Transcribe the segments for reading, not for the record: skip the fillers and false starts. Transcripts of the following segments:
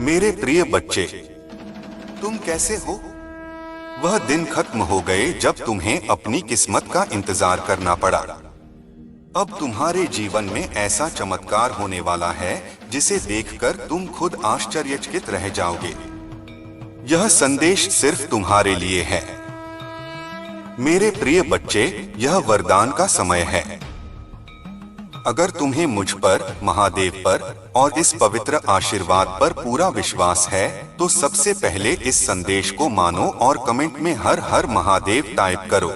मेरे प्रिय बच्चे, तुम कैसे हो? वह दिन खत्म हो गए जब तुम्हें अपनी किस्मत का इंतजार करना पड़ा। अब तुम्हारे जीवन में ऐसा चमत्कार होने वाला है जिसे देखकर तुम खुद आश्चर्यचकित रह जाओगे। यह संदेश सिर्फ तुम्हारे लिए है। मेरे प्रिय बच्चे, यह वरदान का समय है। अगर तुम्हें मुझ पर, महादेव पर और इस पवित्र आशीर्वाद पर पूरा विश्वास है, तो सबसे पहले इस संदेश को मानो और कमेंट में हर हर महादेव टाइप करो।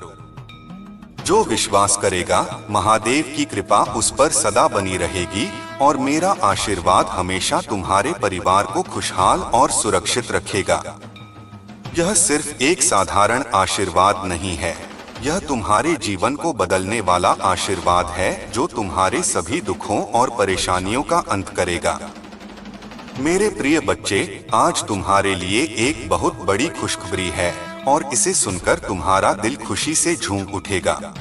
जो विश्वास करेगा, महादेव की कृपा उस पर सदा बनी रहेगी और मेरा आशीर्वाद हमेशा तुम्हारे परिवार को खुशहाल और सुरक्षित रखेगा। यह सिर्फ एक साधारण आशीर्वाद नहीं है, यह तुम्हारे जीवन को बदलने वाला आशीर्वाद है जो तुम्हारे सभी दुखों और परेशानियों का अंत करेगा। मेरे प्रिय बच्चे, आज तुम्हारे लिए एक बहुत बड़ी खुशखबरी है और इसे सुनकर तुम्हारा दिल खुशी से झूम उठेगा।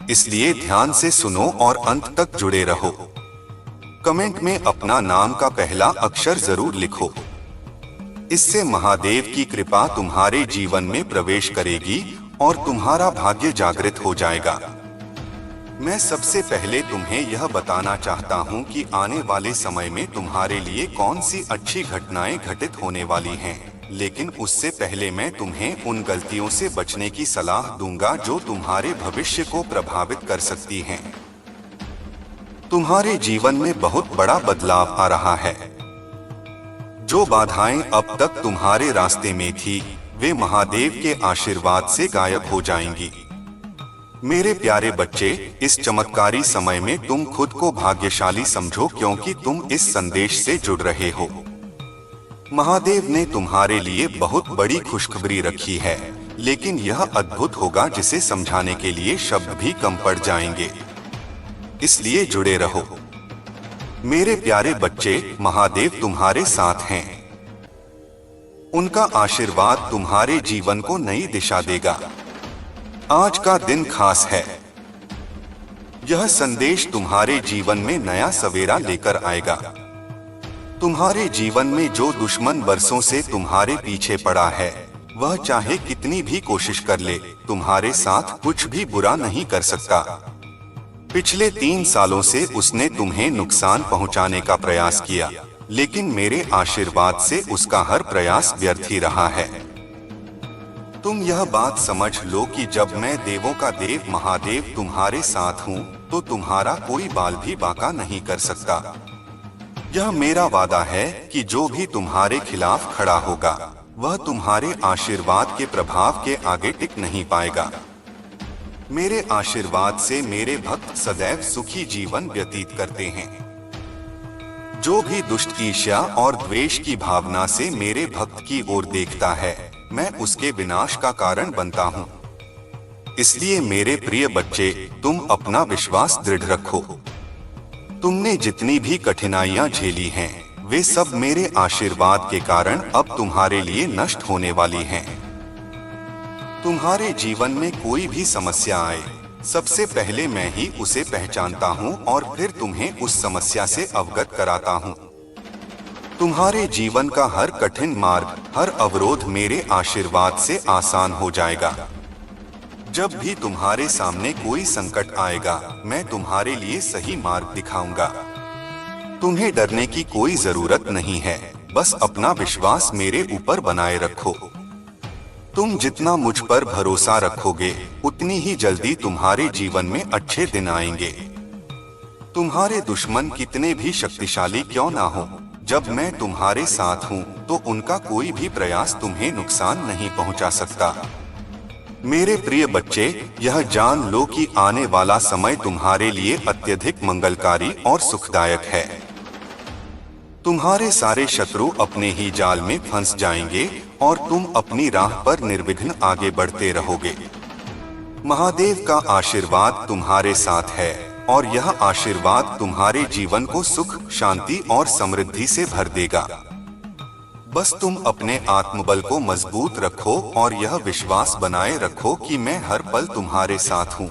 इसलिए ध्यान से सुनो और अंत तक जुड़े रहो। कमेंट में अपना नाम का पहला अक्षर जरूर लिखो। इससे महादेव की कृपा तुम्हारे जीवन में प्रवेश करेगी और तुम्हारा भाग्य जागृत हो जाएगा। मैं सबसे पहले तुम्हें यह बताना चाहता हूँ कि आने वाले समय में तुम्हारे लिए कौन सी अच्छी घटनाएं घटित होने वाली हैं, लेकिन उससे पहले मैं तुम्हें उन गलतियों से बचने की सलाह दूंगा जो तुम्हारे भविष्य को प्रभावित कर सकती हैं। तुम्हारे जीवन में बहुत बड़ा बदलाव आ रहा है। जो बाधाएं अब तक तुम्हारे रास्ते में थी, वे महादेव के आशीर्वाद से गायब हो जाएंगी। मेरे प्यारे बच्चे, इस चमत्कारी समय में तुम खुद को भाग्यशाली समझो क्योंकि तुम इस संदेश से जुड़ रहे हो। महादेव ने तुम्हारे लिए बहुत बड़ी खुशखबरी रखी है, लेकिन यह अद्भुत होगा जिसे समझाने के लिए शब्द भी कम पड़ जाएंगे। इसलिए जुड़े रहो। मेरे प्यारे बच्चे, महादेव तुम्हारे साथ हैं। उनका आशीर्वाद तुम्हारे जीवन को नई दिशा देगा। आज का दिन खास है। यह संदेश तुम्हारे जीवन में नया सवेरा लेकर आएगा। तुम्हारे जीवन में जो दुश्मन बरसों से तुम्हारे पीछे पड़ा है, वह चाहे कितनी भी कोशिश कर ले, तुम्हारे साथ कुछ भी बुरा नहीं कर सकता। पिछले 3 सालों से उसने तुम्हें नुकसान पहुंचाने का प्रयास किया, लेकिन मेरे आशीर्वाद से उसका हर प्रयास व्यर्थ ही रहा है। तुम यह बात समझ लो कि जब मैं देवों का देव महादेव तुम्हारे साथ हूँ, तो तुम्हारा कोई बाल भी बांका नहीं कर सकता। यह मेरा वादा है कि जो भी तुम्हारे खिलाफ खड़ा होगा, वह तुम्हारे आशीर्वाद के प्रभाव के आगे टिक नहीं पाएगा। मेरे आशीर्वाद से मेरे भक्त सदैव सुखी जीवन व्यतीत करते हैं। जो भी दुष्ट ईर्ष्या और द्वेष की भावना से मेरे भक्त की ओर देखता है, मैं उसके विनाश का कारण बनता हूँ। इसलिए मेरे प्रिय बच्चे, तुम अपना विश्वास दृढ़ रखो। तुमने जितनी भी कठिनाइयाँ झेली हैं, वे सब मेरे आशीर्वाद के कारण अब तुम्हारे लिए नष्ट होने वाली हैं। तुम्हारे जीवन में कोई भी समस्या आए, सबसे पहले मैं ही उसे पहचानता हूँ और फिर तुम्हें उस समस्या से अवगत कराता हूँ। तुम्हारे जीवन का हर कठिन मार्ग, हर अवरोध मेरे आशीर्वाद से आसान हो जाएगा। जब भी तुम्हारे सामने कोई संकट आएगा, मैं तुम्हारे लिए सही मार्ग दिखाऊंगा। तुम्हें डरने की कोई जरूरत नहीं है, बस अपना विश्वास मेरे ऊपर बनाए रखो। तुम जितना मुझ पर भरोसा रखोगे, उतनी ही जल्दी तुम्हारे जीवन में अच्छे दिन आएंगे। तुम्हारे दुश्मन कितने भी शक्तिशाली क्यों ना हो, जब मैं तुम्हारे साथ हूँ, तो उनका कोई भी प्रयास तुम्हें नुकसान नहीं पहुँचा सकता। मेरे प्रिय बच्चे, यह जान लो कि आने वाला समय तुम्हारे लिए अत्यधिक मंगलकारी और सुखदायक है। तुम्हारे सारे शत्रु अपने ही जाल में फंस जाएंगे और तुम अपनी राह पर निर्विघ्न आगे बढ़ते रहोगे। महादेव का आशीर्वाद तुम्हारे साथ है और यह आशीर्वाद तुम्हारे जीवन को सुख, शांति और समृद्धि से भर देगा। बस तुम अपने आत्मबल को मजबूत रखो और यह विश्वास बनाए रखो कि मैं हर पल तुम्हारे साथ हूँ।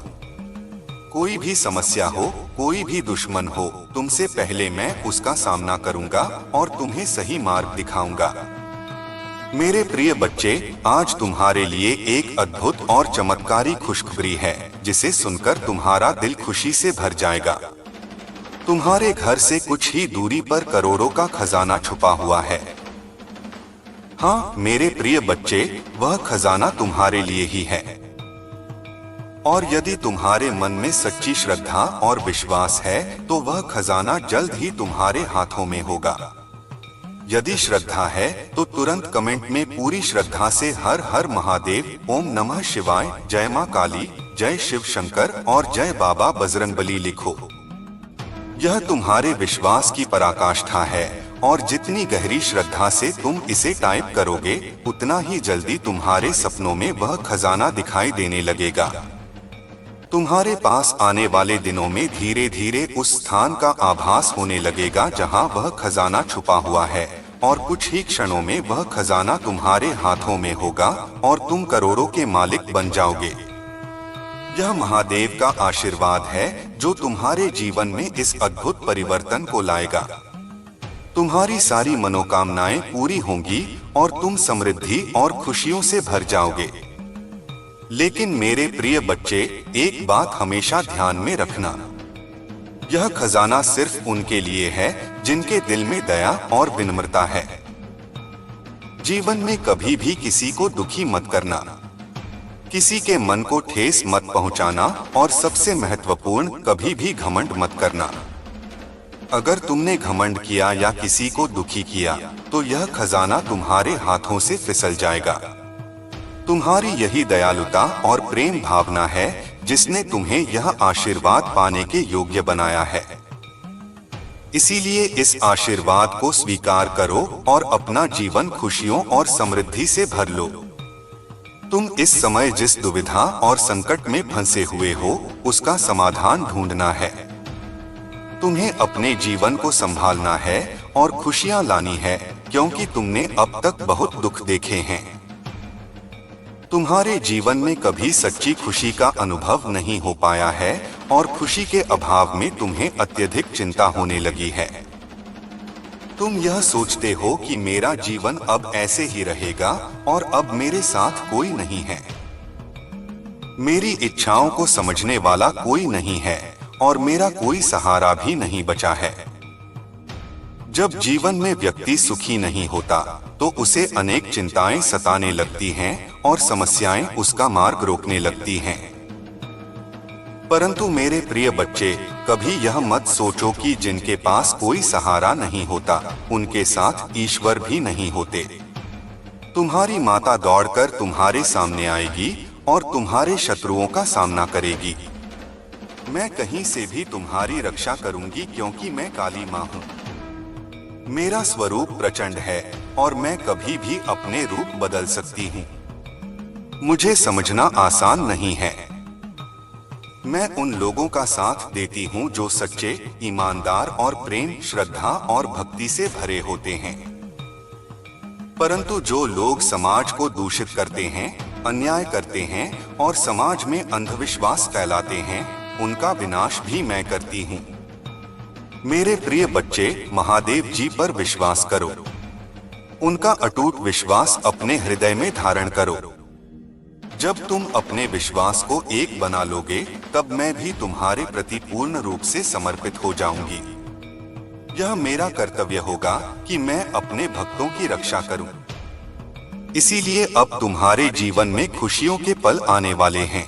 कोई भी समस्या हो, कोई भी दुश्मन हो, तुमसे पहले मैं उसका सामना करूंगा और तुम्हें सही मार्ग दिखाऊंगा। मेरे प्रिय बच्चे, आज तुम्हारे लिए एक अद्भुत और चमत्कारी खुशखबरी है जिसे सुनकर तुम्हारा दिल खुशी से भर जाएगा। तुम्हारे घर से कुछ ही दूरी पर करोड़ों का खजाना छुपा हुआ है। हाँ मेरे प्रिय बच्चे, वह खजाना तुम्हारे लिए ही है। और यदि तुम्हारे मन में सच्ची श्रद्धा और विश्वास है तो वह खजाना जल्द ही तुम्हारे हाथों में होगा। यदि श्रद्धा है तो तुरंत कमेंट में पूरी श्रद्धा से हर हर महादेव, ओम नमः शिवाय, जय मां काली, जय शिव शंकर और जय बाबा बजरंगबली लिखो। यह तुम्हारे विश्वास की पराकाष्ठा है और जितनी गहरी श्रद्धा से तुम इसे टाइप करोगे उतना ही जल्दी तुम्हारे सपनों में वह खजाना दिखाई देने लगेगा। तुम्हारे पास आने वाले दिनों में धीरे धीरे उस स्थान का आभास होने लगेगा जहां वह खजाना छुपा हुआ है और कुछ ही क्षणों में वह खजाना तुम्हारे हाथों में होगा और तुम करोड़ों के मालिक बन जाओगे। यह महादेव का आशीर्वाद है जो तुम्हारे जीवन में इस अद्भुत परिवर्तन को लाएगा। तुम्हारी सारी मनोकामनाएं पूरी होंगी और तुम समृद्धि और खुशियों से भर जाओगे। लेकिन मेरे प्रिय बच्चे, एक बात हमेशा ध्यान में रखना, यह खजाना सिर्फ उनके लिए है जिनके दिल में दया और विनम्रता है। जीवन में कभी भी किसी को दुखी मत करना, किसी के मन को ठेस मत पहुंचाना और सबसे महत्वपूर्ण, कभी भी घमंड मत करना। अगर तुमने घमंड किया या किसी को दुखी किया तो यह खजाना तुम्हारे हाथों से फिसल जाएगा। तुम्हारी यही दयालुता और प्रेम भावना है जिसने तुम्हें यह आशीर्वाद पाने के योग्य बनाया है। इसीलिए इस आशीर्वाद को स्वीकार करो और अपना जीवन खुशियों और समृद्धि से भर लो। तुम इस समय जिस दुविधा और संकट में फंसे हुए हो उसका समाधान ढूंढना है। तुम्हें अपने जीवन को संभालना है और खुशियां लानी है, क्योंकि तुमने अब तक बहुत दुख देखे हैं। तुम्हारे जीवन में कभी सच्ची खुशी का अनुभव नहीं हो पाया है और खुशी के अभाव में तुम्हें अत्यधिक चिंता होने लगी है। तुम यह सोचते हो कि मेरा जीवन अब ऐसे ही रहेगा और अब मेरे साथ कोई नहीं है, मेरी इच्छाओं को समझने वाला कोई नहीं है और मेरा कोई सहारा भी नहीं बचा है। जब जीवन में व्यक्ति सुखी नहीं होता तो उसे अनेक चिंताएं सताने लगती हैं और समस्याएं उसका मार्ग रोकने लगती हैं। परंतु मेरे प्रिय बच्चे, कभी यह मत सोचो कि जिनके पास कोई सहारा नहीं होता उनके साथ ईश्वर भी नहीं होते। तुम्हारी माता दौड़कर तुम्हारे सामने आएगी और तुम्हारे शत्रुओं का सामना करेगी। मैं कहीं से भी तुम्हारी रक्षा करूंगी क्योंकि मैं काली मां हूं। मेरा स्वरूप प्रचंड है और मैं कभी भी अपने रूप बदल सकती हूं। मुझे समझना आसान नहीं है। मैं उन लोगों का साथ देती हूं जो सच्चे, ईमानदार और प्रेम, श्रद्धा और भक्ति से भरे होते हैं। परंतु जो लोग समाज को दूषित करते हैं, अन्याय करते हैं और समाज में अंधविश्वास फैलाते हैं, उनका विनाश भी मैं करती हूँ। मेरे प्रिय बच्चे, महादेव जी पर विश्वास करो। उनका अटूट विश्वास अपने हृदय में धारण करो। जब तुम अपने विश्वास को एक बना लोगे तब मैं भी तुम्हारे प्रति पूर्ण रूप से समर्पित हो जाऊंगी। यह मेरा कर्तव्य होगा कि मैं अपने भक्तों की रक्षा करूं। इसीलिए अब तुम्हारे जीवन में खुशियों के पल आने वाले हैं।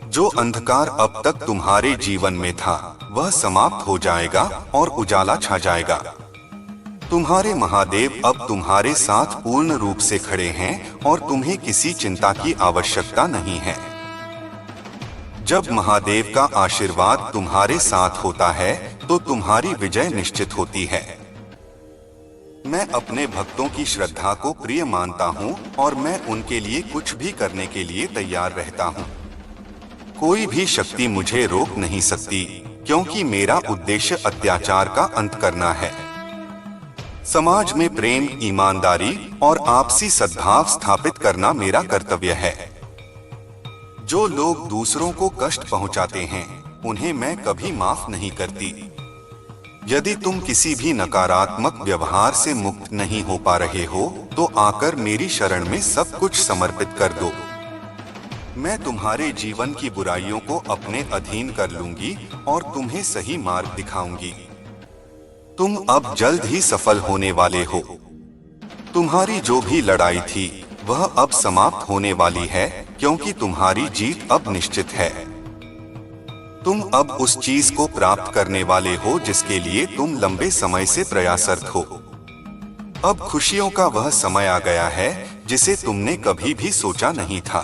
जो अंधकार अब तक तुम्हारे जीवन में था वह समाप्त हो जाएगा और उजाला छा जाएगा। तुम्हारे महादेव अब तुम्हारे साथ पूर्ण रूप से खड़े हैं और तुम्हें किसी चिंता की आवश्यकता नहीं है। जब महादेव का आशीर्वाद तुम्हारे साथ होता है तो तुम्हारी विजय निश्चित होती है। मैं अपने भक्तों की श्रद्धा को प्रिय मानता हूँ और मैं उनके लिए कुछ भी करने के लिए तैयार रहता हूँ। कोई भी शक्ति मुझे रोक नहीं सकती, क्योंकि मेरा उद्देश्य अत्याचार का अंत करना है। समाज में प्रेम, ईमानदारी और आपसी सद्भाव स्थापित करना मेरा कर्तव्य है। जो लोग दूसरों को कष्ट पहुंचाते हैं उन्हें मैं कभी माफ नहीं करती। यदि तुम किसी भी नकारात्मक व्यवहार से मुक्त नहीं हो पा रहे हो तो आकर मेरी शरण में सब कुछ समर्पित कर दो। मैं तुम्हारे जीवन की बुराइयों को अपने अधीन कर लूंगी और तुम्हें सही मार्ग दिखाऊंगी। तुम अब जल्द ही सफल होने वाले हो। तुम्हारी जो भी लड़ाई थी वह अब समाप्त होने वाली है, क्योंकि तुम्हारी जीत अब निश्चित है। तुम अब उस चीज को प्राप्त करने वाले हो जिसके लिए तुम लंबे समय से प्रयासरत हो। अब खुशियों का वह समय आ गया है जिसे तुमने कभी भी सोचा नहीं था।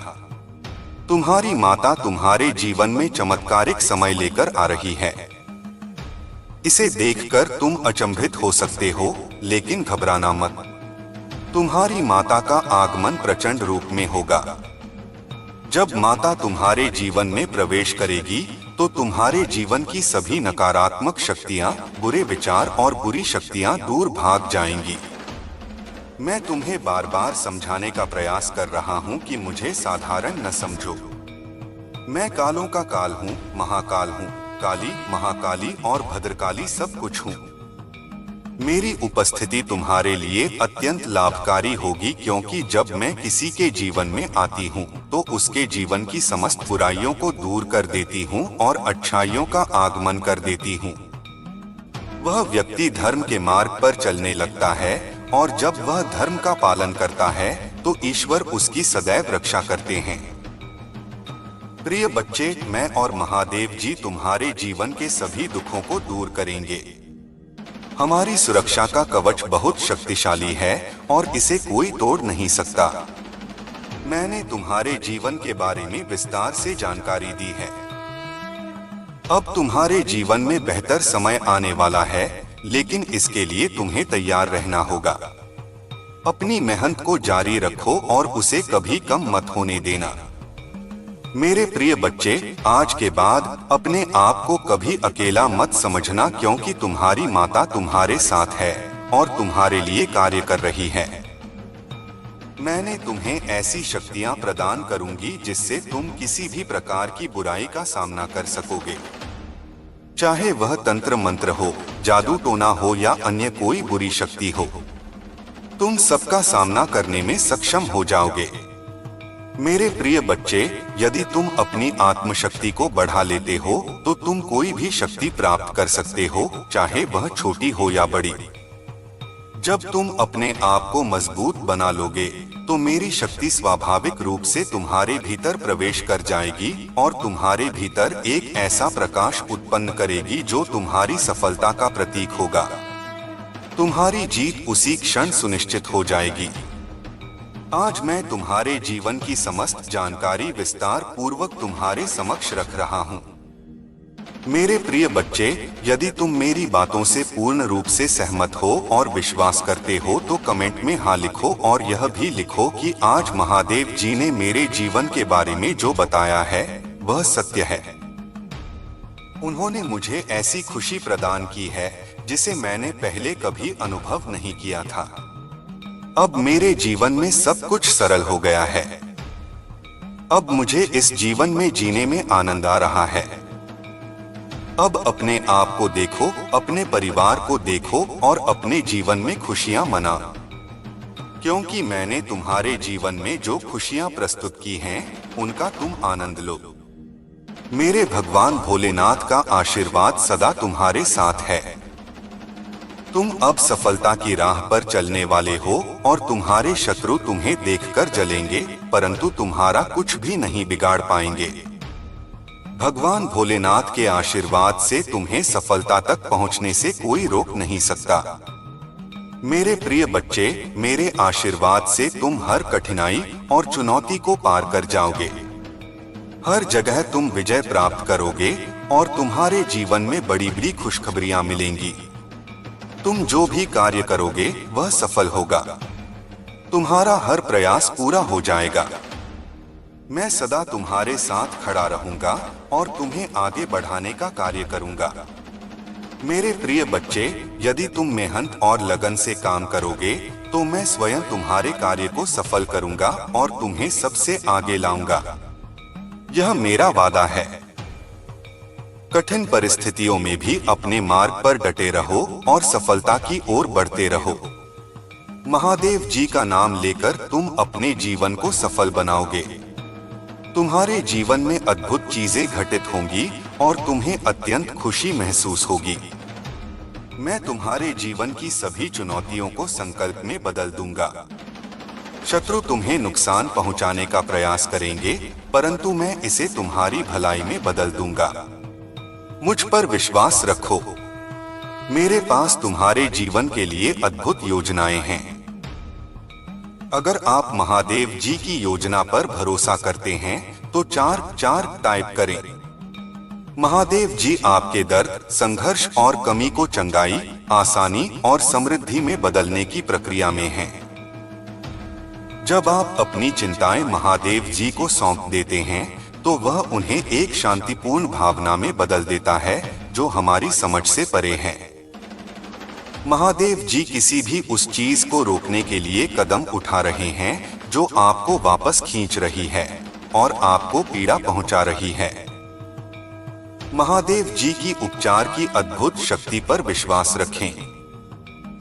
तुम्हारी माता तुम्हारे जीवन में चमत्कारिक समय लेकर आ रही है। इसे देखकर तुम अचंभित हो सकते हो, लेकिन घबराना मत। तुम्हारी माता का आगमन प्रचंड रूप में होगा। जब माता तुम्हारे जीवन में प्रवेश करेगी तो तुम्हारे जीवन की सभी नकारात्मक शक्तियां, बुरे विचार और बुरी शक्तियां दूर भाग जाएंगी। मैं तुम्हें बार बार समझाने का प्रयास कर रहा हूं कि मुझे साधारण न समझो। मैं कालों का काल हूं, महाकाल हूं, काली, महाकाली और भद्रकाली सब कुछ हूं। मेरी उपस्थिति तुम्हारे लिए अत्यंत लाभकारी होगी, क्योंकि जब मैं किसी के जीवन में आती हूँ तो उसके जीवन की समस्त बुराइयों को दूर कर देती हूँ और अच्छाइयों का आगमन कर देती हूँ। वह व्यक्ति धर्म के मार्ग पर चलने लगता है और जब वह धर्म का पालन करता है तो ईश्वर उसकी सदैव रक्षा करते हैं। प्रिय बच्चे, मैं और महादेव जी तुम्हारे जीवन के सभी दुखों को दूर करेंगे। हमारी सुरक्षा का कवच बहुत शक्तिशाली है और इसे कोई तोड़ नहीं सकता। मैंने तुम्हारे जीवन के बारे में विस्तार से जानकारी दी है। अब तुम्हारे जीवन में बेहतर समय आने वाला है, लेकिन इसके लिए तुम्हें तैयार रहना होगा। अपनी मेहनत को जारी रखो और उसे कभी कम मत होने देना। मेरे प्रिय बच्चे, आज के बाद अपने आप को कभी अकेला मत समझना, क्योंकि तुम्हारी माता तुम्हारे साथ है और तुम्हारे लिए कार्य कर रही है। मैंने तुम्हें ऐसी शक्तियां प्रदान करूंगी जिससे तुम किसी भी प्रकार की बुराई का सामना कर सकोगे। चाहे वह तंत्र मंत्र हो, जादू टोना हो या अन्य कोई बुरी शक्ति हो, तुम सबका सामना करने में सक्षम हो जाओगे। मेरे प्रिय बच्चे, यदि तुम अपनी आत्मशक्ति को बढ़ा लेते हो तो तुम कोई भी शक्ति प्राप्त कर सकते हो, चाहे वह छोटी हो या बड़ी। जब तुम अपने आप को मजबूत बना लोगे तो मेरी शक्ति स्वाभाविक रूप से तुम्हारे भीतर प्रवेश कर जाएगी और तुम्हारे भीतर एक ऐसा प्रकाश उत्पन्न करेगी जो तुम्हारी सफलता का प्रतीक होगा। तुम्हारी जीत उसी क्षण सुनिश्चित हो जाएगी। आज मैं तुम्हारे जीवन की समस्त जानकारी विस्तार पूर्वक तुम्हारे समक्ष रख रहा हूँ। मेरे प्रिय बच्चे, यदि तुम मेरी बातों से पूर्ण रूप से सहमत हो और विश्वास करते हो तो कमेंट में हाँ लिखो और यह भी लिखो कि आज महादेव जी ने मेरे जीवन के बारे में जो बताया है वह सत्य है। उन्होंने मुझे ऐसी खुशी प्रदान की है जिसे मैंने पहले कभी अनुभव नहीं किया था। अब मेरे जीवन में सब कुछ सरल हो गया है। अब मुझे इस जीवन में जीने में आनंद आ रहा है। अब अपने आप को देखो, अपने परिवार को देखो और अपने जीवन में खुशियां मनाओ, क्योंकि मैंने तुम्हारे जीवन में जो खुशियां प्रस्तुत की हैं, उनका तुम आनंद लो। मेरे भगवान भोलेनाथ का आशीर्वाद सदा तुम्हारे साथ है। तुम अब सफलता की राह पर चलने वाले हो और तुम्हारे शत्रु तुम्हें देखकर जलेंगे, परंतु तुम्हारा कुछ भी नहीं बिगाड़ पाएंगे। भगवान भोलेनाथ के आशीर्वाद से तुम्हें सफलता तक पहुंचने से कोई रोक नहीं सकता। मेरे प्रिय बच्चे, मेरे आशीर्वाद से तुम हर कठिनाई और चुनौती को पार कर जाओगे। हर जगह तुम विजय प्राप्त करोगे और तुम्हारे जीवन में बड़ी बड़ी खुशखबरियां मिलेंगी। तुम जो भी कार्य करोगे वह सफल होगा। तुम्हारा हर प्रयास पूरा हो जाएगा। मैं सदा तुम्हारे साथ खड़ा रहूंगा और तुम्हें आगे बढ़ाने का कार्य करूंगा। मेरे प्रिय बच्चे, यदि तुम मेहनत और लगन से काम करोगे तो मैं स्वयं तुम्हारे कार्य को सफल करूंगा और तुम्हें सबसे आगे लाऊंगा। यह मेरा वादा है। कठिन परिस्थितियों में भी अपने मार्ग पर डटे रहो और सफलता की ओर बढ़ते रहो। महादेव जी का नाम लेकर तुम अपने जीवन को सफल बनाओगे। तुम्हारे जीवन में अद्भुत चीजें घटित होंगी और तुम्हें अत्यंत खुशी महसूस होगी। मैं तुम्हारे जीवन की सभी चुनौतियों को संकल्प में बदल दूंगा। शत्रु तुम्हें नुकसान पहुंचाने का प्रयास करेंगे, परंतु मैं इसे तुम्हारी भलाई में बदल दूंगा। मुझ पर विश्वास रखो। मेरे पास तुम्हारे जीवन के लिए अद्भुत योजनाएं हैं। अगर आप महादेव जी की योजना पर भरोसा करते हैं तो 4 टाइप करें। महादेव जी आपके दर्द, संघर्ष और कमी को चंगाई, आसानी और समृद्धि में बदलने की प्रक्रिया में हैं। जब आप अपनी चिंताएं महादेव जी को सौंप देते हैं तो वह उन्हें एक शांतिपूर्ण भावना में बदल देता है जो हमारी समझ से परे है। महादेव जी किसी भी उस चीज को रोकने के लिए कदम उठा रहे हैं जो आपको वापस खींच रही है और आपको पीड़ा पहुंचा रही है। महादेव जी की उपचार की अद्भुत शक्ति पर विश्वास रखें।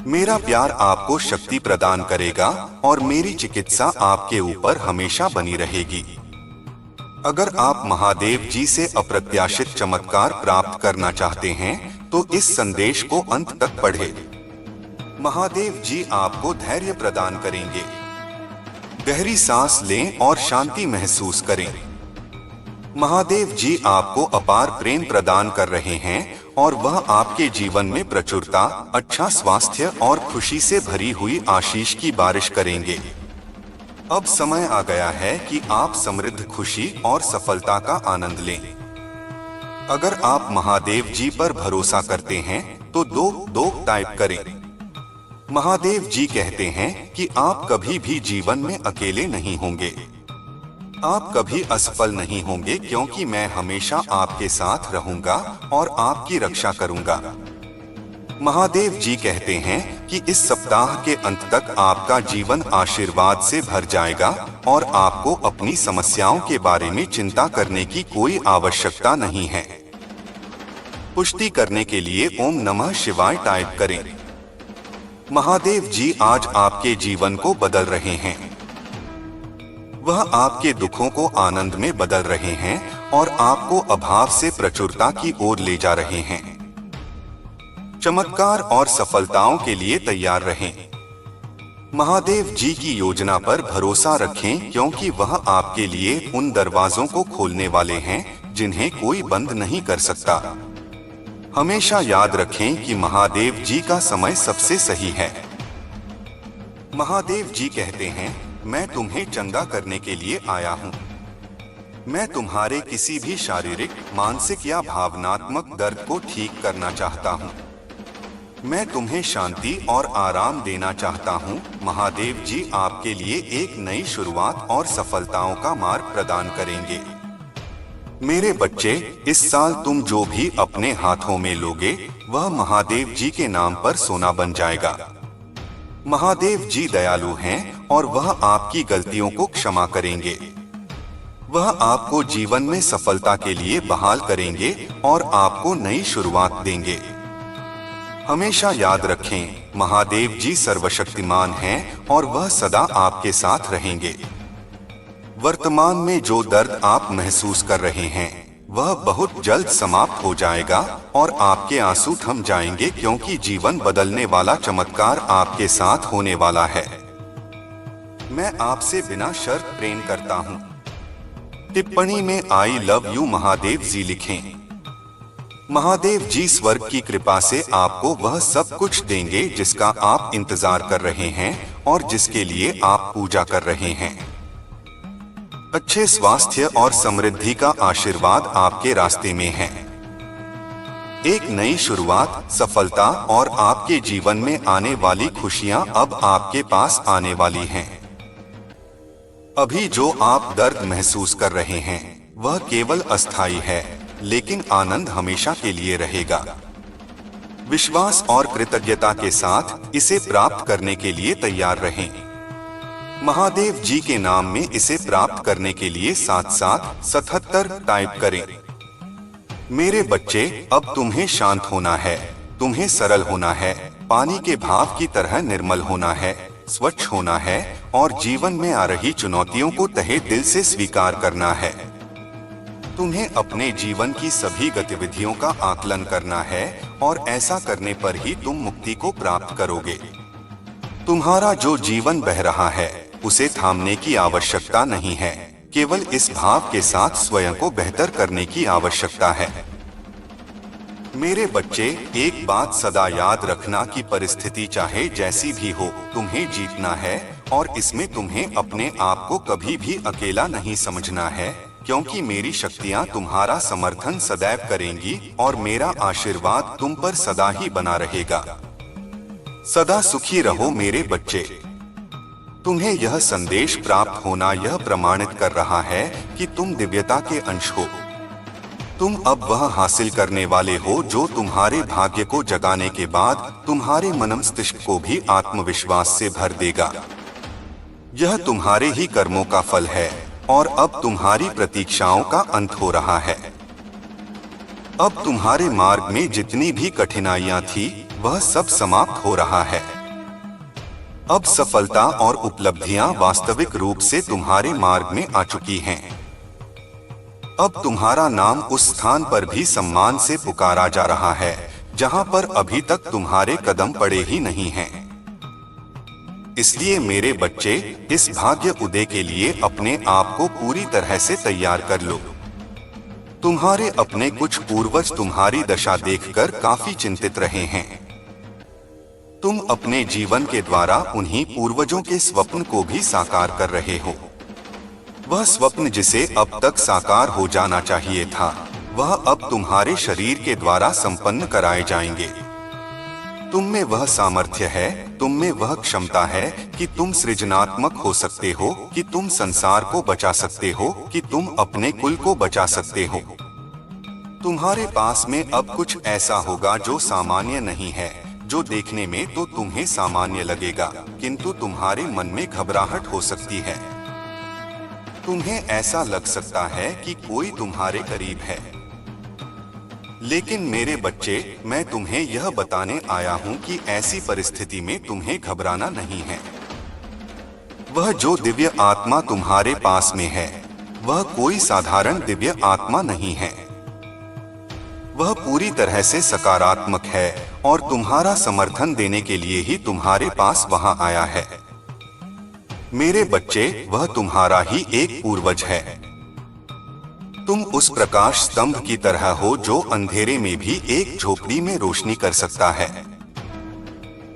मेरा प्यार आपको शक्ति प्रदान करेगा और मेरी चिकित्सा आपके ऊपर हमेशा बनी रहेगी। अगर आप महादेव जी से अप्रत्याशित चमत्कार प्राप्त करना चाहते हैं तो इस संदेश को अंत तक पढ़ें। महादेव जी आपको धैर्य प्रदान करेंगे। गहरी सांस लें और शांति महसूस करें। महादेव जी आपको अपार प्रेम प्रदान कर रहे हैं और वह आपके जीवन में प्रचुरता, अच्छा स्वास्थ्य और खुशी से भरी हुई आशीष की बारिश करेंगे। अब समय आ गया है कि आप समृद्ध खुशी और सफलता का आनंद लें। अगर आप महादेव जी पर भरोसा करते हैं तो 2 टाइप करें। महादेव जी कहते हैं कि आप कभी भी जीवन में अकेले नहीं होंगे। आप कभी असफल नहीं होंगे क्योंकि मैं हमेशा आपके साथ रहूंगा और आपकी रक्षा करूंगा। महादेव जी कहते हैं कि इस सप्ताह के अंत तक आपका जीवन आशीर्वाद से भर जाएगा और आपको अपनी समस्याओं के बारे में चिंता करने की कोई आवश्यकता नहीं है। पुष्टि करने के लिए ओम नमः शिवाय टाइप करें। महादेव जी आज आपके जीवन को बदल रहे हैं। वह आपके दुखों को आनंद में बदल रहे हैं और आपको अभाव से प्रचुरता की ओर ले जा रहे हैं। चमत्कार और सफलताओं के लिए तैयार रहें। महादेव जी की योजना पर भरोसा रखें क्योंकि वह आपके लिए उन दरवाजों को खोलने वाले हैं जिन्हें कोई बंद नहीं कर सकता। हमेशा याद रखें कि महादेव जी का समय सबसे सही है। महादेव जी कहते हैं, मैं तुम्हें चंगा करने के लिए आया हूँ। मैं तुम्हारे किसी भी शारीरिक, मानसिक या भावनात्मक दर्द को ठीक करना चाहता हूँ। मैं तुम्हें शांति और आराम देना चाहता हूँ। महादेव जी आपके लिए एक नई शुरुआत और सफलताओं का मार्ग प्रदान करेंगे। मेरे बच्चे, इस साल तुम जो भी अपने हाथों में लोगे वह महादेव जी के नाम पर सोना बन जाएगा। महादेव जी दयालु हैं और वह आपकी गलतियों को क्षमा करेंगे। वह आपको जीवन में सफलता के लिए बहाल करेंगे और आपको नई शुरुआत देंगे। हमेशा याद रखें, महादेव जी सर्वशक्तिमान हैं और वह सदा आपके साथ रहेंगे। वर्तमान में जो दर्द आप महसूस कर रहे हैं वह बहुत जल्द समाप्त हो जाएगा और आपके आंसू थम जाएंगे क्योंकि जीवन बदलने वाला चमत्कार आपके साथ होने वाला है। मैं आपसे बिना शर्त प्रेम करता हूँ। टिप्पणी में आई लव यू महादेव जी लिखें। महादेव जी स्वर्ग की कृपा से आपको वह सब कुछ देंगे जिसका आप इंतजार कर रहे हैं और जिसके लिए आप पूजा कर रहे हैं। अच्छे स्वास्थ्य और समृद्धि का आशीर्वाद आपके रास्ते में है। एक नई शुरुआत, सफलता और आपके जीवन में आने वाली खुशियां अब आपके पास आने वाली हैं। अभी जो आप दर्द महसूस कर रहे हैं वह केवल अस्थायी है, लेकिन आनंद हमेशा के लिए रहेगा। विश्वास और कृतज्ञता के साथ इसे प्राप्त करने के लिए तैयार रहें। महादेव जी के नाम में इसे प्राप्त करने के लिए 7777 टाइप करें। मेरे बच्चे, अब तुम्हें शांत होना है, तुम्हें सरल होना है, पानी के भाव की तरह निर्मल होना है, स्वच्छ होना है और जीवन में आ रही चुनौतियों को तहे दिल से स्वीकार करना है। तुम्हें अपने जीवन की सभी गतिविधियों का आकलन करना है और ऐसा करने पर ही तुम मुक्ति को प्राप्त करोगे। तुम्हारा जो जीवन बह रहा है उसे थामने की आवश्यकता नहीं है, केवल इस भाव के साथ स्वयं को बेहतर करने की आवश्यकता है। मेरे बच्चे, एक बात सदा याद रखना कि परिस्थिति चाहे जैसी भी हो, तुम्हें जीतना है और इसमें तुम्हें अपने आप को कभी भी अकेला नहीं समझना है, क्योंकि मेरी शक्तियां तुम्हारा समर्थन सदैव करेंगी और मेरा आशीर्वाद तुम पर सदा ही बना रहेगा। सदा सुखी रहो मेरे बच्चे। तुम्हें यह संदेश प्राप्त होना यह प्रमाणित कर रहा है कि तुम दिव्यता के अंश हो। तुम अब वह हासिल करने वाले हो जो तुम्हारे भाग्य को जगाने के बाद तुम्हारे मनमस्तिष्क को भी आत्मविश्वास से भर देगा। यह तुम्हारे ही कर्मों का फल है और अब तुम्हारी प्रतीक्षाओं का अंत हो रहा है। अब तुम्हारे मार्ग में जितनी भी कठिनाइयां थी वह सब समाप्त हो रहा है। अब सफलता और उपलब्धियां वास्तविक रूप से तुम्हारे मार्ग में आ चुकी हैं। अब तुम्हारा नाम उस स्थान पर भी सम्मान से पुकारा जा रहा है जहां पर अभी तक तुम्हारे कदम पड़े ही नहीं हैं। इसलिए मेरे बच्चे, इस भाग्य उदय के लिए अपने आप को पूरी तरह से तैयार कर लो। तुम्हारे अपने कुछ पूर्वज तुम्हारी दशा देखकर काफी चिंतित रहे हैं। तुम अपने जीवन के द्वारा उन्हीं पूर्वजों के स्वप्न को भी साकार कर रहे हो। वह स्वप्न जिसे अब तक साकार हो जाना चाहिए था, वह अब तुम्हारे शरीर के द्वारा संपन्न कराए जाएंगे। तुम में वह सामर्थ्य है, तुम में वह क्षमता है कि तुम सृजनात्मक हो सकते हो, कि तुम संसार को बचा सकते हो, कि तुम अपने कुल को बचा सकते हो। तुम्हारे पास में अब कुछ ऐसा होगा जो सामान्य नहीं है, जो देखने में तो तुम्हें सामान्य लगेगा, किंतु तुम्हारे मन में घबराहट हो सकती है। तुम्हें ऐसा लग सकता है कि कोई तुम्हारे करीब है। लेकिन मेरे बच्चे, मैं तुम्हें यह बताने आया हूं कि ऐसी परिस्थिति में तुम्हें घबराना नहीं है। वह जो दिव्य आत्मा तुम्हारे पास में है, वह कोई साधारण दिव्य आत्मा नहीं है। वह पूरी तरह से सकारात्मक है और तुम्हारा समर्थन देने के लिए ही तुम्हारे पास वहां आया है। मेरे बच्चे, वह तुम्हारा ही एक पूर्वज है। तुम उस प्रकाश स्तंभ की तरह हो जो अंधेरे में भी एक झोपड़ी में रोशनी कर सकता है।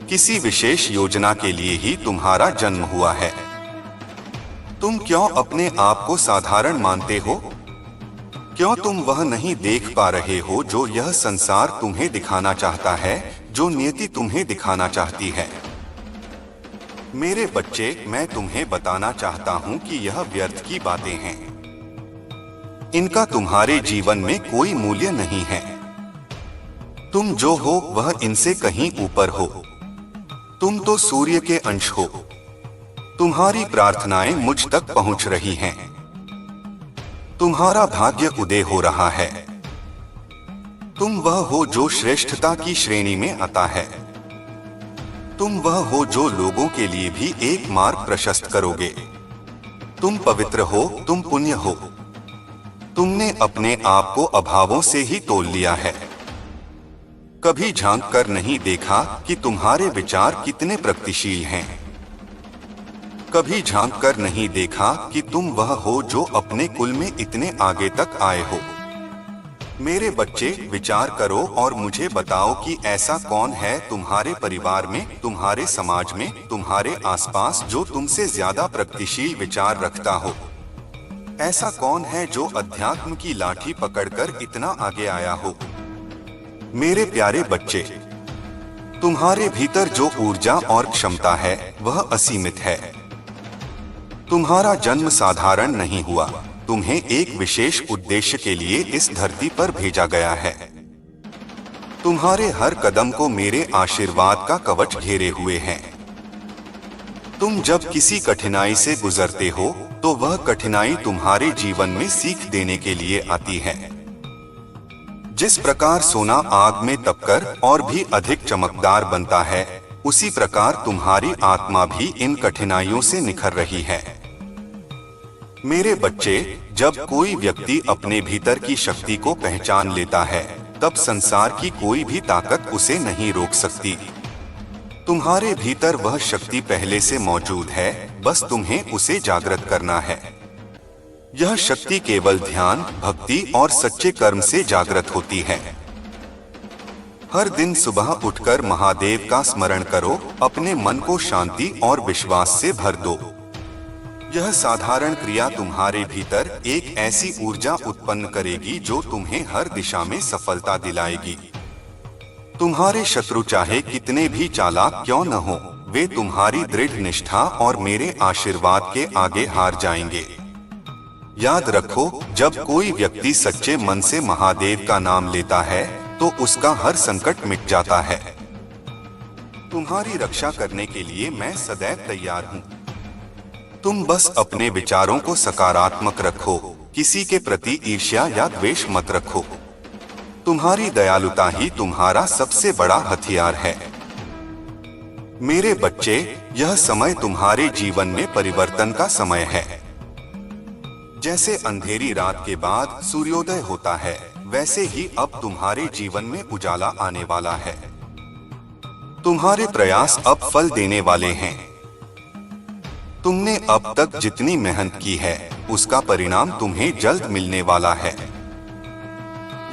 किसी विशेष योजना के लिए ही तुम्हारा जन्म हुआ है। तुम क्यों अपने आप को साधारण मानते हो? क्यों तुम वह नहीं देख पा रहे हो जो यह संसार तुम्हें दिखाना चाहता है, जो नियति तुम्हें दिखाना चाहती है? मेरे बच्चे, मैं तुम्हें बताना चाहता हूं कि यह व्यर्थ की बातें हैं। इनका तुम्हारे जीवन में कोई मूल्य नहीं है। तुम जो हो वह इनसे कहीं ऊपर हो। तुम तो सूर्य के अंश हो। तुम्हारी प्रार्थनाएं मुझ तक पहुंच रही हैं। तुम्हारा भाग्य उदय हो रहा है। तुम वह हो जो श्रेष्ठता की श्रेणी में आता है। तुम वह हो जो लोगों के लिए भी एक मार्ग प्रशस्त करोगे। तुम पवित्र हो, तुम पुण्य हो। तुमने अपने आप को अभावों से ही तोल लिया है। कभी झांक कर नहीं देखा कि तुम्हारे विचार कितने प्रगतिशील हैं। कभी झांक कर नहीं देखा कि तुम वह हो जो अपने कुल में इतने आगे तक आए हो। मेरे बच्चे, विचार करो और मुझे बताओ कि ऐसा कौन है तुम्हारे परिवार में, तुम्हारे समाज में, तुम्हारे आसपास जो तुमसे ज्यादा प्रगतिशील विचार रखता हो। ऐसा कौन है जो अध्यात्म की लाठी पकड़कर इतना आगे आया हो? मेरे प्यारे बच्चे, तुम्हारे भीतर जो ऊर्जा और क्षमता है वह असीमित है। तुम्हारा जन्म साधारण नहीं हुआ। तुम्हें एक विशेष उद्देश्य के लिए इस धरती पर भेजा गया है। तुम्हारे हर कदम को मेरे आशीर्वाद का कवच घेरे हुए हैं। तुम जब किसी कठिनाई से गुजरते हो तो वह कठिनाई तुम्हारे जीवन में सीख देने के लिए आती है। जिस प्रकार सोना आग में तपकर और भी अधिक चमकदार बनता है, उसी प्रकार तुम्हारी आत्मा भी इन कठिनाइयों से निखर रही है। मेरे बच्चे, जब कोई व्यक्ति अपने भीतर की शक्ति को पहचान लेता है, तब संसार की कोई भी ताकत उसे नहीं रोक सकती। तुम्हारे भीतर वह शक्ति पहले से मौजूद है, बस तुम्हें उसे जागृत करना है। यह शक्ति केवल ध्यान, भक्ति और सच्चे कर्म से जागृत होती है। हर दिन सुबह उठकर महादेव का स्मरण करो, अपने मन को शांति और विश्वास से भर दो। यह साधारण क्रिया तुम्हारे भीतर एक ऐसी ऊर्जा उत्पन्न करेगी जो तुम्हें हर दिशा में सफलता दिलाएगी। तुम्हारे शत्रु चाहे कितने भी चालाक क्यों न हो, वे तुम्हारी दृढ़ निष्ठा और मेरे आशीर्वाद के आगे हार जाएंगे। याद रखो, जब कोई व्यक्ति सच्चे मन से महादेव का नाम लेता है तो उसका हर संकट मिट जाता है। तुम्हारी रक्षा करने के लिए मैं सदैव तैयार हूँ। तुम बस अपने विचारों को सकारात्मक रखो, किसी के प्रति ईर्ष्या या द्वेष मत रखो। तुम्हारी दयालुता ही तुम्हारा सबसे बड़ा हथियार है। मेरे बच्चे, यह समय तुम्हारे जीवन में परिवर्तन का समय है। जैसे अंधेरी रात के बाद सूर्योदय होता है, वैसे ही अब तुम्हारे जीवन में उजाला आने वाला है। तुम्हारे प्रयास अब फल देने वाले हैं। तुमने अब तक जितनी मेहनत की है, उसका परिणाम तुम्हें जल्द मिलने वाला है।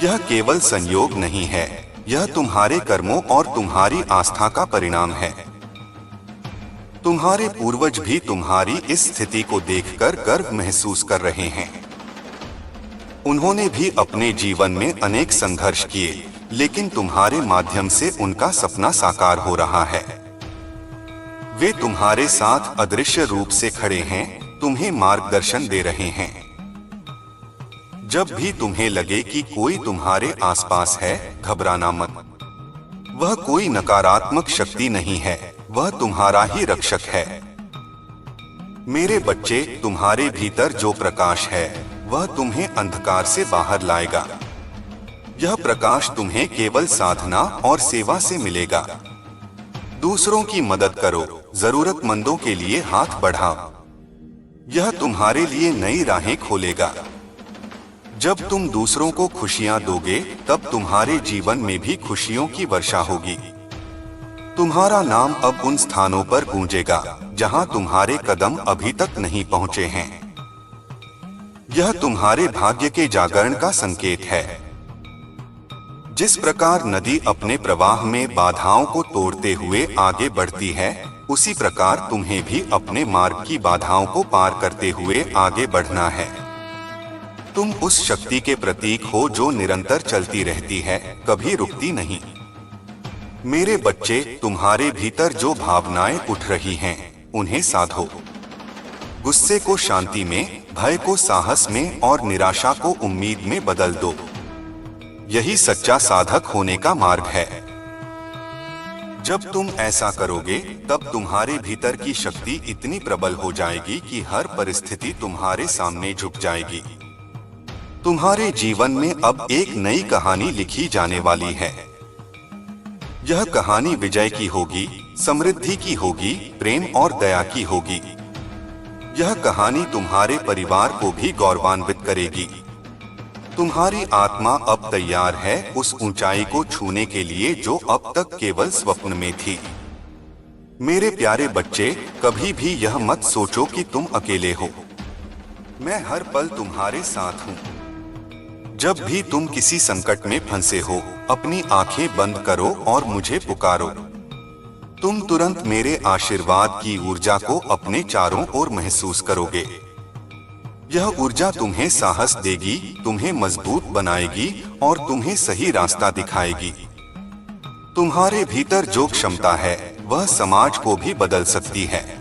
यह केवल संयोग नहीं है, यह तुम्हारे कर्मों और तुम्हारी आस्था का परिणाम है। तुम्हारे पूर्वज भी तुम्हारी इस स्थिति को देखकर गर्व महसूस कर रहे हैं। उन्होंने भी अपने जीवन में अनेक संघर्ष किए, लेकिन तुम्हारे माध्यम से उनका सपना साकार हो रहा है। वे तुम्हारे साथ अदृश्य रूप से खड़े हैं, तुम्हें मार्गदर्शन दे रहे हैं। जब भी तुम्हें लगे कि कोई तुम्हारे आसपास है, घबराना मत। वह कोई नकारात्मक शक्ति नहीं है, वह तुम्हारा ही रक्षक है। मेरे बच्चे, तुम्हारे भीतर जो प्रकाश है, वह तुम्हें अंधकार से बाहर लाएगा। यह प्रकाश तुम्हें केवल साधना और सेवा से मिलेगा। दूसरों की मदद करो, जरूरतमंदों के लिए हाथ बढ़ाओ। यह तुम्हारे लिए नई राहें खोलेगा। जब तुम दूसरों को खुशियां दोगे, तब तुम्हारे जीवन में भी खुशियों की वर्षा होगी। तुम्हारा नाम अब उन स्थानों पर गूंजेगा जहां तुम्हारे कदम अभी तक नहीं पहुंचे हैं। यह तुम्हारे भाग्य के जागरण का संकेत है। जिस प्रकार नदी अपने प्रवाह में बाधाओं को तोड़ते हुए आगे बढ़ती है, उसी प्रकार तुम्हें भी अपने मार्ग की बाधाओं को पार करते हुए आगे बढ़ना है। तुम उस शक्ति के प्रतीक हो जो निरंतर चलती रहती है, कभी रुकती नहीं। मेरे बच्चे, तुम्हारे भीतर जो भावनाएं उठ रही हैं, उन्हें साधो। गुस्से को शांति में, भय को साहस में और निराशा को उम्मीद में बदल दो। यही सच्चा साधक होने का मार्ग है। जब तुम ऐसा करोगे, तब तुम्हारे भीतर की शक्ति इतनी प्रबल हो जाएगी कि हर परिस्थिति तुम्हारे सामने झुक जाएगी। तुम्हारे जीवन में अब एक नई कहानी लिखी जाने वाली है। यह कहानी विजय की होगी, समृद्धि की होगी, प्रेम और दया की होगी। यह कहानी तुम्हारे परिवार को भी गौरवान्वित करेगी। तुम्हारी आत्मा अब तैयार है उस ऊंचाई को छूने के लिए जो अब तक केवल स्वप्न में थी। मेरे प्यारे बच्चे, कभी भी यह मत सोचो कि तुम अकेले हो। मैं हर पल तुम्हारे साथ हूँ। जब भी तुम किसी संकट में फंसे हो, अपनी आंखें बंद करो और मुझे पुकारो। तुम तुरंत मेरे आशीर्वाद की ऊर्जा को अपने चारों ओर महसूस करोगे। यह ऊर्जा तुम्हें साहस देगी, तुम्हें मजबूत बनाएगी और तुम्हें सही रास्ता दिखाएगी। तुम्हारे भीतर जो क्षमता है, वह समाज को भी बदल सकती है।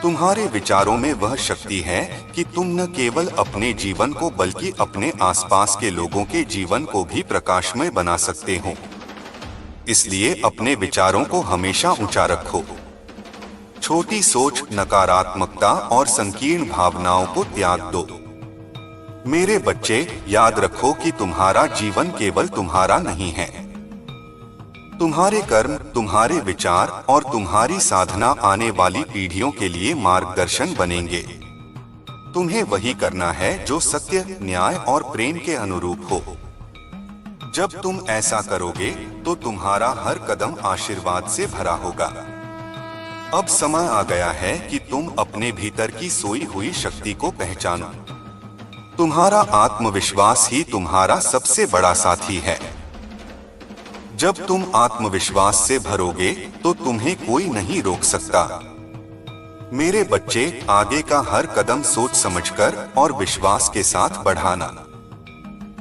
तुम्हारे विचारों में वह शक्ति है कि तुम न केवल अपने जीवन को बल्कि अपने आसपास के लोगों के जीवन को भी प्रकाशमय बना सकते हो। इसलिए अपने विचारों को हमेशा ऊंचा रखो। छोटी सोच, नकारात्मकता और संकीर्ण भावनाओं को त्याग दो। मेरे बच्चे, याद रखो कि तुम्हारा जीवन केवल तुम्हारा नहीं है। तुम्हारे कर्म, तुम्हारे विचार और तुम्हारी साधना आने वाली पीढ़ियों के लिए मार्गदर्शन बनेंगे। तुम्हें वही करना है जो सत्य, न्याय और प्रेम के अनुरूप हो। जब तुम ऐसा करोगे तो तुम्हारा हर कदम आशीर्वाद से भरा होगा। अब समय आ गया है कि तुम अपने भीतर की सोई हुई शक्ति को पहचानो। तुम्हारा आत्मविश्वास ही तुम्हारा सबसे बड़ा साथी है। जब तुम आत्मविश्वास से भरोगे तो तुम्हें कोई नहीं रोक सकता। मेरे बच्चे, आगे का हर कदम सोच समझकर और विश्वास के साथ बढ़ाना।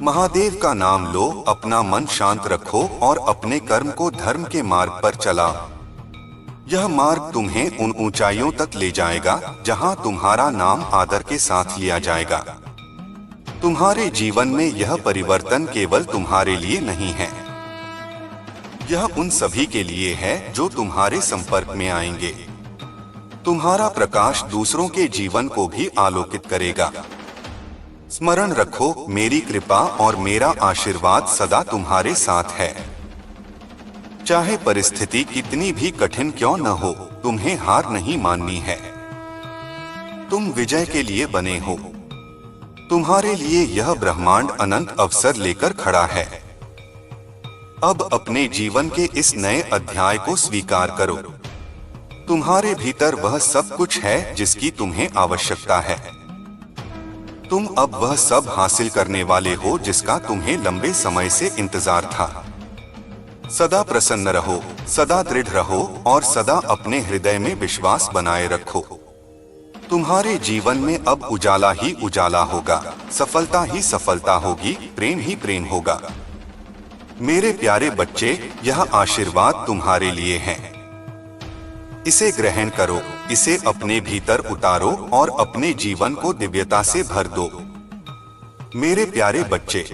महादेव का नाम लो, अपना मन शांत रखो और अपने कर्म को धर्म के मार्ग पर चलाओ। यह मार्ग तुम्हें उन ऊंचाइयों तक ले जाएगा जहां तुम्हारा नाम आदर के साथ लिया जाएगा। तुम्हारे जीवन में यह परिवर्तन केवल तुम्हारे लिए नहीं है, यह उन सभी के लिए है जो तुम्हारे संपर्क में आएंगे। तुम्हारा प्रकाश दूसरों के जीवन को भी आलोकित करेगा। स्मरण रखो, मेरी कृपा और मेरा आशीर्वाद सदा तुम्हारे साथ है। चाहे परिस्थिति कितनी भी कठिन क्यों न हो, तुम्हें हार नहीं माननी है। तुम विजय के लिए बने हो। तुम्हारे लिए यह ब्रह्मांड अनंत अवसर लेकर खड़ा है। अब अपने जीवन के इस नए अध्याय को स्वीकार करो। तुम्हारे भीतर वह सब कुछ है जिसकी तुम्हें आवश्यकता है। तुम अब वह सब हासिल करने वाले हो जिसका तुम्हें लंबे समय से इंतजार था। सदा प्रसन्न रहो, सदा दृढ़ रहो और सदा अपने हृदय में विश्वास बनाए रखो। तुम्हारे जीवन में अब उजाला ही उजाला होगा, सफलता ही सफलता होगी, प्रेम ही प्रेम होगा। मेरे प्यारे बच्चे, यह आशीर्वाद तुम्हारे लिए है। इसे ग्रहण करो, इसे अपने भीतर उतारो और अपने जीवन को दिव्यता से भर दो। मेरे प्यारे बच्चे,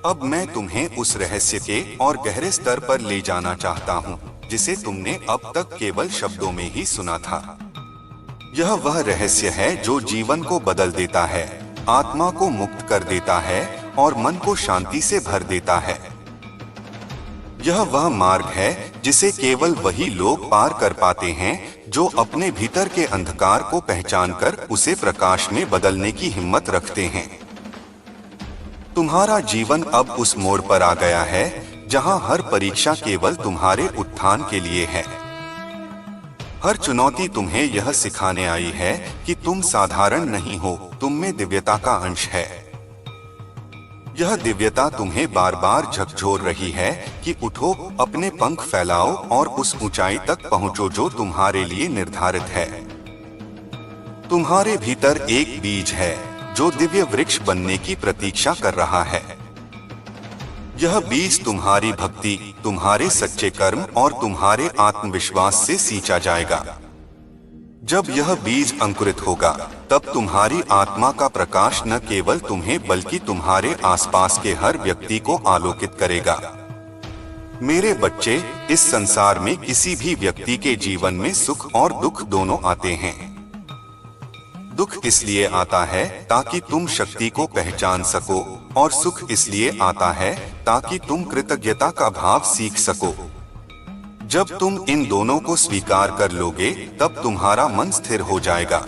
अब मैं तुम्हें उस रहस्य के और गहरे स्तर पर ले जाना चाहता हूँ जिसे तुमने अब तक केवल शब्दों में ही सुना था। यह वह रहस्य है जो जीवन को बदल देता है, आत्मा को मुक्त कर देता है और मन को शांति से भर देता है। यह वह मार्ग है जिसे केवल वही लोग पार कर पाते हैं जो अपने भीतर के अंधकार को पहचानकर उसे प्रकाश में बदलने की हिम्मत रखते हैं। तुम्हारा जीवन अब उस मोड़ पर आ गया है जहां हर परीक्षा केवल तुम्हारे उत्थान के लिए है। हर चुनौती तुम्हें यह सिखाने आई है कि तुम साधारण नहीं हो, तुम में दिव्यता का अंश है। यह दिव्यता तुम्हें बार बार झकझोर रही है कि उठो, अपने पंख फैलाओ और उस ऊंचाई तक पहुंचो जो तुम्हारे लिए निर्धारित है। तुम्हारे भीतर एक बीज है जो दिव्य वृक्ष बनने की प्रतीक्षा कर रहा है। यह बीज तुम्हारी भक्ति, तुम्हारे सच्चे कर्म और तुम्हारे आत्मविश्वास से सींचा जाएगा। जब यह बीज अंकुरित होगा, तब तुम्हारी आत्मा का प्रकाश न केवल तुम्हें बल्कि तुम्हारे आसपास के हर व्यक्ति को आलोकित करेगा। मेरे बच्चे, इस संसार में किसी भी व्यक्ति के जीवन में सुख और दुख दोनों आते हैं। दुख इसलिए आता है ताकि तुम शक्ति को पहचान सको और सुख इसलिए आता है ताकि तुम कृतज्ञता का भाव सीख सको। जब तुम इन दोनों को स्वीकार कर लोगे, तब तुम्हारा मन स्थिर हो जाएगा।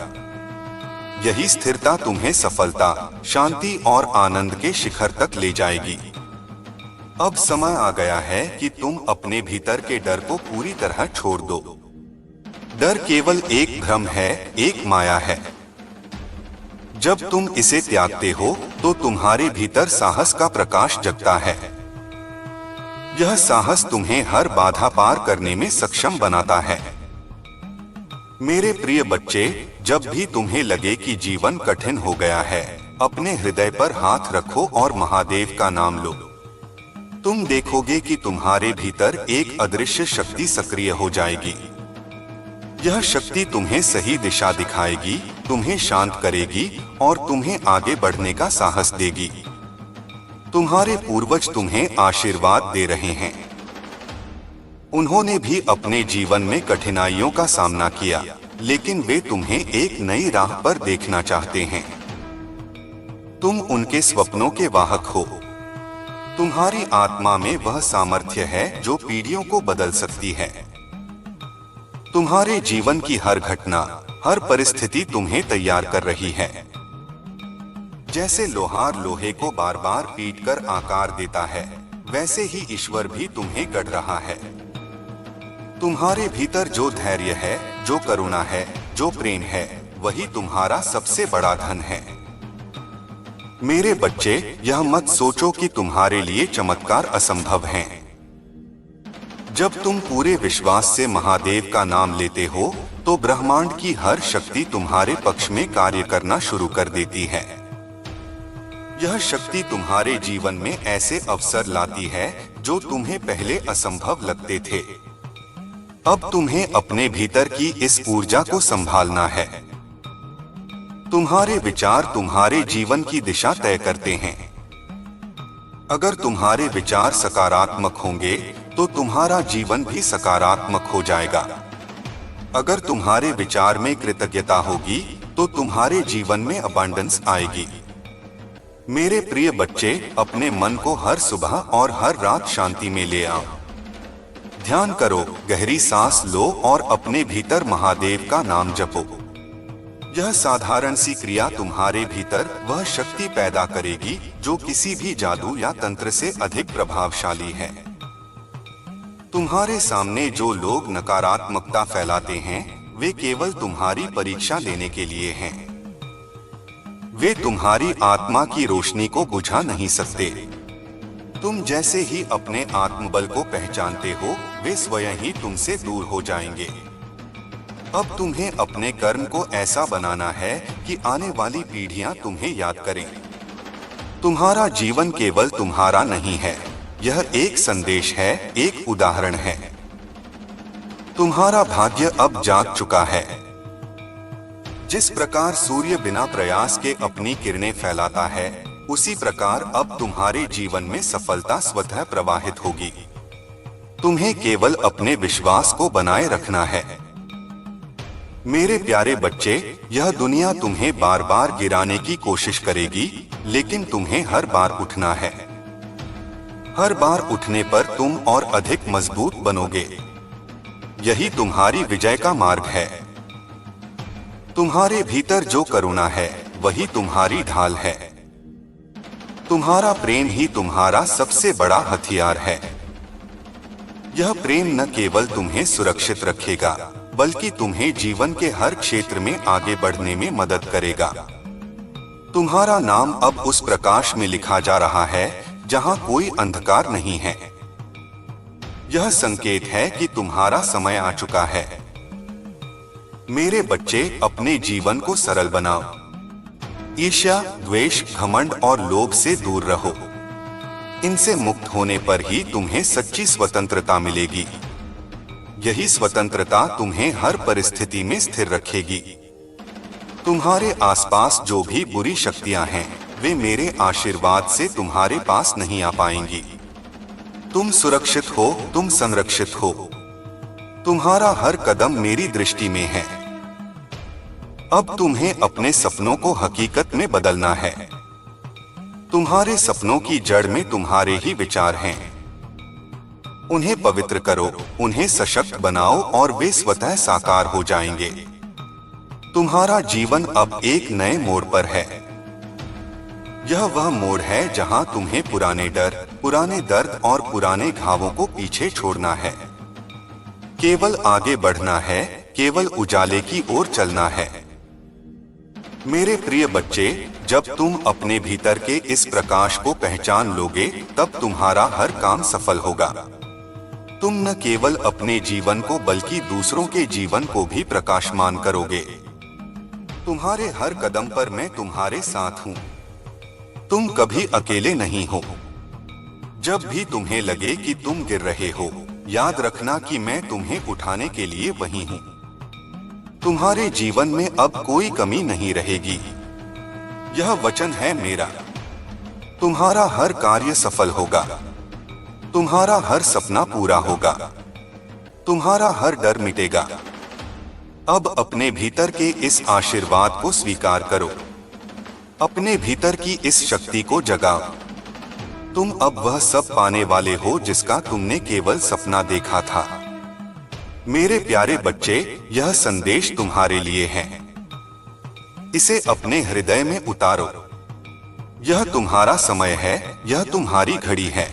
यही स्थिरता तुम्हें सफलता, शांति और आनंद के शिखर तक ले जाएगी। अब समय आ गया है कि तुम अपने भीतर के डर को पूरी तरह छोड़ दो। डर केवल एक भ्रम है, एक माया है। जब तुम इसे त्यागते हो तो तुम्हारे भीतर साहस का प्रकाश जगता है। यह साहस तुम्हें हर बाधा पार करने में सक्षम बनाता है। मेरे प्रिय बच्चे, जब भी तुम्हें लगे कि जीवन कठिन हो गया है, अपने हृदय पर हाथ रखो और महादेव का नाम लो। तुम देखोगे कि तुम्हारे भीतर एक अदृश्य शक्ति सक्रिय हो जाएगी। यह शक्ति तुम्हें सही दिशा दिखाएगी, तुम्हें शांत करेगी और तुम्हें आगे बढ़ने का साहस देगी। तुम्हारे पूर्वज तुम्हें आशीर्वाद दे रहे हैं। उन्होंने भी अपने जीवन में कठिनाइयों का सामना किया, लेकिन वे तुम्हें एक नई राह पर देखना चाहते हैं। तुम उनके स्वप्नों के वाहक हो। तुम्हारी आत्मा में वह सामर्थ्य है जो पीढ़ियों को बदल सकती है। तुम्हारे जीवन की हर घटना, हर परिस्थिति तुम्हें तैयार कर रही है। जैसे लोहार लोहे को बार बार पीटकर आकार देता है, वैसे ही ईश्वर भी तुम्हें गढ़ रहा है। तुम्हारे भीतर जो धैर्य है, जो करुणा है, जो प्रेम है, वही तुम्हारा सबसे बड़ा धन है। मेरे बच्चे, यह मत सोचो कि तुम्हारे लिए चमत्कार असंभव हैं। जब तुम पूरे विश्वास से महादेव का नाम लेते हो, तो ब्रह्मांड की हर शक्ति तुम्हारे पक्ष में कार्य करना शुरू कर देती है। यह शक्ति तुम्हारे जीवन में ऐसे अवसर लाती है जो तुम्हें पहले असंभव लगते थे। अब तुम्हें अपने भीतर की इस ऊर्जा को संभालना है। तुम्हारे विचार तुम्हारे जीवन की दिशा तय करते हैं। अगर तुम्हारे विचार सकारात्मक होंगे, तो तुम्हारा जीवन भी सकारात्मक हो जाएगा। अगर तुम्हारे विचार में कृतज्ञता होगी, तो तुम्हारे जीवन में अबंडेंस आएगी। मेरे प्रिय बच्चे, अपने मन को हर सुबह और हर रात शांति में ले आओ। ध्यान करो, गहरी सांस लो और अपने भीतर महादेव का नाम जपो। यह साधारण सी क्रिया तुम्हारे भीतर वह शक्ति पैदा करेगी जो किसी भी जादू या तंत्र से अधिक प्रभावशाली है। तुम्हारे सामने जो लोग नकारात्मकता फैलाते हैं, वे केवल तुम्हारी परीक्षा लेने के लिए हैं। वे तुम्हारी आत्मा की रोशनी को बुझा नहीं सकते। तुम जैसे ही अपने आत्मबल को पहचानते हो, वे स्वयं ही तुमसे दूर हो जाएंगे। अब तुम्हें अपने कर्म को ऐसा बनाना है कि आने वाली पीढ़ियां तुम्हें याद करें। तुम्हारा जीवन केवल तुम्हारा नहीं है, यह एक संदेश है, एक उदाहरण है। तुम्हारा भाग्य अब जाग चुका है। जिस प्रकार सूर्य बिना प्रयास के अपनी किरणें फैलाता है, उसी प्रकार अब तुम्हारे जीवन में सफलता स्वतः प्रवाहित होगी। तुम्हें केवल अपने विश्वास को बनाए रखना है। मेरे प्यारे बच्चे, यह दुनिया तुम्हें बार बार गिराने की कोशिश करेगी, लेकिन तुम्हें हर बार उठना है। हर बार उठने पर तुम और अधिक मजबूत बनोगे। यही तुम्हारी विजय का मार्ग है। तुम्हारे भीतर जो करुणा है, वही तुम्हारी ढाल है। तुम्हारा प्रेम ही तुम्हारा सबसे बड़ा हथियार है। यह प्रेम न केवल तुम्हें सुरक्षित रखेगा, बल्कि तुम्हें जीवन के हर क्षेत्र में आगे बढ़ने में मदद करेगा। तुम्हारा नाम अब उस प्रकाश में लिखा जा रहा है जहां कोई अंधकार नहीं है। यह संकेत है कि तुम्हारा समय आ चुका है। मेरे बच्चे, अपने जीवन को सरल बनाओ। ईर्ष्या, द्वेष, घमंड और लोभ से दूर रहो। इनसे मुक्त होने पर ही तुम्हें सच्ची स्वतंत्रता मिलेगी। यही स्वतंत्रता तुम्हें हर परिस्थिति में स्थिर रखेगी। तुम्हारे आसपास जो भी बुरी शक्तियां हैं, वे मेरे आशीर्वाद से तुम्हारे पास नहीं आ पाएंगी। तुम सुरक्षित हो, तुम संरक्षित हो। तुम्हारा हर कदम मेरी दृष्टि में है। अब तुम्हें अपने सपनों को हकीकत में बदलना है। तुम्हारे सपनों की जड़ में तुम्हारे ही विचार हैं। उन्हें पवित्र करो, उन्हें सशक्त बनाओ और वे स्वतः साकार हो जाएंगे। तुम्हारा जीवन अब एक नए मोड़ पर है। यह वह मोड़ है जहां तुम्हें पुराने डर, पुराने दर्द और पुराने घावों को पीछे छोड़ना है। केवल आगे बढ़ना है, केवल उजाले की ओर चलना है। मेरे प्रिय बच्चे, जब तुम अपने भीतर के इस प्रकाश को पहचान लोगे, तब तुम्हारा हर काम सफल होगा। तुम न केवल अपने जीवन को बल्कि दूसरों के जीवन को भी प्रकाशमान करोगे। तुम्हारे हर कदम पर मैं तुम्हारे साथ हूँ। तुम कभी अकेले नहीं हो। जब भी तुम्हें लगे कि तुम गिर रहे हो, याद रखना कि मैं तुम्हें उठाने के लिए वहीं हूँ। तुम्हारे जीवन में अब कोई कमी नहीं रहेगी। यह वचन है मेरा। तुम्हारा हर कार्य सफल होगा। तुम्हारा हर सपना पूरा होगा। तुम्हारा हर डर मिटेगा। अब अपने भीतर के इस आशीर्वाद को स्वीकार करो। अपने भीतर की इस शक्ति को जगाओ। तुम अब वह सब पाने वाले हो जिसका तुमने केवल सपना देखा था। मेरे प्यारे बच्चे, यह संदेश तुम्हारे लिए है। इसे अपने हृदय में उतारो। यह तुम्हारा समय है, यह तुम्हारी घड़ी है।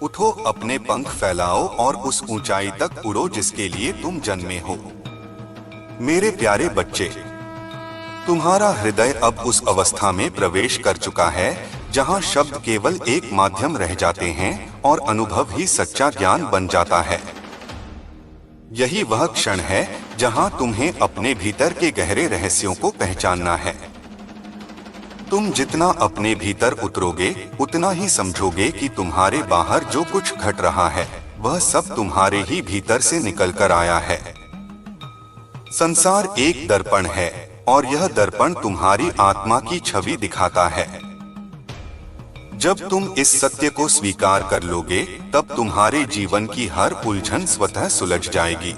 उठो, अपने पंख फैलाओ और उस ऊंचाई तक उड़ो जिसके लिए तुम जन्मे हो। मेरे प्यारे बच्चे, तुम्हारा हृदय अब उस अवस्था में प्रवेश कर चुका है जहां शब्द केवल एक माध्यम रह जाते हैं और अनुभव ही सच्चा ज्ञान बन जाता है। यही वह क्षण है जहां तुम्हें अपने भीतर के गहरे रहस्यों को पहचानना है। तुम जितना अपने भीतर उतरोगे, उतना ही समझोगे कि तुम्हारे बाहर जो कुछ घट रहा है वह सब तुम्हारे ही भीतर से निकलकर आया है। संसार एक दर्पण है और यह दर्पण तुम्हारी आत्मा की छवि दिखाता है। जब तुम इस सत्य को स्वीकार कर लोगे, तब तुम्हारे जीवन की हर उलझन स्वतः सुलझ जाएगी।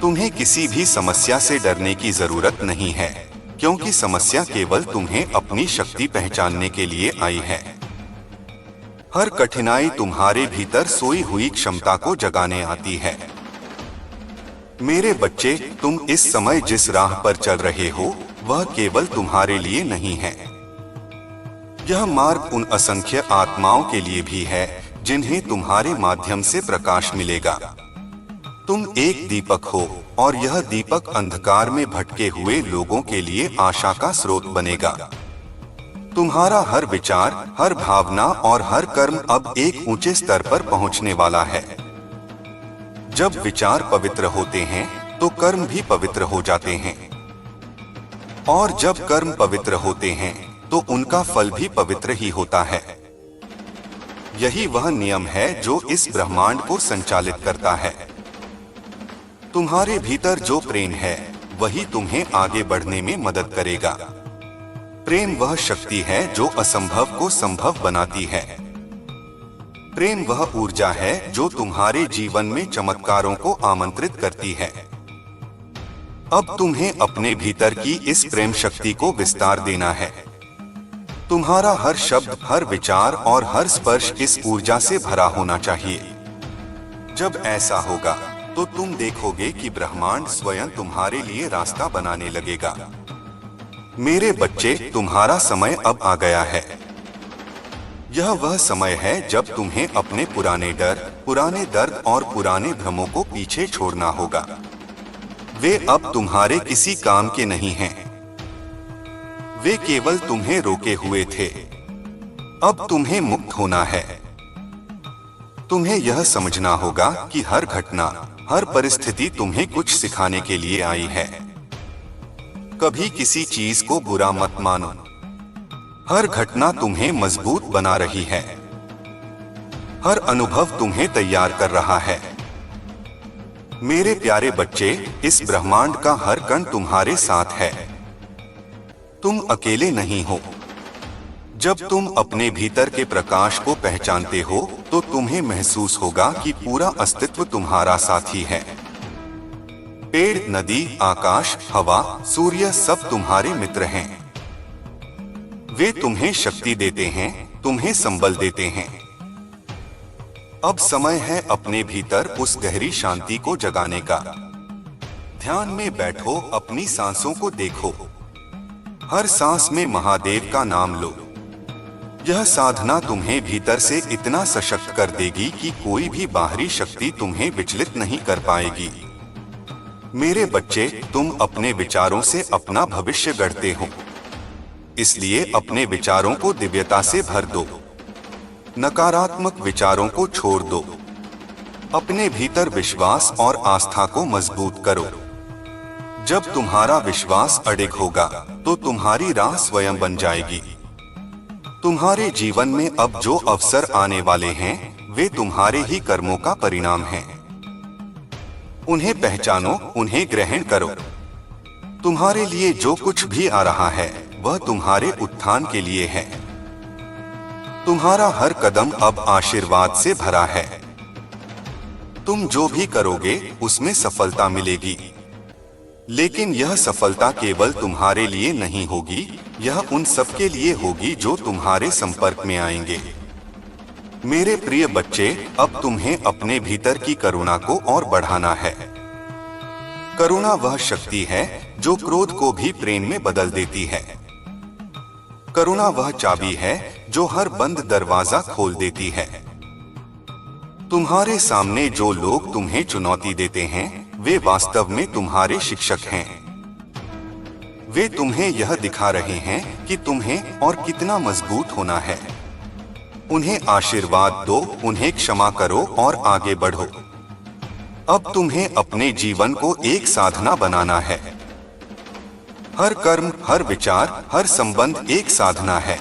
तुम्हें किसी भी समस्या से डरने की जरूरत नहीं है, क्योंकि समस्या केवल तुम्हें अपनी शक्ति पहचानने के लिए आई है। हर कठिनाई तुम्हारे भीतर सोई हुई क्षमता को जगाने आती है। मेरे बच्चे, तुम इस समय जिस राह पर चल रहे हो वह केवल तुम्हारे लिए नहीं है। यह मार्ग उन असंख्य आत्माओं के लिए भी है जिन्हें तुम्हारे माध्यम से प्रकाश मिलेगा। तुम एक दीपक हो और यह दीपक अंधकार में भटके हुए लोगों के लिए आशा का स्रोत बनेगा। तुम्हारा हर विचार, हर भावना और हर कर्म अब एक ऊंचे स्तर पर पहुंचने वाला है। जब विचार पवित्र होते हैं तो कर्म भी पवित्र हो जाते हैं, और जब कर्म पवित्र होते हैं तो उनका फल भी पवित्र ही होता है। यही वह नियम है जो इस ब्रह्मांड को संचालित करता है। तुम्हारे भीतर जो प्रेम है वही तुम्हें आगे बढ़ने में मदद करेगा। प्रेम वह शक्ति है जो असंभव को संभव बनाती है। प्रेम वह ऊर्जा है जो तुम्हारे जीवन में चमत्कारों को आमंत्रित करती है। अब तुम्हें अपने भीतर की इस प्रेम शक्ति को विस्तार देना है। तुम्हारा हर शब्द, हर विचार और हर स्पर्श इस ऊर्जा से भरा होना चाहिए। जब ऐसा होगा तो तुम देखोगे कि ब्रह्मांड स्वयं तुम्हारे लिए रास्ता बनाने लगेगा। मेरे बच्चे, तुम्हारा समय अब आ गया है। यह वह समय है जब तुम्हें अपने पुराने डर, पुराने दर्द और पुराने भ्रमों को पीछे छोड़ना होगा। वे अब तुम्हारे किसी काम के नहीं हैं। वे केवल तुम्हें रोके हुए थे। अब तुम्हें मुक्त होना है। तुम्हें यह समझना होगा कि हर घटना, हर परिस्थिति तुम्हें कुछ सिखाने के लिए आई है। कभी किसी चीज को बुरा मत मानो। हर घटना तुम्हें मजबूत बना रही है। हर अनुभव तुम्हें तैयार कर रहा है। मेरे प्यारे बच्चे, इस ब्रह्मांड का हर कण तुम्हारे साथ है। तुम अकेले नहीं हो। जब तुम अपने भीतर के प्रकाश को पहचानते हो तो तुम्हें महसूस होगा कि पूरा अस्तित्व तुम्हारा साथी है। पेड़, नदी, आकाश, हवा, सूर्य सब तुम्हारे मित्र हैं। वे तुम्हें शक्ति देते हैं, तुम्हें संबल देते हैं। अब समय है अपने भीतर उस गहरी शांति को जगाने का। ध्यान में बैठो, अपनी सांसों को देखो। हर सांस में महादेव का नाम लो। यह साधना तुम्हें भीतर से इतना सशक्त कर देगी कि कोई भी बाहरी शक्ति तुम्हें विचलित नहीं कर पाएगी। मेरे बच्चे, तुम अपने विचारों से अपना भविष्य गढ़ते हो। इसलिए अपने विचारों को दिव्यता से भर दो। नकारात्मक विचारों को छोड़ दो। अपने भीतर विश्वास और आस्था को मजबूत करो। जब तुम्हारा विश्वास अडिग होगा तो तुम्हारी राह स्वयं बन जाएगी। तुम्हारे जीवन में अब जो अवसर आने वाले हैं वे तुम्हारे ही कर्मों का परिणाम हैं। उन्हें पहचानो, उन्हें ग्रहण करो। तुम्हारे लिए जो कुछ भी आ रहा है वह तुम्हारे उत्थान के लिए है। तुम्हारा हर कदम अब आशीर्वाद से भरा है। तुम जो भी करोगे उसमें सफलता मिलेगी। लेकिन यह सफलता केवल तुम्हारे लिए नहीं होगी, यह उन सबके लिए होगी जो तुम्हारे संपर्क में आएंगे। मेरे प्रिय बच्चे, अब तुम्हें अपने भीतर की करुणा को और बढ़ाना है। करुणा वह शक्ति है जो क्रोध को भी प्रेम में बदल देती है। करुणा वह चाबी है जो हर बंद दरवाजा खोल देती है। तुम्हारे सामने जो लोग तुम्हें चुनौती देते हैं, वे वास्तव में तुम्हारे शिक्षक हैं। वे तुम्हें यह दिखा रहे हैं कि तुम्हें और कितना मजबूत होना है। उन्हें आशीर्वाद दो, उन्हें क्षमा करो और आगे बढ़ो। अब तुम्हें अपने जीवन को एक साधना बनाना है। हर कर्म, हर विचार, हर संबंध एक साधना है।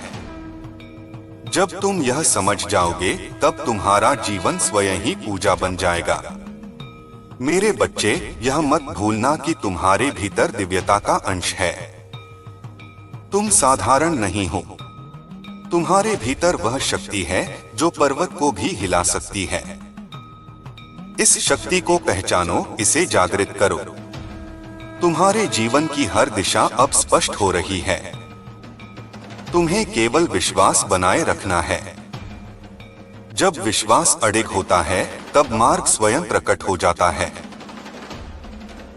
जब तुम यह समझ जाओगे, तब तुम्हारा जीवन स्वयं ही पूजा बन जाएगा। मेरे बच्चे, यह मत भूलना कि तुम्हारे भीतर दिव्यता का अंश है। तुम साधारण नहीं हो। तुम्हारे भीतर वह शक्ति है जो पर्वत को भी हिला सकती है। इस शक्ति को पहचानो, इसे जागृत करो। तुम्हारे जीवन की हर दिशा अब स्पष्ट हो रही है। तुम्हें केवल विश्वास बनाए रखना है। जब विश्वास अडिग होता है, तब मार्ग स्वयं प्रकट हो जाता है।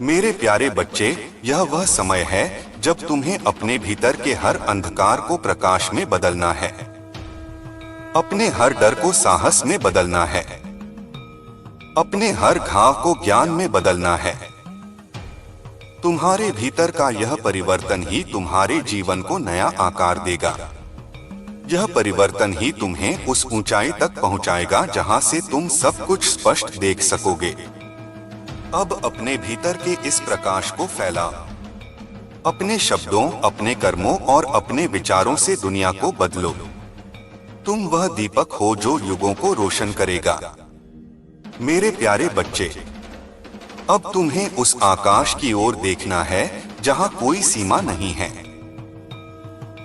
मेरे प्यारे बच्चे, यह वह समय है जब तुम्हें अपने भीतर के हर अंधकार को प्रकाश में बदलना है। अपने हर डर को साहस में बदलना है। अपने हर घाव को ज्ञान में बदलना है। तुम्हारे भीतर का यह परिवर्तन ही तुम्हारे जीवन को नया आकार देगा। यह परिवर्तन ही तुम्हें उस ऊंचाई तक पहुंचाएगा जहां से तुम सब कुछ स्पष्ट देख सकोगे। अब अपने भीतर के इस प्रकाश को फैलाओ। अपने शब्दों, अपने कर्मों और अपने विचारों से दुनिया को बदलो। तुम वह दीपक हो जो युगों को रोशन करेगा। मेरे प्यारे बच्चे, अब तुम्हें उस आकाश की ओर देखना है जहां कोई सीमा नहीं है।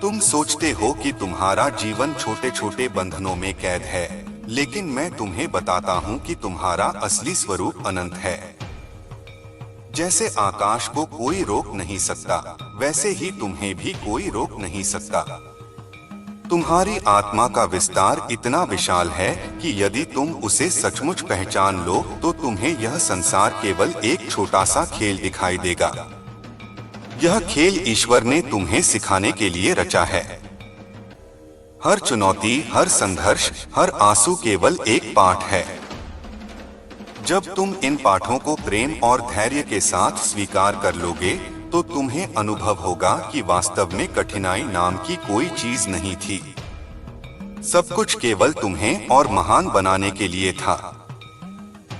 तुम सोचते हो कि तुम्हारा जीवन छोटे छोटे बंधनों में कैद है, लेकिन मैं तुम्हें बताता हूं कि तुम्हारा असली स्वरूप अनंत है। जैसे आकाश को कोई रोक नहीं सकता, वैसे ही तुम्हें भी कोई रोक नहीं सकता। तुम्हारी आत्मा का विस्तार इतना विशाल है कि यदि तुम उसे सचमुच पहचान लो, तो तुम्हें यह संसार केवल एक छोटा सा खेल दिखाई देगा। यह खेल ईश्वर ने तुम्हें सिखाने के लिए रचा है। हर चुनौती, हर संघर्ष, हर आंसू केवल एक पाठ है। जब तुम इन पाठों को प्रेम और धैर्य के साथ स्वीकार कर लोगे, तो तुम्हें अनुभव होगा कि वास्तव में कठिनाई नाम की कोई चीज नहीं थी। सब कुछ केवल तुम्हें और महान बनाने के लिए था।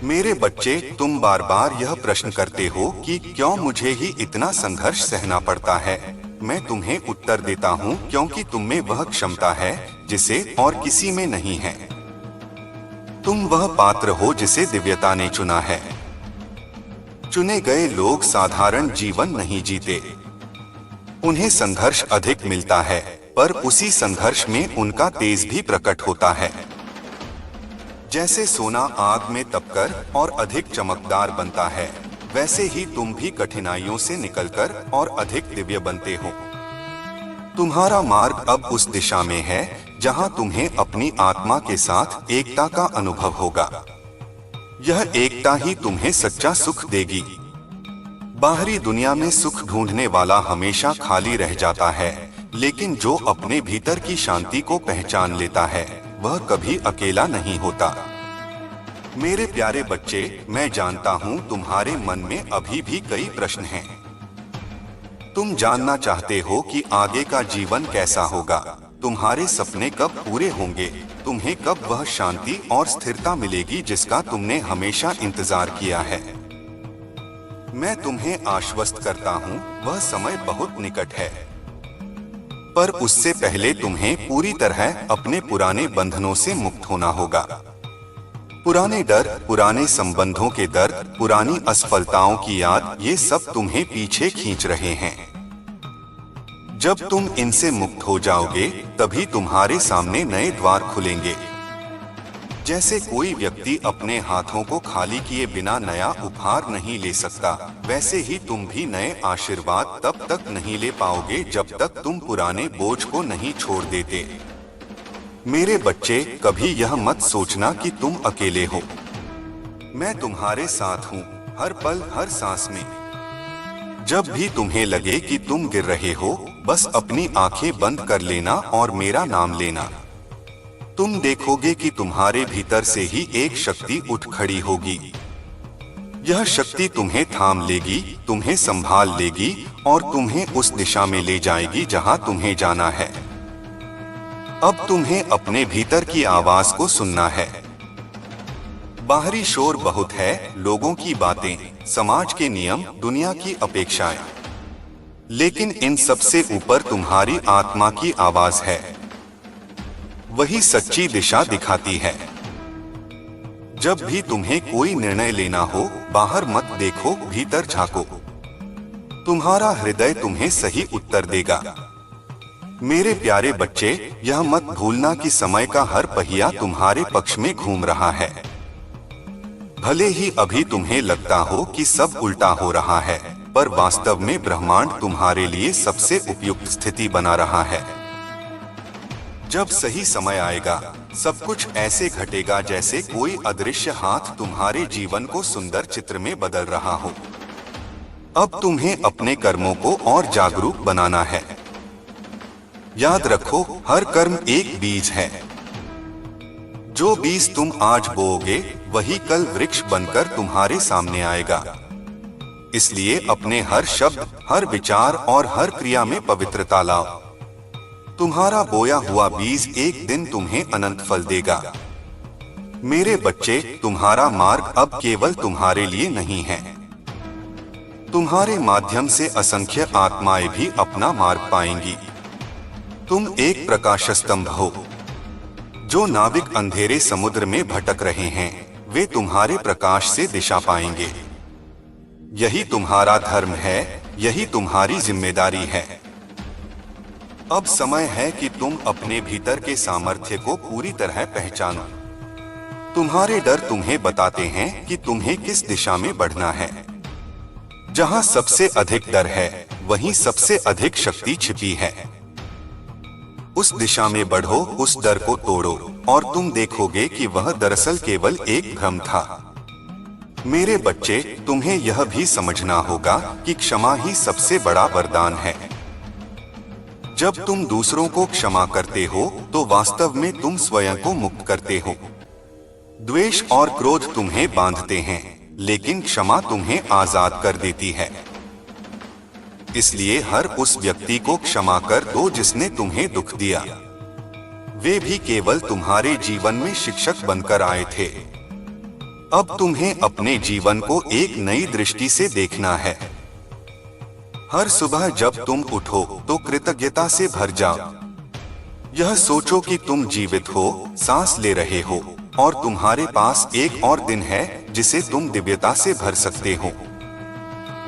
मेरे बच्चे, तुम बार बार यह प्रश्न करते हो कि क्यों मुझे ही इतना संघर्ष सहना पड़ता है। मैं तुम्हें उत्तर देता हूँ, क्योंकि तुम में वह क्षमता है जिसे और किसी में नहीं है। तुम वह पात्र हो जिसे दिव्यता ने चुना है। चुने गए लोग साधारण जीवन नहीं जीते। उन्हें संघर्ष अधिक मिलता है, पर उसी संघर्ष में उनका तेज भी प्रकट होता है। जैसे सोना आग में तपकर और अधिक चमकदार बनता है, वैसे ही तुम भी कठिनाइयों से निकलकर और अधिक दिव्य बनते हो। तुम्हारा मार्ग अब उस दिशा में है जहां तुम्हें अपनी आत्मा के साथ एकता का अनुभव होगा। यह एकता ही तुम्हें सच्चा सुख देगी। बाहरी दुनिया में सुख ढूंढने वाला हमेशा खाली रह जाता है, लेकिन जो अपने भीतर की शांति को पहचान लेता है, वह कभी अकेला नहीं होता। मेरे प्यारे बच्चे, मैं जानता हूँ तुम्हारे मन में अभी भी कई प्रश्न हैं। तुम जानना चाहते हो कि आगे का जीवन कैसा होगा, तुम्हारे सपने कब पूरे होंगे, तुम्हें कब वह शांति और स्थिरता मिलेगी जिसका तुमने हमेशा इंतजार किया है। मैं तुम्हें आश्वस्त करता हूँ, वह समय बहुत निकट है। पर उससे पहले तुम्हें पूरी तरह अपने पुराने बंधनों से मुक्त होना होगा। पुराने डर, पुराने संबंधों के दर्द, पुरानी असफलताओं की याद, ये सब तुम्हें पीछे खींच रहे हैं। जब तुम इनसे मुक्त हो जाओगे, तभी तुम्हारे सामने नए द्वार खुलेंगे। जैसे कोई व्यक्ति अपने हाथों को खाली किए बिना नया उपहार नहीं ले सकता, वैसे ही तुम भी नए आशीर्वाद तब तक नहीं ले पाओगे जब तक तुम पुराने बोझ को नहीं छोड़ देते। मेरे बच्चे, कभी यह मत सोचना कि तुम अकेले हो। मैं तुम्हारे साथ हूँ, हर पल हर सांस में। जब भी तुम्हें लगे कि तुम गिर रहे हो, बस अपनी आंखें बंद कर लेना और मेरा नाम लेना। तुम देखोगे कि तुम्हारे भीतर से ही एक शक्ति उठ खड़ी होगी। यह शक्ति तुम्हें थाम लेगी, तुम्हें संभाल लेगी और तुम्हें उस दिशा में ले जाएगी जहां तुम्हें जाना है। अब तुम्हें अपने भीतर की आवाज को सुनना है। बाहरी शोर बहुत है, लोगों की बातें, समाज के नियम, दुनिया की अपेक्षाएं, लेकिन इन सबसे ऊपर तुम्हारी आत्मा की आवाज है। वही सच्ची दिशा दिखाती है। जब भी तुम्हें कोई निर्णय लेना हो, बाहर मत देखो, भीतर झांको। तुम्हारा हृदय तुम्हें सही उत्तर देगा। मेरे प्यारे बच्चे, यह मत भूलना कि समय का हर पहिया तुम्हारे पक्ष में घूम रहा है। भले ही अभी तुम्हें लगता हो कि सब उल्टा हो रहा है, पर वास्तव में ब्रह्मांड तुम्हारे लिए सबसे उपयुक्त स्थिति बना रहा है। जब सही समय आएगा, सब कुछ ऐसे घटेगा जैसे कोई अदृश्य हाथ तुम्हारे जीवन को सुंदर चित्र में बदल रहा हो। अब तुम्हें अपने कर्मों को और जागरूक बनाना है। याद रखो, हर कर्म एक बीज है। जो बीज तुम आज बोओगे, वही कल वृक्ष बनकर तुम्हारे सामने आएगा। इसलिए अपने हर शब्द, हर विचार और हर क्रिया में पवित्रता लाओ। तुम्हारा बोया हुआ बीज एक दिन तुम्हें अनंत फल देगा। मेरे बच्चे, तुम्हारा मार्ग अब केवल तुम्हारे लिए नहीं है। तुम्हारे माध्यम से असंख्य आत्माएं भी अपना मार्ग पाएंगी। तुम एक प्रकाश स्तंभ हो। जो नाविक अंधेरे समुद्र में भटक रहे हैं, वे तुम्हारे प्रकाश से दिशा पाएंगे। यही तुम्हारा धर्म है, यही तुम्हारी जिम्मेदारी है। अब समय है कि तुम अपने भीतर के सामर्थ्य को पूरी तरह पहचानो। तुम्हारे डर तुम्हें बताते हैं कि तुम्हें किस दिशा में बढ़ना है। जहां सबसे अधिक डर है, वहीं सबसे अधिक शक्ति छिपी है। उस दिशा में बढ़ो, उस डर को तोड़ो और तुम देखोगे कि वह दरअसल केवल एक भ्रम था। मेरे बच्चे, तुम्हें यह भी समझना होगा कि क्षमा ही सबसे बड़ा वरदान है। जब तुम दूसरों को क्षमा करते हो, तो वास्तव में तुम स्वयं को मुक्त करते हो। द्वेष और क्रोध तुम्हें बांधते हैं, लेकिन क्षमा तुम्हें आजाद कर देती है। इसलिए हर उस व्यक्ति को क्षमा कर दो जिसने तुम्हें दुख दिया। वे भी केवल तुम्हारे जीवन में शिक्षक बनकर आए थे। अब तुम्हें अपने जीवन को एक नई दृष्टि से देखना है। हर सुबह जब तुम उठो, तो कृतज्ञता से भर जाओ। यह सोचो कि तुम जीवित हो, सांस ले रहे हो और तुम्हारे पास एक और दिन है जिसे तुम दिव्यता से भर सकते हो।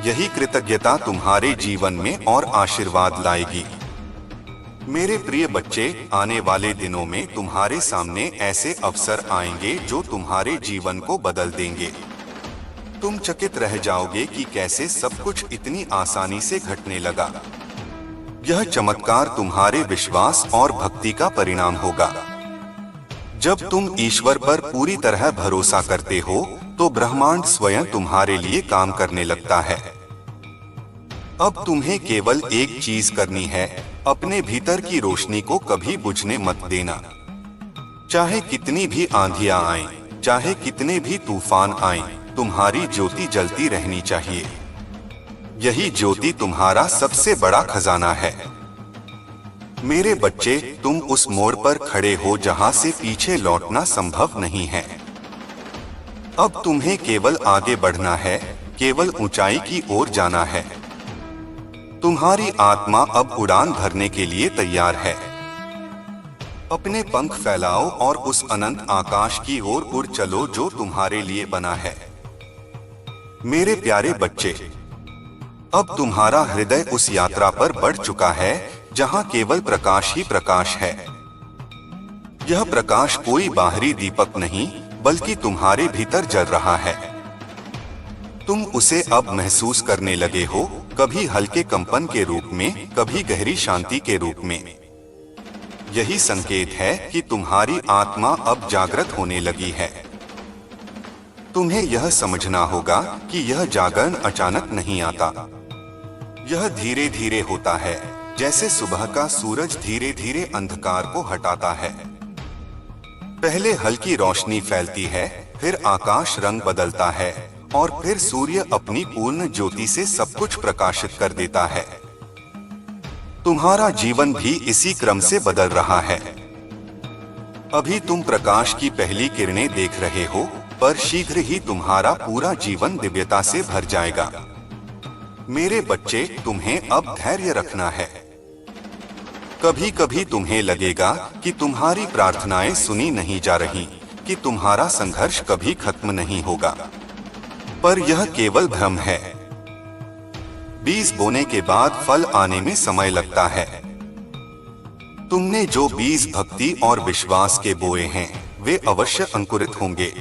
यही कृतज्ञता तुम्हारे जीवन में और आशीर्वाद लाएगी। मेरे प्रिय बच्चे, आने वाले दिनों में तुम्हारे सामने ऐसे अवसर आएंगे जो तुम्हारे जीवन को बदल देंगे। तुम चकित रह जाओगे कि कैसे सब कुछ इतनी आसानी से घटने लगा। यह चमत्कार तुम्हारे विश्वास और भक्ति का परिणाम होगा। जब तुम ईश्वर पर पूरी तरह भरोसा करते हो, तो ब्रह्मांड स्वयं तुम्हारे लिए काम करने लगता है। अब तुम्हें केवल एक चीज करनी है, अपने भीतर की रोशनी को कभी बुझने मत देना। चाहे कितनी भी आंधियां आएं, चाहे कितने भी तूफान आएं, तुम्हारी ज्योति जलती रहनी चाहिए। यही ज्योति तुम्हारा सबसे बड़ा खजाना है। मेरे बच्चे, तुम उस मोड़ पर खड़े हो जहां से पीछे लौटना संभव नहीं है। अब तुम्हें केवल आगे बढ़ना है, केवल ऊंचाई की ओर जाना है। तुम्हारी आत्मा अब उड़ान भरने के लिए तैयार है। अपने पंख फैलाओ और उस अनंत आकाश की ओर उड़ चलो जो तुम्हारे लिए बना है। मेरे प्यारे बच्चे, अब तुम्हारा हृदय उस यात्रा पर बढ़ चुका है जहां केवल प्रकाश ही प्रकाश है। यह प्रकाश कोई बाहरी दीपक नहीं, बल्कि तुम्हारे भीतर जल रहा है। तुम उसे अब महसूस करने लगे हो, कभी हल्के कंपन के रूप में, कभी गहरी शांति के रूप में। यही संकेत है कि तुम्हारी आत्मा अब जागृत होने लगी है। तुम्हें यह समझना होगा कि यह जागरण अचानक नहीं आता। यह धीरे धीरे होता है, जैसे सुबह का सूरज धीरे धीरे अंधकार को हटाता है। पहले हल्की रोशनी फैलती है, फिर आकाश रंग बदलता है और फिर सूर्य अपनी पूर्ण ज्योति से सब कुछ प्रकाशित कर देता है। तुम्हारा जीवन भी इसी क्रम से बदल रहा है। अभी तुम प्रकाश की पहली किरणें देख रहे हो, पर शीघ्र ही तुम्हारा पूरा जीवन दिव्यता से भर जाएगा। मेरे बच्चे, तुम्हें अब धैर्य रखना है। कभी कभी तुम्हें लगेगा कि तुम्हारी प्रार्थनाएं सुनी नहीं जा रही, कि तुम्हारा संघर्ष कभी खत्म नहीं होगा, पर यह केवल भ्रम है। बीज बोने के बाद फल आने में समय लगता है। तुमने जो बीज भक्ति और विश्वास के बोए हैं, वे अवश्य अंकुरित होंगे।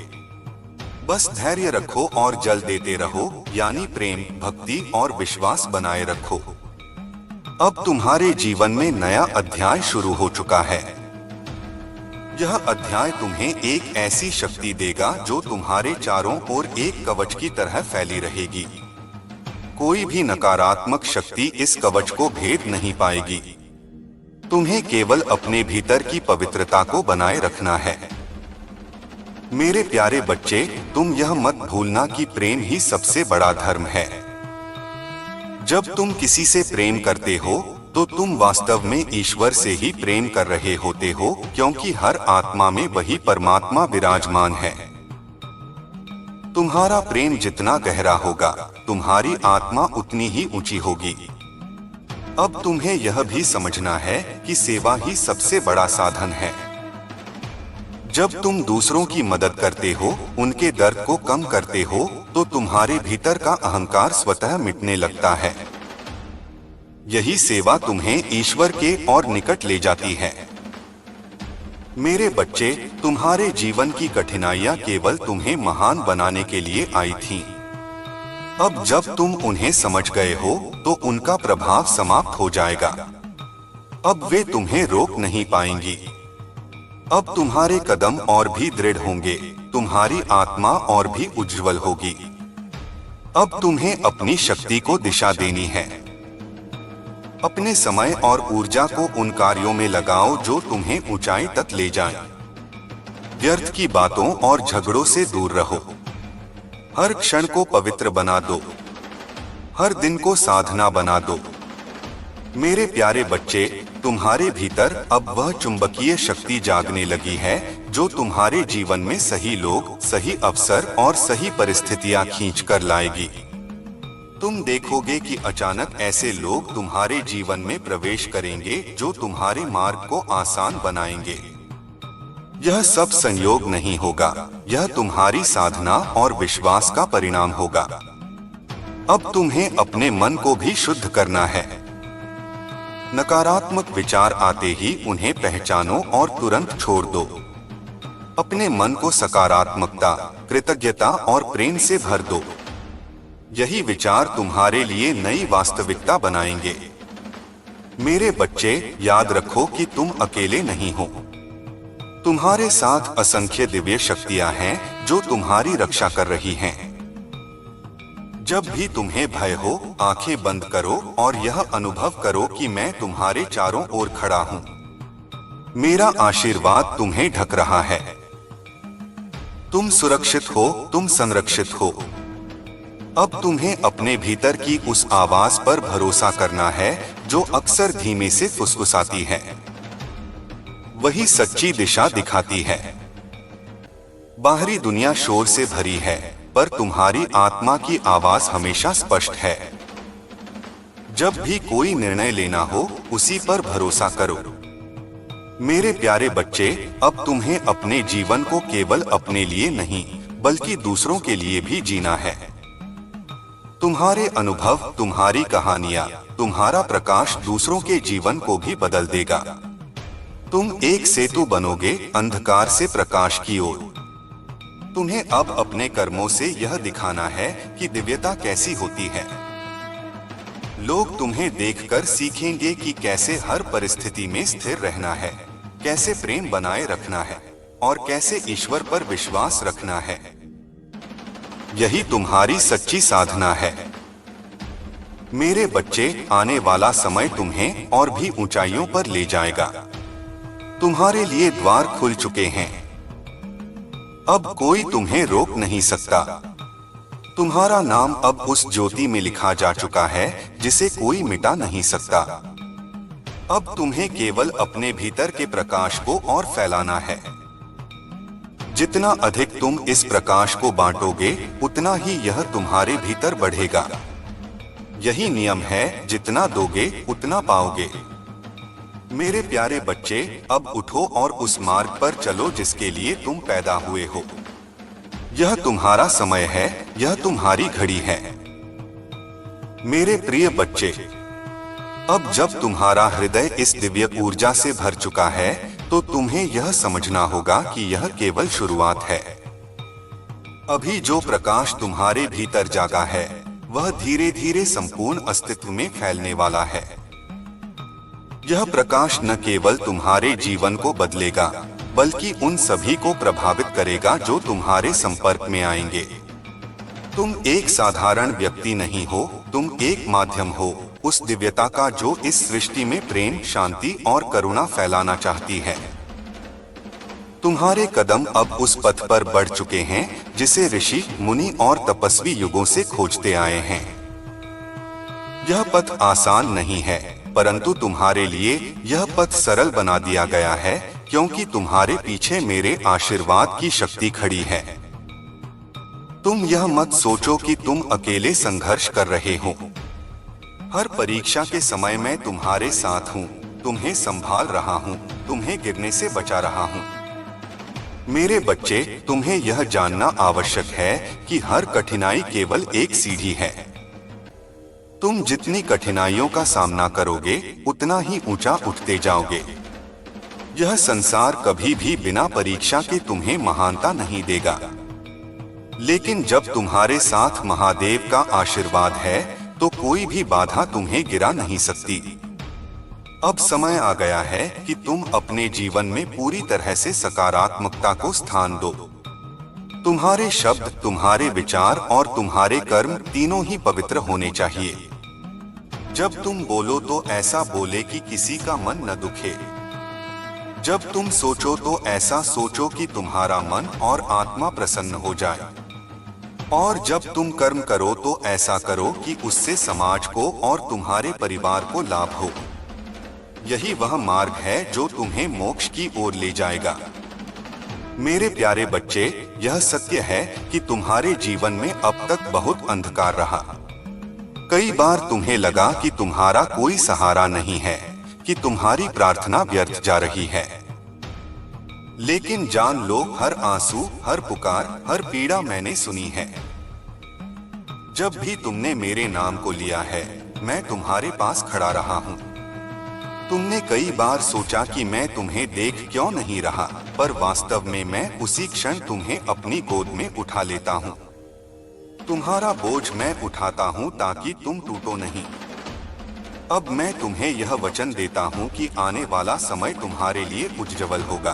बस धैर्य रखो और जल देते रहो, यानी प्रेम, भक्ति और विश्वास बनाए रखो। अब तुम्हारे जीवन में नया अध्याय शुरू हो चुका है। यह अध्याय तुम्हें एक ऐसी शक्ति देगा जो तुम्हारे चारों ओर एक कवच की तरह फैली रहेगी। कोई भी नकारात्मक शक्ति इस कवच को भेद नहीं पाएगी। तुम्हें केवल अपने भीतर की पवित्रता को बनाए रखना है। मेरे प्यारे बच्चे, तुम यह मत भूलना कि प्रेम ही सबसे बड़ा धर्म है। जब तुम किसी से प्रेम करते हो, तो तुम वास्तव में ईश्वर से ही प्रेम कर रहे होते हो, क्योंकि हर आत्मा में वही परमात्मा विराजमान है। तुम्हारा प्रेम जितना गहरा होगा, तुम्हारी आत्मा उतनी ही ऊंची होगी। अब तुम्हें यह भी समझना है कि सेवा ही सबसे बड़ा साधन है। जब तुम दूसरों की मदद करते हो, उनके दर्द को कम करते हो, तो तुम्हारे भीतर का अहंकार स्वतः मिटने लगता है। यही सेवा तुम्हें ईश्वर के और निकट ले जाती है। मेरे बच्चे, तुम्हारे जीवन की कठिनाइयां केवल तुम्हें महान बनाने के लिए आई थीं। अब जब तुम उन्हें समझ गए हो, तो उनका प्रभाव समाप्त हो जाएगा। अब वे तुम्हें रोक नहीं पाएंगी। अब तुम्हारे कदम और भी दृढ़ होंगे, तुम्हारी आत्मा और भी उज्जवल होगी। अब तुम्हें अपनी शक्ति को दिशा देनी है। अपने समय और ऊर्जा को उन कार्यों में लगाओ जो तुम्हें ऊंचाई तक ले जाएं। व्यर्थ की बातों और झगड़ों से दूर रहो। हर क्षण को पवित्र बना दो। हर दिन को साधना बना दो। मेरे प्यारे बच्चे, तुम्हारे भीतर अब वह चुंबकीय शक्ति जागने लगी है जो तुम्हारे जीवन में सही लोग, सही अवसर और सही परिस्थितियां खींच कर लाएगी। तुम देखोगे कि अचानक ऐसे लोग तुम्हारे जीवन में प्रवेश करेंगे जो तुम्हारे मार्ग को आसान बनाएंगे। यह सब संयोग नहीं होगा, यह तुम्हारी साधना और विश्वास का परिणाम होगा। अब तुम्हें अपने मन को भी शुद्ध करना है। नकारात्मक विचार आते ही उन्हें पहचानो और तुरंत छोड़ दो। अपने मन को सकारात्मकता, कृतज्ञता और प्रेम से भर दो। यही विचार तुम्हारे लिए नई वास्तविकता बनाएंगे। मेरे बच्चे, याद रखो कि तुम अकेले नहीं हो। तुम्हारे साथ असंख्य दिव्य शक्तियां हैं जो तुम्हारी रक्षा कर रही हैं। जब भी तुम्हें भय हो, आंखें बंद करो और यह अनुभव करो कि मैं तुम्हारे चारों ओर खड़ा हूं। मेरा आशीर्वाद तुम्हें ढक रहा है। तुम सुरक्षित हो, तुम संरक्षित हो। अब तुम्हें अपने भीतर की उस आवाज पर भरोसा करना है जो अक्सर धीमे से फुसफुसाती है। वही सच्ची दिशा दिखाती है। बाहरी दुनिया शोर से भरी है, पर तुम्हारी आत्मा की आवाज हमेशा स्पष्ट है। जब भी कोई निर्णय लेना हो, उसी पर भरोसा करो। मेरे प्यारे बच्चे, अब तुम्हें अपने जीवन को केवल अपने लिए नहीं, बल्कि दूसरों के लिए भी जीना है। तुम्हारे अनुभव, तुम्हारी कहानियां, तुम्हारा प्रकाश दूसरों के जीवन को भी बदल देगा। तुम एक सेतु बनोगे अंधकार से प्रकाश की ओर। तुम्हें अब अपने कर्मों से यह दिखाना है कि दिव्यता कैसी होती है। लोग तुम्हें देखकर सीखेंगे कि कैसे हर परिस्थिति में स्थिर रहना है, कैसे प्रेम बनाए रखना है और कैसे ईश्वर पर विश्वास रखना है। यही तुम्हारी सच्ची साधना है। मेरे बच्चे, आने वाला समय तुम्हें और भी ऊंचाइयों पर ले जाएगा। तुम्हारे लिए द्वार खुल चुके हैं। अब कोई तुम्हें रोक नहीं सकता। तुम्हारा नाम अब उस ज्योति में लिखा जा चुका है जिसे कोई मिटा नहीं सकता। अब तुम्हें केवल अपने भीतर के प्रकाश को और फैलाना है। जितना अधिक तुम इस प्रकाश को बांटोगे, उतना ही यह तुम्हारे भीतर बढ़ेगा। यही नियम है, जितना दोगे उतना पाओगे। मेरे प्यारे बच्चे, अब उठो और उस मार्ग पर चलो जिसके लिए तुम पैदा हुए हो। यह तुम्हारा समय है, यह तुम्हारी घड़ी है। मेरे प्रिय बच्चे, अब जब तुम्हारा हृदय इस दिव्य ऊर्जा से भर चुका है, तो तुम्हें यह समझना होगा कि यह केवल शुरुआत है। अभी जो प्रकाश तुम्हारे भीतर जागा है, वह धीरे धीरे संपूर्ण अस्तित्व में फैलने वाला है। यह प्रकाश न केवल तुम्हारे जीवन को बदलेगा, बल्कि उन सभी को प्रभावित करेगा जो तुम्हारे संपर्क में आएंगे। तुम एक साधारण व्यक्ति नहीं हो, तुम एक माध्यम हो उस दिव्यता का जो इस सृष्टि में प्रेम, शांति और करुणा फैलाना चाहती है। तुम्हारे कदम अब उस पथ पर बढ़ चुके हैं जिसे ऋषि, मुनि और तपस्वी युगों से खोजते आए हैं। यह पथ आसान नहीं है, परंतु तुम्हारे लिए यह पथ सरल बना दिया गया है, क्योंकि तुम्हारे पीछे मेरे आशीर्वाद की शक्ति खड़ी है। तुम यह मत सोचो कि तुम अकेले संघर्ष कर रहे हो। हर परीक्षा के समय मैं तुम्हारे साथ हूँ, तुम्हें संभाल रहा हूँ, तुम्हें गिरने से बचा रहा हूँ। मेरे बच्चे, तुम्हें यह जानना आवश्यक है कि हर कठिनाई केवल एक सीढ़ी है। तुम जितनी कठिनाइयों का सामना करोगे, उतना ही ऊंचा उठते जाओगे। यह संसार कभी भी बिना परीक्षा के तुम्हें महानता नहीं देगा। लेकिन जब तुम्हारे साथ महादेव का आशीर्वाद है, तो कोई भी बाधा तुम्हें गिरा नहीं सकती। अब समय आ गया है कि तुम अपने जीवन में पूरी तरह से सकारात्मकता को स्थान दो। तुम्हारे शब्द, तुम्हारे विचार और तुम्हारे कर्म तीनों ही पवित्र होने चाहिए। जब तुम बोलो तो ऐसा बोले कि किसी का मन न दुखे। जब तुम सोचो तो ऐसा सोचो कि तुम्हारा मन और आत्मा प्रसन्न हो जाए। और जब तुम कर्म करो तो ऐसा करो कि उससे समाज को और तुम्हारे परिवार को लाभ हो। यही वह मार्ग है जो तुम्हें मोक्ष की ओर ले जाएगा। मेरे प्यारे बच्चे, यह सत्य है कि तुम्हारे जीवन में अब तक बहुत अंधकार रहा। कई बार तुम्हें लगा कि तुम्हारा कोई सहारा नहीं है, कि तुम्हारी प्रार्थना व्यर्थ जा रही है। लेकिन जान लो, हर आंसू, हर पुकार, हर पीड़ा मैंने सुनी है। जब भी तुमने मेरे नाम को लिया है, मैं तुम्हारे पास खड़ा रहा हूँ। तुमने कई बार सोचा कि मैं तुम्हें देख क्यों नहीं रहा, पर वास्तव में मैं उसी क्षण तुम्हें अपनी गोद में उठा लेता हूँ। तुम्हारा बोझ मैं उठाता हूँ ताकि तुम टूटो नहीं। अब मैं तुम्हें यह वचन देता हूँ कि आने वाला समय तुम्हारे लिए उज्जवल होगा।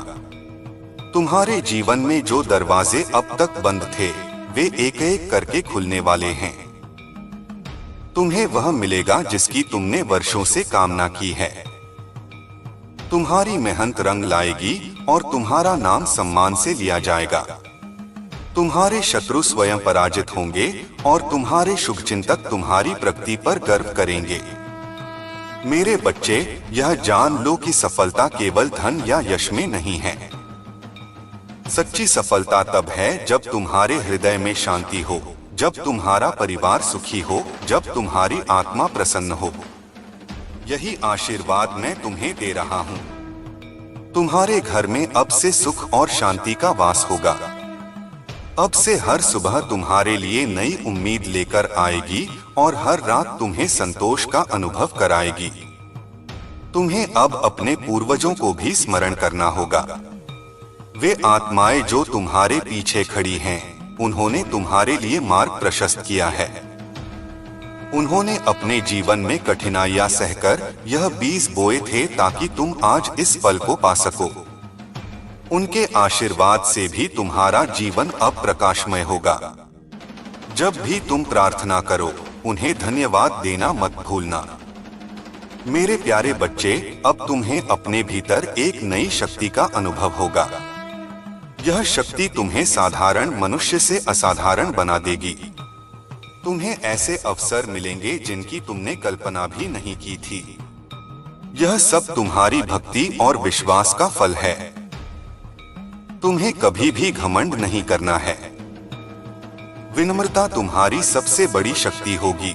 तुम्हारे जीवन में जो दरवाजे अब तक बंद थे, वे एक एक करके खुलने वाले हैं। तुम्हें वह मिलेगा जिसकी तुमने वर्षों से कामना की है। तुम्हारी मेहनत रंग लाएगी और तुम्हारा नाम सम्मान से लिया जाएगा। तुम्हारे शत्रु स्वयं पराजित होंगे और तुम्हारे शुभचिंतक तुम्हारी प्रगति पर गर्व करेंगे। मेरे बच्चे, यह जान लो कि सफलता केवल धन या यश में नहीं है। सच्ची सफलता तब है जब तुम्हारे हृदय में शांति हो, जब तुम्हारा परिवार सुखी हो, जब तुम्हारी आत्मा प्रसन्न हो। यही आशीर्वाद मैं तुम्हें दे रहा हूँ। तुम्हारे घर में अब से सुख और शांति का वास होगा। अब से हर सुबह तुम्हारे लिए नई उम्मीद लेकर आएगी और हर रात तुम्हें संतोष का अनुभव कराएगी। तुम्हें अब अपने पूर्वजों को भी स्मरण करना होगा। वे आत्माएं जो तुम्हारे पीछे खड़ी हैं, उन्होंने तुम्हारे लिए मार्ग प्रशस्त किया है। उन्होंने अपने जीवन में कठिनाइयां सहकर यह बीज बोए थे ताकि तुम आज इस फल को पा सको। उनके आशीर्वाद से भी तुम्हारा जीवन अब प्रकाशमय होगा। जब भी तुम प्रार्थना करो, उन्हें धन्यवाद देना मत भूलना। मेरे प्यारे बच्चे, अब तुम्हें अपने भीतर एक नई शक्ति का अनुभव होगा। यह शक्ति तुम्हें साधारण मनुष्य से असाधारण बना देगी। तुम्हें ऐसे अवसर मिलेंगे जिनकी तुमने कल्पना भी नहीं की थी। यह सब तुम्हारी भक्ति और विश्वास का फल है। तुम्हें कभी भी घमंड नहीं करना है। विनम्रता तुम्हारी सबसे बड़ी शक्ति होगी।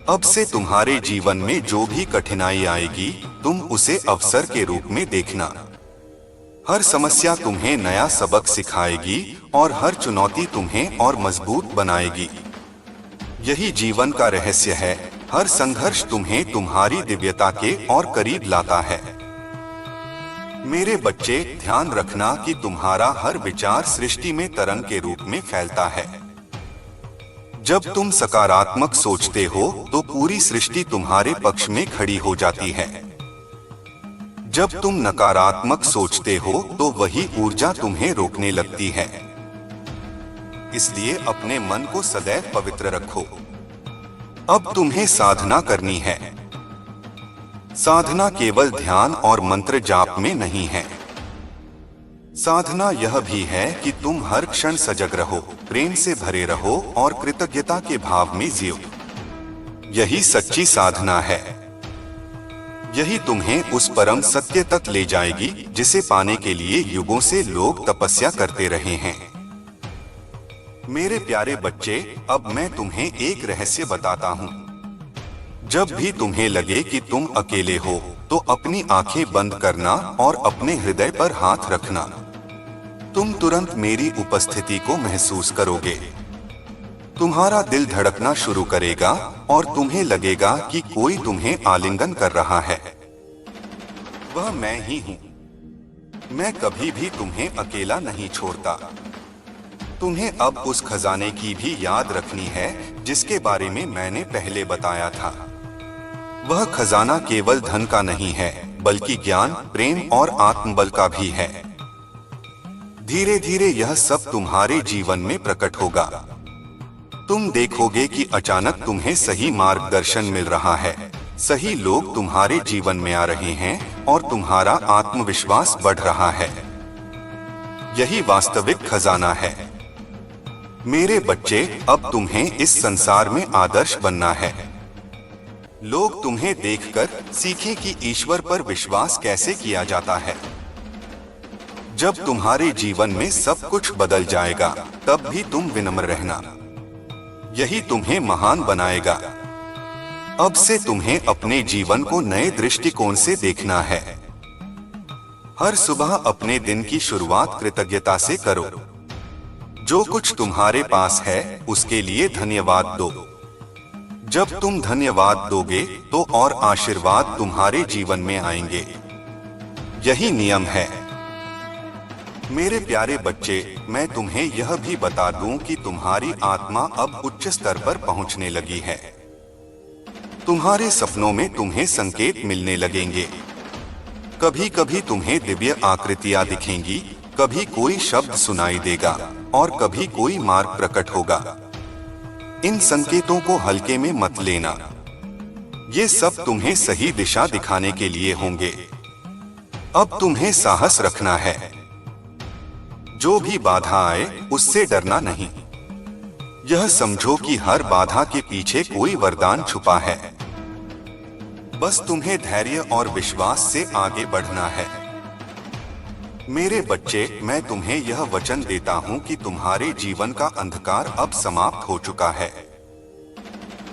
अब से तुम्हारे जीवन में जो भी कठिनाई आएगी, तुम उसे अवसर के रूप में देखना। हर समस्या तुम्हें नया सबक सिखाएगी और हर चुनौती तुम्हें और मजबूत बनाएगी। यही जीवन का रहस्य है। हर संघर्ष तुम्हें तुम्हारी दिव्यता के और करीब लाता है। मेरे बच्चे, ध्यान रखना कि तुम्हारा हर विचार सृष्टि में तरंग के रूप में फैलता है। जब तुम सकारात्मक सोचते हो तो पूरी सृष्टि तुम्हारे पक्ष में खड़ी हो जाती है। जब तुम नकारात्मक सोचते हो तो वही ऊर्जा तुम्हें रोकने लगती है। इसलिए अपने मन को सदैव पवित्र रखो। अब तुम्हें साधना करनी है। साधना केवल ध्यान और मंत्र जाप में नहीं है। साधना यह भी है कि तुम हर क्षण सजग रहो, प्रेम से भरे रहो और कृतज्ञता के भाव में जियो। यही सच्ची साधना है। यही तुम्हें उस परम सत्य तक ले जाएगी जिसे पाने के लिए युगों से लोग तपस्या करते रहे हैं। मेरे प्यारे बच्चे, अब मैं तुम्हें एक रहस्य बताता हूँ। जब भी तुम्हें लगे कि तुम अकेले हो, तो अपनी आंखें बंद करना और अपने हृदय पर हाथ रखना। तुम तुरंत मेरी उपस्थिति को महसूस करोगे। तुम्हारा दिल धड़कना शुरू करेगा और तुम्हें लगेगा कि कोई तुम्हें आलिंगन कर रहा है। वह मैं ही हूँ। मैं कभी भी तुम्हें अकेला नहीं छोड़ता। तुम्हें अब उस खजाने की भी याद रखनी है जिसके बारे में मैंने पहले बताया था। वह खजाना केवल धन का नहीं है, बल्कि ज्ञान, प्रेम और आत्मबल का भी है। धीरे धीरे यह सब तुम्हारे जीवन में प्रकट होगा। तुम देखोगे कि अचानक तुम्हें सही मार्गदर्शन मिल रहा है, सही लोग तुम्हारे जीवन में आ रहे हैं और तुम्हारा आत्मविश्वास बढ़ रहा है। यही वास्तविक खजाना है। मेरे बच्चे, अब तुम्हें इस संसार में आदर्श बनना है। लोग तुम्हें देखकर सीखें कि ईश्वर पर विश्वास कैसे किया जाता है। जब तुम्हारे जीवन में सब कुछ बदल जाएगा, तब भी तुम विनम्र रहना। यही तुम्हें महान बनाएगा। अब से तुम्हें अपने जीवन को नए दृष्टिकोण से देखना है। हर सुबह अपने दिन की शुरुआत कृतज्ञता से करो। जो कुछ तुम्हारे पास है, उसके लिए धन्यवाद दो। जब तुम धन्यवाद दोगे तो और आशीर्वाद तुम्हारे जीवन में आएंगे। यही नियम है। मेरे प्यारे बच्चे, मैं तुम्हें यह भी बता दूं कि तुम्हारी आत्मा अब उच्च स्तर पर पहुंचने लगी है। तुम्हारे सपनों में तुम्हें संकेत मिलने लगेंगे। कभी कभी तुम्हें दिव्य आकृतियां दिखेंगी, कभी कोई शब्द सुनाई देगा और कभी कोई मार्ग प्रकट होगा। इन संकेतों को हल्के में मत लेना। ये सब तुम्हें सही दिशा दिखाने के लिए होंगे। अब तुम्हें साहस रखना है। जो भी बाधा आए, उससे डरना नहीं। यह समझो कि हर बाधा के पीछे कोई वरदान छुपा है। बस तुम्हें धैर्य और विश्वास से आगे बढ़ना है। मेरे बच्चे, मैं तुम्हें यह वचन देता हूं कि तुम्हारे जीवन का अंधकार अब समाप्त हो चुका है।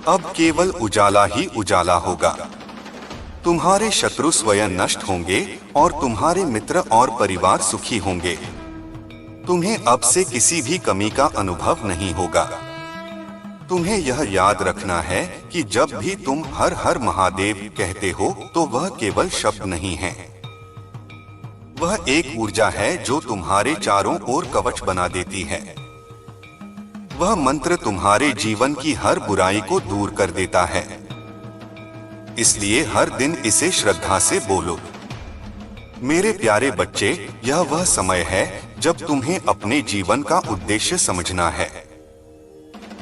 अब केवल उजाला ही उजाला होगा। तुम्हारे शत्रु स्वयं नष्ट होंगे और तुम्हारे मित्र और परिवार सुखी होंगे। तुम्हें अब से किसी भी कमी का अनुभव नहीं होगा। तुम्हें यह याद रखना है कि जब भी तुम हर हर महादेव कहते हो तो वह केवल शब्द नहीं है। वह एक ऊर्जा है जो तुम्हारे चारों ओर कवच बना देती है। वह मंत्र तुम्हारे जीवन की हर बुराई को दूर कर देता है। इसलिए हर दिन इसे श्रद्धा से बोलो। मेरे प्यारे बच्चे, यह वह समय है जब तुम्हें अपने जीवन का उद्देश्य समझना है।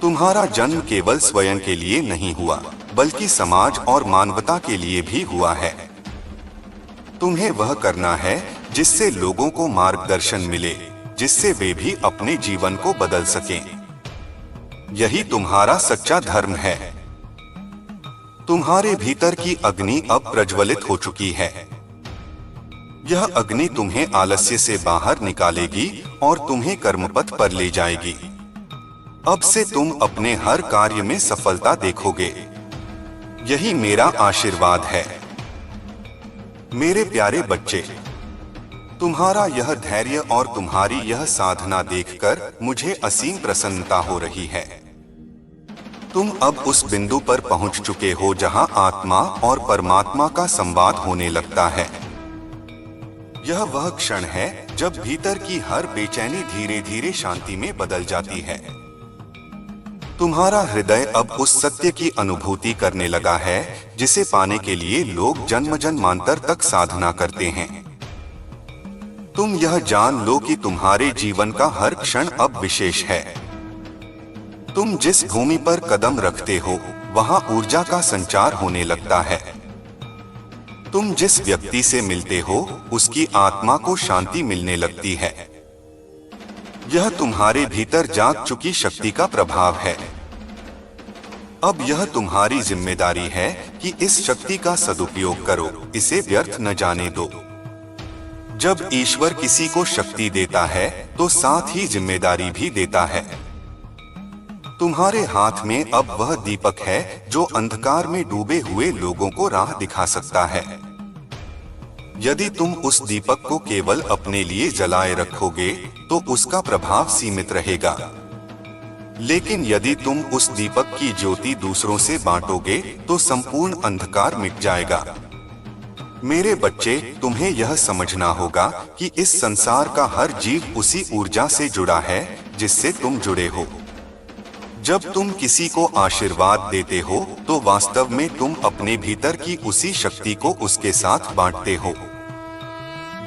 तुम्हारा जन्म केवल स्वयं के लिए नहीं हुआ, बल्कि समाज और मानवता के लिए भी हुआ है। तुम्हें वह करना है जिससे लोगों को मार्गदर्शन मिले, जिससे वे भी अपने जीवन को बदल सकें। यही तुम्हारा सच्चा धर्म है। तुम्हारे भीतर की अग्नि अब प्रज्वलित हो चुकी है। यह अग्नि तुम्हें आलस्य से बाहर निकालेगी और तुम्हें कर्मपथ पर ले जाएगी। अब से तुम अपने हर कार्य में सफलता देखोगे। यही मेरा आशीर्वाद है। मेरे प्यारे बच्चे, तुम्हारा यह धैर्य और तुम्हारी यह साधना देखकर मुझे असीम प्रसन्नता हो रही है। तुम अब उस बिंदु पर पहुंच चुके हो जहां आत्मा और परमात्मा का संवाद होने लगता है। यह वह क्षण है जब भीतर की हर बेचैनी धीरे धीरे शांति में बदल जाती है। तुम्हारा हृदय अब उस सत्य की अनुभूति करने लगा है जिसे पाने के लिए लोग जन्म जन्मांतर तक साधना करते हैं। तुम यह जान लो कि तुम्हारे जीवन का हर क्षण अब विशेष है। तुम जिस भूमि पर कदम रखते हो वहां ऊर्जा का संचार होने लगता है। तुम जिस व्यक्ति से मिलते हो उसकी आत्मा को शांति मिलने लगती है। यह तुम्हारे भीतर जाग चुकी शक्ति का प्रभाव है। अब यह तुम्हारी जिम्मेदारी है कि इस शक्ति का सदुपयोग करो, इसे व्यर्थ न जाने दो। जब ईश्वर किसी को शक्ति देता है तो साथ ही जिम्मेदारी भी देता है। तुम्हारे हाथ में अब वह दीपक है जो अंधकार में डूबे हुए लोगों को राह दिखा सकता है। यदि तुम उस दीपक को केवल अपने लिए जलाए रखोगे तो उसका प्रभाव सीमित रहेगा। लेकिन यदि तुम उस दीपक की ज्योति दूसरों से बांटोगे तो संपूर्ण अंधकार मिट जाएगा। मेरे बच्चे, तुम्हें यह समझना होगा कि इस संसार का हर जीव उसी ऊर्जा से जुड़ा है जिससे तुम जुड़े हो। जब तुम किसी को आशीर्वाद देते हो तो वास्तव में तुम अपने भीतर की उसी शक्ति को उसके साथ बांटते हो।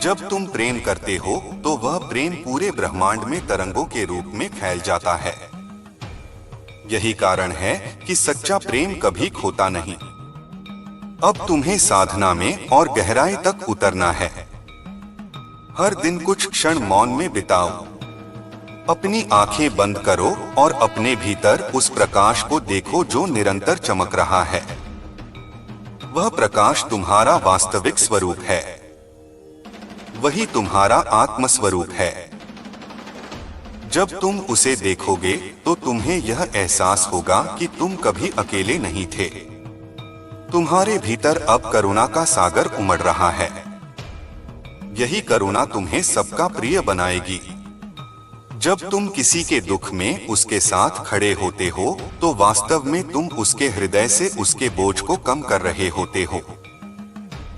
जब तुम प्रेम करते हो तो वह प्रेम पूरे ब्रह्मांड में तरंगों के रूप में फैल जाता है। यही कारण है कि सच्चा प्रेम कभी खोता नहीं। अब तुम्हें साधना में और गहराई तक उतरना है। हर दिन कुछ क्षण मौन में बिताओ। अपनी आंखें बंद करो और अपने भीतर उस प्रकाश को देखो जो निरंतर चमक रहा है। वह प्रकाश तुम्हारा वास्तविक स्वरूप है। वही तुम्हारा आत्म स्वरूप है। जब तुम उसे देखोगे तो तुम्हें यह एहसास होगा कि तुम कभी अकेले नहीं थे। तुम्हारे भीतर अब करुणा का सागर उमड़ रहा है। यही करुणा तुम्हें सबका प्रिय बनाएगी। जब तुम किसी के दुख में उसके साथ खड़े होते हो तो वास्तव में तुम उसके हृदय से उसके बोझ को कम कर रहे होते हो।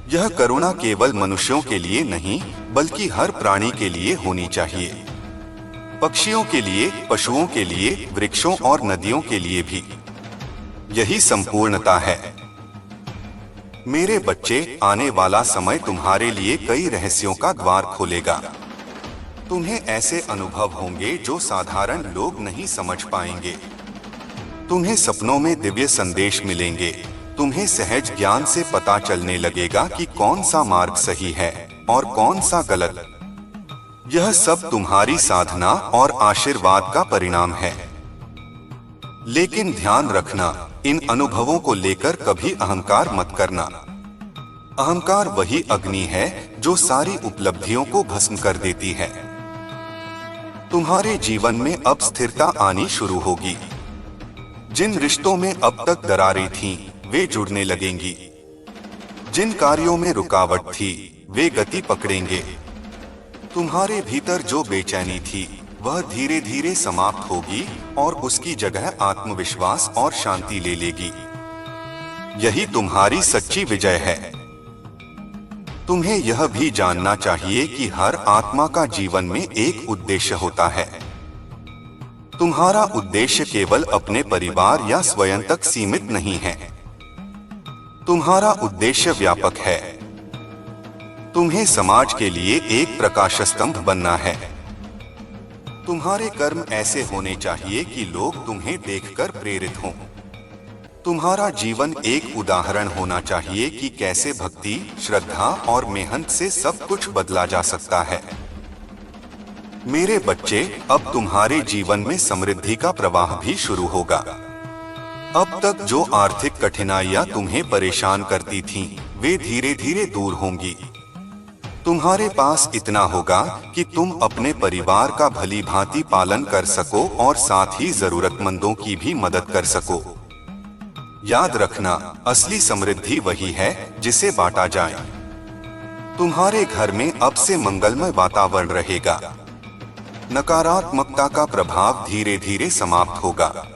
यह करुणा केवल मनुष्यों के लिए नहीं बल्कि हर प्राणी के लिए होनी चाहिए। पक्षियों के लिए, पशुओं के लिए, वृक्षों और नदियों के लिए भी। यही संपूर्णता है। मेरे बच्चे, आने वाला समय तुम्हारे लिए कई रहस्यों का द्वार खोलेगा। तुम्हें ऐसे अनुभव होंगे जो साधारण लोग नहीं समझ पाएंगे। तुम्हें सपनों में दिव्य संदेश मिलेंगे। तुम्हें सहज ज्ञान से पता चलने लगेगा कि कौन सा मार्ग सही है और कौन सा गलत। यह सब तुम्हारी साधना और आशीर्वाद का परिणाम है। लेकिन ध्यान रखना, इन अनुभवों को लेकर कभी अहंकार मत करना। अहंकार वही अग्नि है जो सारी उपलब्धियों को भस्म कर देती है। तुम्हारे जीवन में अब स्थिरता आनी शुरू होगी। जिन रिश्तों में अब तक दरारें थीं, वे जुड़ने लगेंगी। जिन कार्यों में रुकावट थी, वे गति पकड़ेंगे। तुम्हारे भीतर जो बेचैनी थी, वह धीरे धीरे समाप्त होगी और उसकी जगह आत्मविश्वास और शांति ले लेगी। यही तुम्हारी सच्ची विजय है। तुम्हें यह भी जानना चाहिए कि हर आत्मा का जीवन में एक उद्देश्य होता है। तुम्हारा उद्देश्य केवल अपने परिवार या स्वयं तक सीमित नहीं है। तुम्हारा उद्देश्य व्यापक है। तुम्हें समाज के लिए एक प्रकाश स्तंभ बनना है। तुम्हारे कर्म ऐसे होने चाहिए कि लोग तुम्हें देखकर प्रेरित हों। तुम्हारा जीवन एक उदाहरण होना चाहिए कि कैसे भक्ति, श्रद्धा और मेहनत से सब कुछ बदला जा सकता है। मेरे बच्चे, अब तुम्हारे जीवन में समृद्धि का प्रवाह भी शुरू होगा। अब तक जो आर्थिक कठिनाइयां तुम्हें परेशान करती थीं, वे धीरे धीरे दूर होंगी। तुम्हारे पास इतना होगा कि तुम अपने परिवार का भली भांति पालन कर सको और साथ ही जरूरतमंदों की भी मदद कर सको। याद रखना, असली समृद्धि वही है जिसे बांटा जाए। तुम्हारे घर में अब से मंगलमय वातावरण रहेगा। नकारात्मकता का प्रभाव धीरे धीरे समाप्त होगा।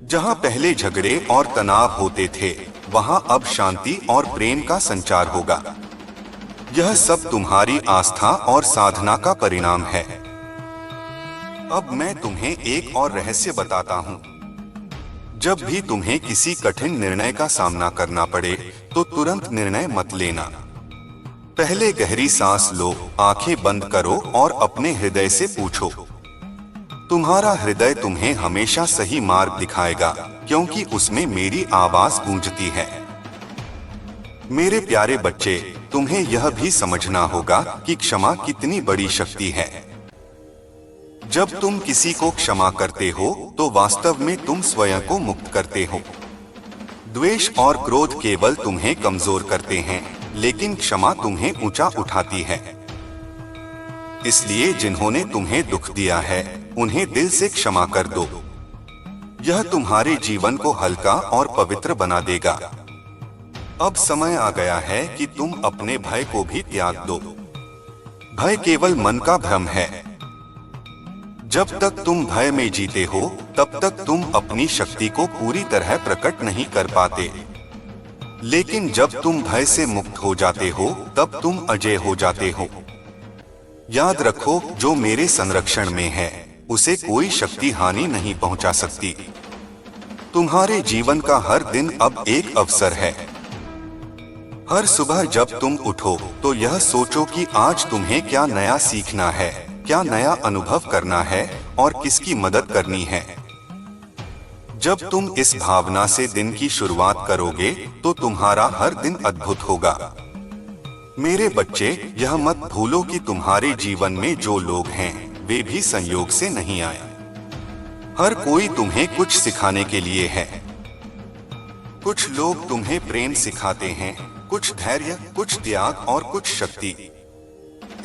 जहां पहले झगड़े और तनाव होते थे, वहां अब शांति और प्रेम का संचार होगा। यह सब तुम्हारी आस्था और साधना का परिणाम है। अब मैं तुम्हें एक और रहस्य बताता हूं। जब भी तुम्हें किसी कठिन निर्णय का सामना करना पड़े, तो तुरंत निर्णय मत लेना। पहले गहरी सांस लो, आंखें बंद करो और अपने हृदय से पूछो। तुम्हारा हृदय तुम्हें हमेशा सही मार्ग दिखाएगा, क्योंकि उसमें मेरी आवाज गूंजती है। मेरे प्यारे बच्चे, तुम्हें यह भी समझना होगा कि क्षमा कितनी बड़ी शक्ति है। जब तुम किसी को क्षमा करते हो, तो वास्तव में तुम स्वयं को मुक्त करते हो। द्वेष और क्रोध केवल तुम्हें कमजोर करते हैं, लेकिन क्षमा तुम्हें ऊंचा उठाती है। इसलिए जिन्होंने तुम्हें दुख दिया है, उन्हें दिल से क्षमा कर दो। यह तुम्हारे जीवन को हल्का और पवित्र बना देगा। अब समय आ गया है कि तुम अपने भय को भी त्याग दो। भय केवल मन का भ्रम है। जब तक तुम भय में जीते हो, तब तक तुम अपनी शक्ति को पूरी तरह प्रकट नहीं कर पाते। लेकिन जब तुम भय से मुक्त हो जाते हो, तब तुम अजय हो जाते हो। याद रखो, जो मेरे संरक्षण में है, उसे कोई शक्ति हानि नहीं पहुंचा सकती। तुम्हारे जीवन का हर दिन अब एक अवसर है। हर सुबह जब तुम उठो, तो यह सोचो कि आज तुम्हें क्या नया सीखना है, क्या नया अनुभव करना है और किसकी मदद करनी है। जब तुम इस भावना से दिन की शुरुआत करोगे, तो तुम्हारा हर दिन अद्भुत होगा। मेरे बच्चे, यह मत भूलो कि तुम्हारे जीवन में जो लोग हैं, वे भी संयोग से नहीं आए। हर कोई तुम्हें कुछ सिखाने के लिए है। कुछ लोग तुम्हें प्रेम सिखाते हैं, कुछ धैर्य, कुछ त्याग और कुछ शक्ति।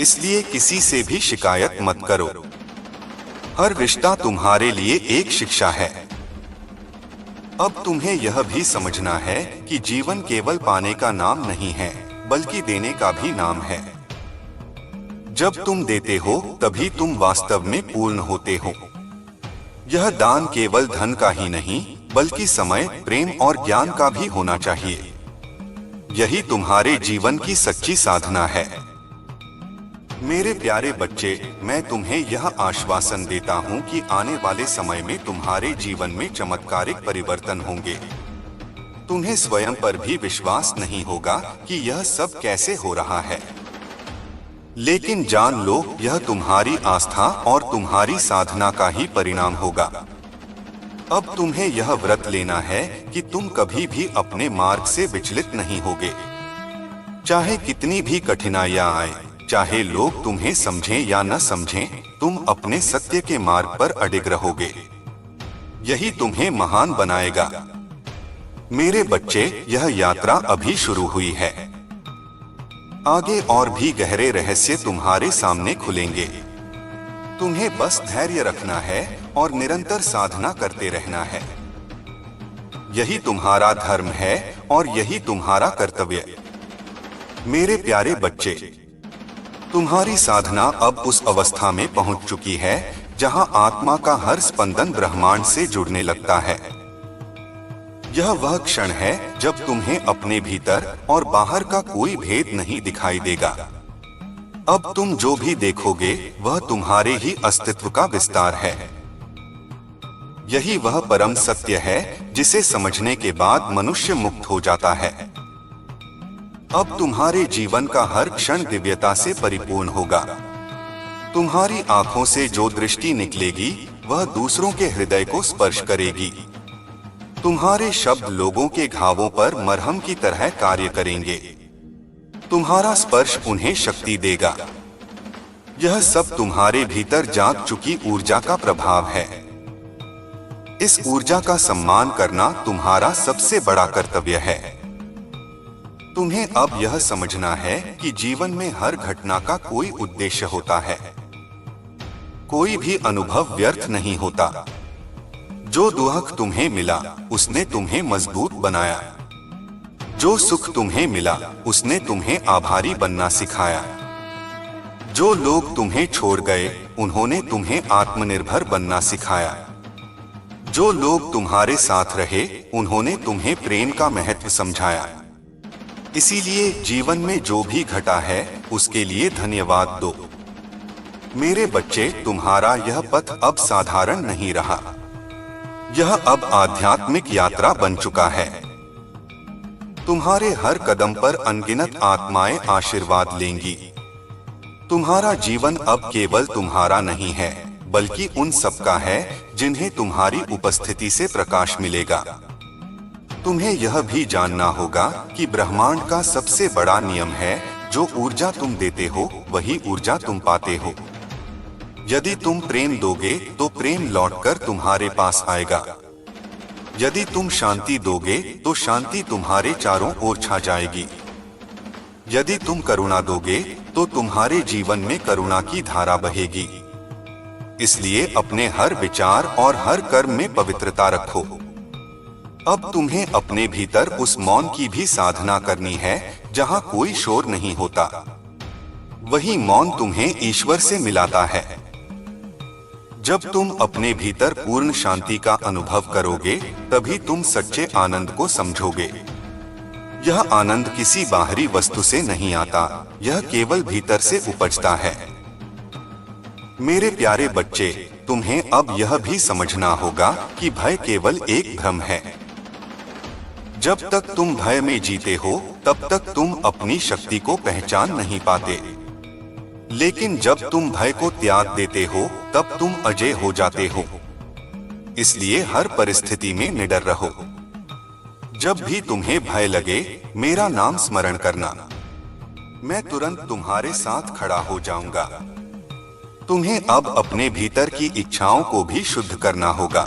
इसलिए किसी से भी शिकायत मत करो। हर रिश्ता तुम्हारे लिए एक शिक्षा है। अब तुम्हें यह भी समझना है कि जीवन केवल पाने का नाम नहीं है, बल्कि देने का भी नाम है। जब तुम देते हो, तभी तुम वास्तव में पूर्ण होते हो। यह दान केवल धन का ही नहीं, बल्कि समय, प्रेम और ज्ञान का भी होना चाहिए। यही तुम्हारे जीवन की सच्ची साधना है। मेरे प्यारे बच्चे, मैं तुम्हें यह आश्वासन देता हूँ कि आने वाले समय में तुम्हारे जीवन में चमत्कारिक परिवर्तन होंगे। तुम्हें स्वयं पर भी विश्वास नहीं होगा कि यह सब कैसे हो रहा है। लेकिन जान लो, यह तुम्हारी आस्था और तुम्हारी साधना का ही परिणाम होगा। अब तुम्हें यह व्रत लेना है कि तुम कभी भी अपने मार्ग से विचलित नहीं होगे। चाहे कितनी भी कठिनाइयां आए, चाहे लोग तुम्हें समझें या न समझें, तुम अपने सत्य के मार्ग पर अडिग रहोगे। यही तुम्हें महान बनाएगा। मेरे बच्चे, यह यात्रा अभी शुरू हुई है। आगे और भी गहरे रहस्य तुम्हारे सामने खुलेंगे। तुम्हें बस धैर्य रखना है और निरंतर साधना करते रहना है। यही तुम्हारा धर्म है और यही तुम्हारा कर्तव्य। मेरे प्यारे बच्चे, तुम्हारी साधना अब उस अवस्था में पहुंच चुकी है जहां आत्मा का हर स्पंदन ब्रह्मांड से जुड़ने लगता है। यह वह क्षण है जब तुम्हें अपने भीतर और बाहर का कोई भेद नहीं दिखाई देगा। अब तुम जो भी देखोगे वह तुम्हारे ही अस्तित्व का विस्तार है। यही वह परम सत्य है जिसे समझने के बाद मनुष्य मुक्त हो जाता है। अब तुम्हारे जीवन का हर क्षण दिव्यता से परिपूर्ण होगा। तुम्हारी आंखों से जो दृष्टि निकलेगी वह दूसरों के हृदय को स्पर्श करेगी। तुम्हारे शब्द लोगों के घावों पर मरहम की तरह कार्य करेंगे। तुम्हारा स्पर्श उन्हें शक्ति देगा। यह सब तुम्हारे भीतर जाग चुकी ऊर्जा का प्रभाव है। इस ऊर्जा का सम्मान करना तुम्हारा सबसे बड़ा कर्तव्य है। तुम्हें अब यह समझना है कि जीवन में हर घटना का कोई उद्देश्य होता है। कोई भी अनुभव व्यर्थ नहीं होता। जो दुख तुम्हें मिला उसने तुम्हें मजबूत बनाया। जो सुख तुम्हें मिला उसने तुम्हें आभारी बनना सिखाया। जो लोग तुम्हें छोड़ गए उन्होंने तुम्हें आत्मनिर्भर बनना सिखाया। जो लोग तुम्हारे साथ रहे उन्होंने तुम्हें प्रेम का महत्व समझाया। इसीलिए जीवन में जो भी घटा है उसके लिए धन्यवाद दो। मेरे बच्चे, तुम्हारा यह पथ अब साधारण नहीं रहा। यह अब आध्यात्मिक यात्रा बन चुका है। तुम्हारे हर कदम पर अनगिनत आत्माएं आशीर्वाद लेंगी। तुम्हारा जीवन अब केवल तुम्हारा नहीं है, बल्कि उन सबका है जिन्हें तुम्हारी उपस्थिति से प्रकाश मिलेगा। तुम्हें यह भी जानना होगा कि ब्रह्मांड का सबसे बड़ा नियम है, जो ऊर्जा तुम देते हो वही ऊर्जा तुम पाते हो। यदि तुम प्रेम दोगे तो प्रेम लौटकर तुम्हारे पास आएगा। यदि तुम शांति दोगे तो शांति तुम्हारे चारों ओर छा जाएगी। यदि तुम करुणा दोगे तो तुम्हारे जीवन में करुणा की धारा बहेगी। इसलिए अपने हर विचार और हर कर्म में पवित्रता रखो। अब तुम्हें अपने भीतर उस मौन की भी साधना करनी है जहां कोई शोर नहीं होता। वही मौन तुम्हें ईश्वर से मिलाता है। जब तुम अपने भीतर पूर्ण शांति का अनुभव करोगे तभी तुम सच्चे आनंद को समझोगे। यह आनंद किसी बाहरी वस्तु से नहीं आता, यह केवल भीतर से उपजता है। मेरे प्यारे बच्चे, तुम्हें अब यह भी समझना होगा कि भय केवल एक भ्रम है। जब तक तुम भय में जीते हो तब तक तुम अपनी शक्ति को पहचान नहीं पाते। लेकिन जब तुम भय को त्याग देते हो तब तुम अजय हो जाते हो। इसलिए हर परिस्थिति में निडर रहो। जब भी तुम्हें भय लगे मेरा नाम स्मरण करना। मैं तुरंत तुम्हारे साथ खड़ा हो जाऊंगा। तुम्हें अब अपने भीतर की इच्छाओं को भी शुद्ध करना होगा।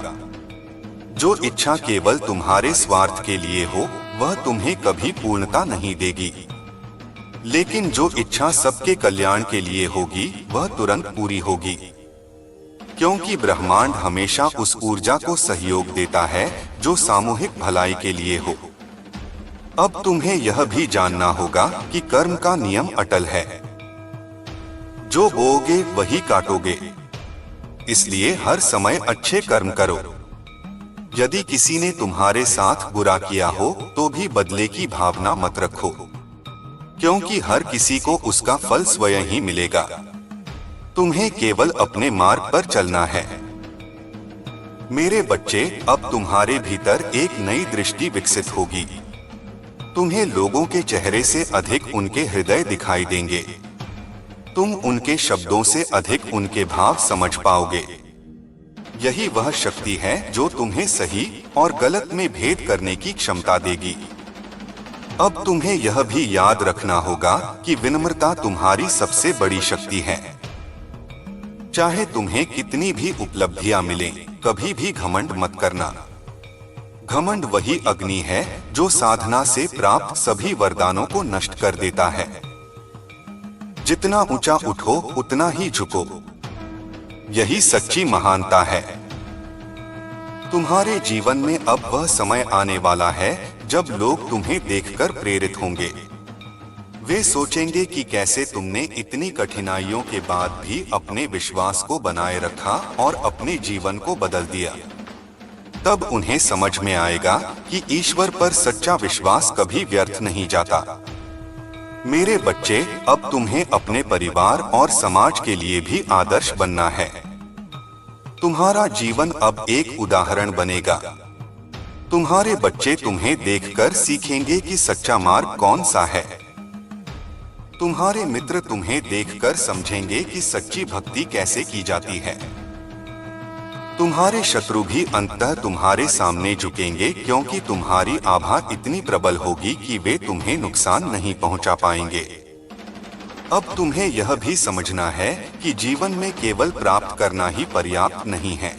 जो इच्छा केवल तुम्हारे स्वार्थ के लिए हो वह तुम्हें कभी पूर्णता नहीं देगी। लेकिन जो इच्छा सबके कल्याण के लिए होगी वह तुरंत पूरी होगी, क्योंकि ब्रह्मांड हमेशा उस ऊर्जा को सहयोग देता है जो सामूहिक भलाई के लिए हो। अब तुम्हें यह भी जानना होगा कि कर्म का नियम अटल है। जो बोओगे वही काटोगे। इसलिए हर समय अच्छे कर्म करो। यदि किसी ने तुम्हारे साथ बुरा किया हो तो भी बदले की भावना मत रखो, क्योंकि हर किसी को उसका फल स्वयं ही मिलेगा। तुम्हें केवल अपने मार्ग पर चलना है। मेरे बच्चे, अब तुम्हारे भीतर एक नई दृष्टि विकसित होगी। तुम्हें लोगों के चेहरे से अधिक उनके हृदय दिखाई देंगे। तुम उनके शब्दों से अधिक उनके भाव समझ पाओगे। यही वह शक्ति है जो तुम्हें सही और गलत में भेद करने की क्षमता देगी। अब तुम्हें यह भी याद रखना होगा कि विनम्रता तुम्हारी सबसे बड़ी शक्ति है। चाहे तुम्हें कितनी भी उपलब्धियां मिलें, कभी भी घमंड मत करना। घमंड वही अग्नि है जो साधना से प्राप्त सभी वरदानों को नष्ट कर देता है। जितना ऊंचा उठो उतना ही झुको। यही सच्ची महानता है। तुम्हारे जीवन में अब वह समय आने वाला है जब लोग तुम्हें देखकर प्रेरित होंगे। वे सोचेंगे कि कैसे तुमने इतनी कठिनाइयों के बाद भी अपने विश्वास को बनाए रखा और अपने जीवन को बदल दिया। तब उन्हें समझ में आएगा कि ईश्वर पर सच्चा विश्वास कभी व्यर्थ नहीं जाता। मेरे बच्चे, अब तुम्हें अपने परिवार और समाज के लिए भी आदर्श बनना है। तुम्हारा जीवन अब एक उदाहरण बनेगा। तुम्हारे बच्चे तुम्हें देखकर सीखेंगे कि सच्चा मार्ग कौन सा है। तुम्हारे मित्र तुम्हें देखकर समझेंगे कि सच्ची भक्ति कैसे की जाती है। तुम्हारे शत्रु भी अंततः तुम्हारे सामने झुकेंगे, क्योंकि तुम्हारी आभा इतनी प्रबल होगी कि वे तुम्हें नुकसान नहीं पहुंचा पाएंगे। अब तुम्हें यह भी समझना है कि जीवन में केवल प्राप्त करना ही पर्याप्त नहीं है।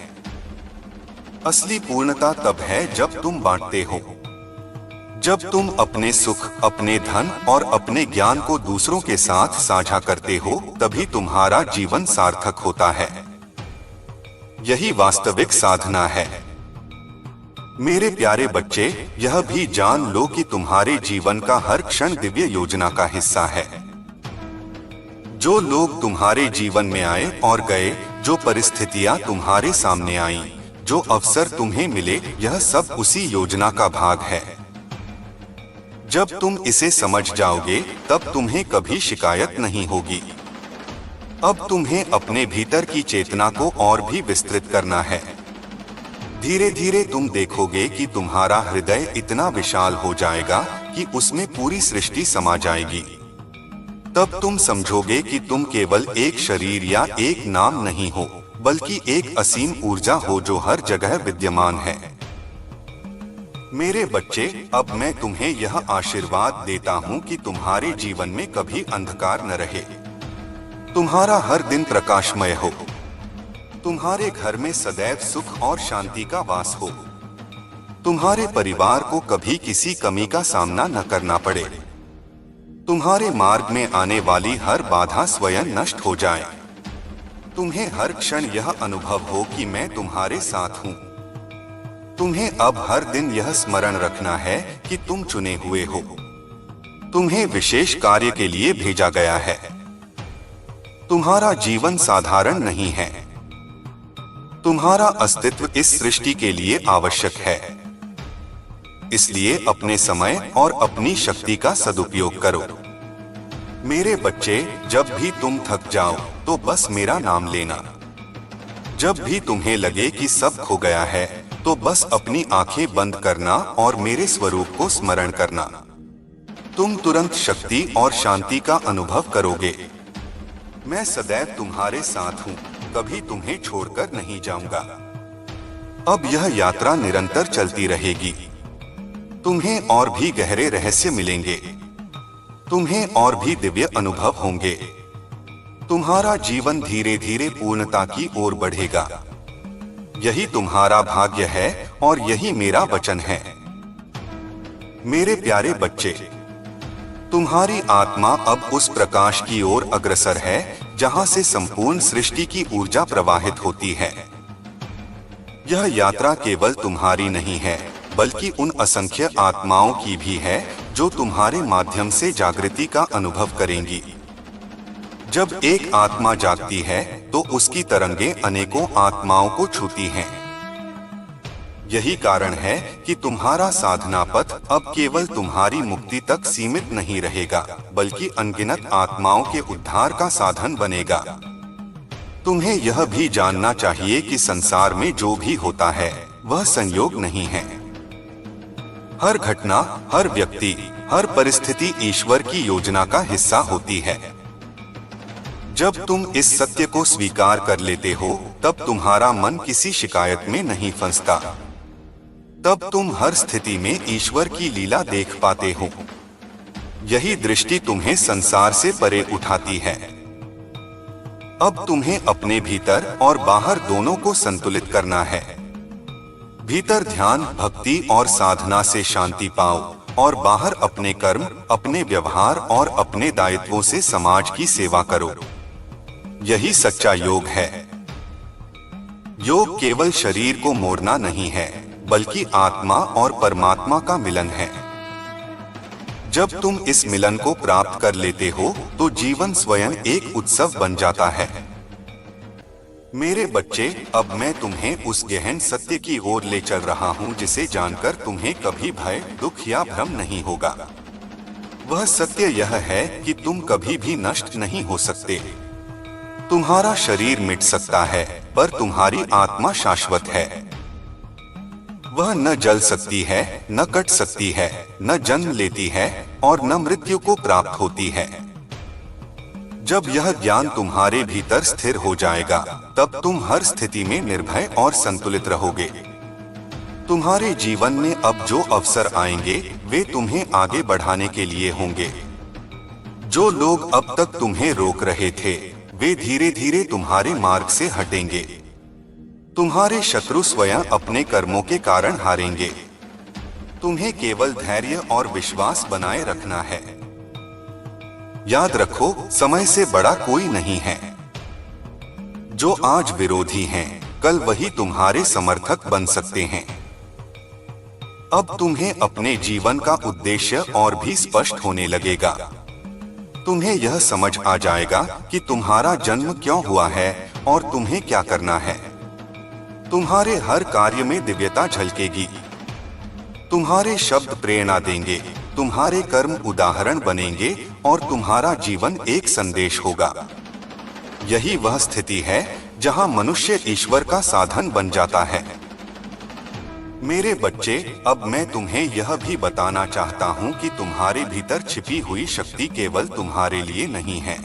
असली पूर्णता तब है जब तुम बांटते हो। जब तुम अपने सुख, अपने धन और अपने ज्ञान को दूसरों के साथ साझा करते हो, तभी तुम्हारा जीवन सार्थक होता है। यही वास्तविक साधना है। मेरे प्यारे बच्चे, यह भी जान लो कि तुम्हारे जीवन का हर क्षण दिव्य योजना का हिस्सा है। जो लोग तुम्हारे जीवन में आए और गए, जो परिस्थितियां तुम्हारे सामने आईं, जो अवसर तुम्हें मिले, यह सब उसी योजना का भाग है। जब तुम इसे समझ जाओगे, तब तुम्हें कभी शिकायत नहीं होगी। अब तुम्हें अपने भीतर की चेतना को और भी विस्तृत करना है। धीरे धीरे तुम देखोगे कि तुम्हारा हृदय इतना विशाल हो जाएगा कि उसमें पूरी सृष्टि समा जाएगी। तब तुम समझोगे कि तुम केवल एक शरीर या एक नाम नहीं हो, बल्कि एक असीम ऊर्जा हो जो हर जगह विद्यमान है। मेरे बच्चे, अब मैं तुम्हें यह आशीर्वाद देता हूँ कि तुम्हारे जीवन में कभी अंधकार न रहे। तुम्हारा हर दिन प्रकाशमय हो। तुम्हारे घर में सदैव सुख और शांति का वास हो। तुम्हारे परिवार को कभी किसी कमी का सामना न करना पड़े। तुम्हारे मार्ग में आने वाली हर बाधा स्वयं नष्ट हो जाए। तुम्हें हर क्षण यह अनुभव हो कि मैं तुम्हारे साथ हूँ। तुम्हें अब हर दिन यह स्मरण रखना है कि तुम चुने हुए हो। तुम्हें विशेष कार्य के लिए भेजा गया है। तुम्हारा जीवन साधारण नहीं है। तुम्हारा अस्तित्व इस सृष्टि के लिए आवश्यक है। इसलिए अपने समय और अपनी शक्ति का सदुपयोग करो। मेरे बच्चे, जब भी तुम थक जाओ तो बस मेरा नाम लेना। जब भी तुम्हें लगे कि सब खो गया है, तो बस अपनी आंखें बंद करना और मेरे स्वरूप को स्मरण करना। तुम तुरंत शक्ति और शांति का अनुभव करोगे। मैं सदैव तुम्हारे साथ हूँ, कभी तुम्हें छोड़कर नहीं जाऊंगा। अब यह यात्रा निरंतर चलती रहेगी। तुम्हें और भी गहरे रहस्य मिलेंगे। तुम्हें और भी दिव्य अनुभव होंगे। तुम्हारा जीवन धीरे धीरे पूर्णता की ओर बढ़ेगा। यही तुम्हारा भाग्य है और यही मेरा वचन है। मेरे प्यारे बच्चे, तुम्हारी आत्मा अब उस प्रकाश की ओर अग्रसर है जहां से संपूर्ण सृष्टि की ऊर्जा प्रवाहित होती है। यह यात्रा केवल तुम्हारी नहीं है, बल्कि उन असंख्य आत्माओं की भी है जो तुम्हारे माध्यम से जागृति का अनुभव करेंगी। जब एक आत्मा जागती है तो उसकी तरंगें अनेकों आत्माओं को छूती हैं। यही कारण है कि तुम्हारा साधना पथ अब केवल तुम्हारी मुक्ति तक सीमित नहीं रहेगा, बल्कि अनगिनत आत्माओं के उद्धार का साधन बनेगा। तुम्हें यह भी जानना चाहिए कि संसार में जो भी होता है वह संयोग नहीं है। हर घटना, हर व्यक्ति, हर परिस्थिति ईश्वर की योजना का हिस्सा होती है। जब तुम इस सत्य को स्वीकार कर लेते हो, तब तुम्हारा मन किसी शिकायत में नहीं फंसता। तब तुम हर स्थिति में ईश्वर की लीला देख पाते हो। यही दृष्टि तुम्हें संसार से परे उठाती है। अब तुम्हें अपने भीतर और बाहर दोनों को संतुलित करना है। भीतर ध्यान, भक्ति और साधना से शांति पाओ और बाहर अपने कर्म, अपने व्यवहार और अपने दायित्वों से समाज की सेवा करो। यही सच्चा योग है। योग केवल शरीर को मोड़ना नहीं है, बल्कि आत्मा और परमात्मा का मिलन है। जब तुम इस मिलन को प्राप्त कर लेते हो तो जीवन स्वयं एक उत्सव बन जाता है। मेरे बच्चे, अब मैं तुम्हें उस गहन सत्य की ओर ले चल रहा हूँ जिसे जानकर तुम्हें कभी भय, दुख या भ्रम नहीं होगा। वह सत्य यह है कि तुम कभी भी नष्ट नहीं हो सकते। तुम्हारा शरीर मिट सकता है पर तुम्हारी आत्मा शाश्वत है। वह न जल सकती है, न कट सकती है, न जन्म लेती है और न मृत्यु को प्राप्त होती है। जब यह ज्ञान तुम्हारे भीतर स्थिर हो जाएगा, तब तुम हर स्थिति में निर्भय और संतुलित रहोगे। तुम्हारे जीवन में अब जो अवसर आएंगे, वे तुम्हें आगे बढ़ाने के लिए होंगे। जो लोग अब तक तुम्हें रोक रहे थे, वे धीरे धीरे तुम्हारे मार्ग से हटेंगे। तुम्हारे शत्रु स्वयं अपने कर्मों के कारण हारेंगे। तुम्हें केवल धैर्य और विश्वास बनाए रखना है। याद रखो, समय से बड़ा कोई नहीं है। जो आज विरोधी हैं, कल वही तुम्हारे समर्थक बन सकते हैं। अब तुम्हें अपने जीवन का उद्देश्य और भी स्पष्ट होने लगेगा। तुम्हें यह समझ आ जाएगा कि तुम्हारा जन्म क्यों हुआ है और तुम्हें क्या करना है। तुम्हारे हर कार्य में दिव्यता झलकेगी। तुम्हारे शब्द प्रेरणा देंगे, तुम्हारे कर्म उदाहरण बनेंगे और तुम्हारा जीवन एक संदेश होगा। यही वह स्थिति है जहां मनुष्य ईश्वर का साधन बन जाता है। मेरे बच्चे, अब मैं तुम्हें यह भी बताना चाहता हूँ कि तुम्हारे भीतर छिपी हुई शक्ति केवल तुम्हारे लिए नहीं है।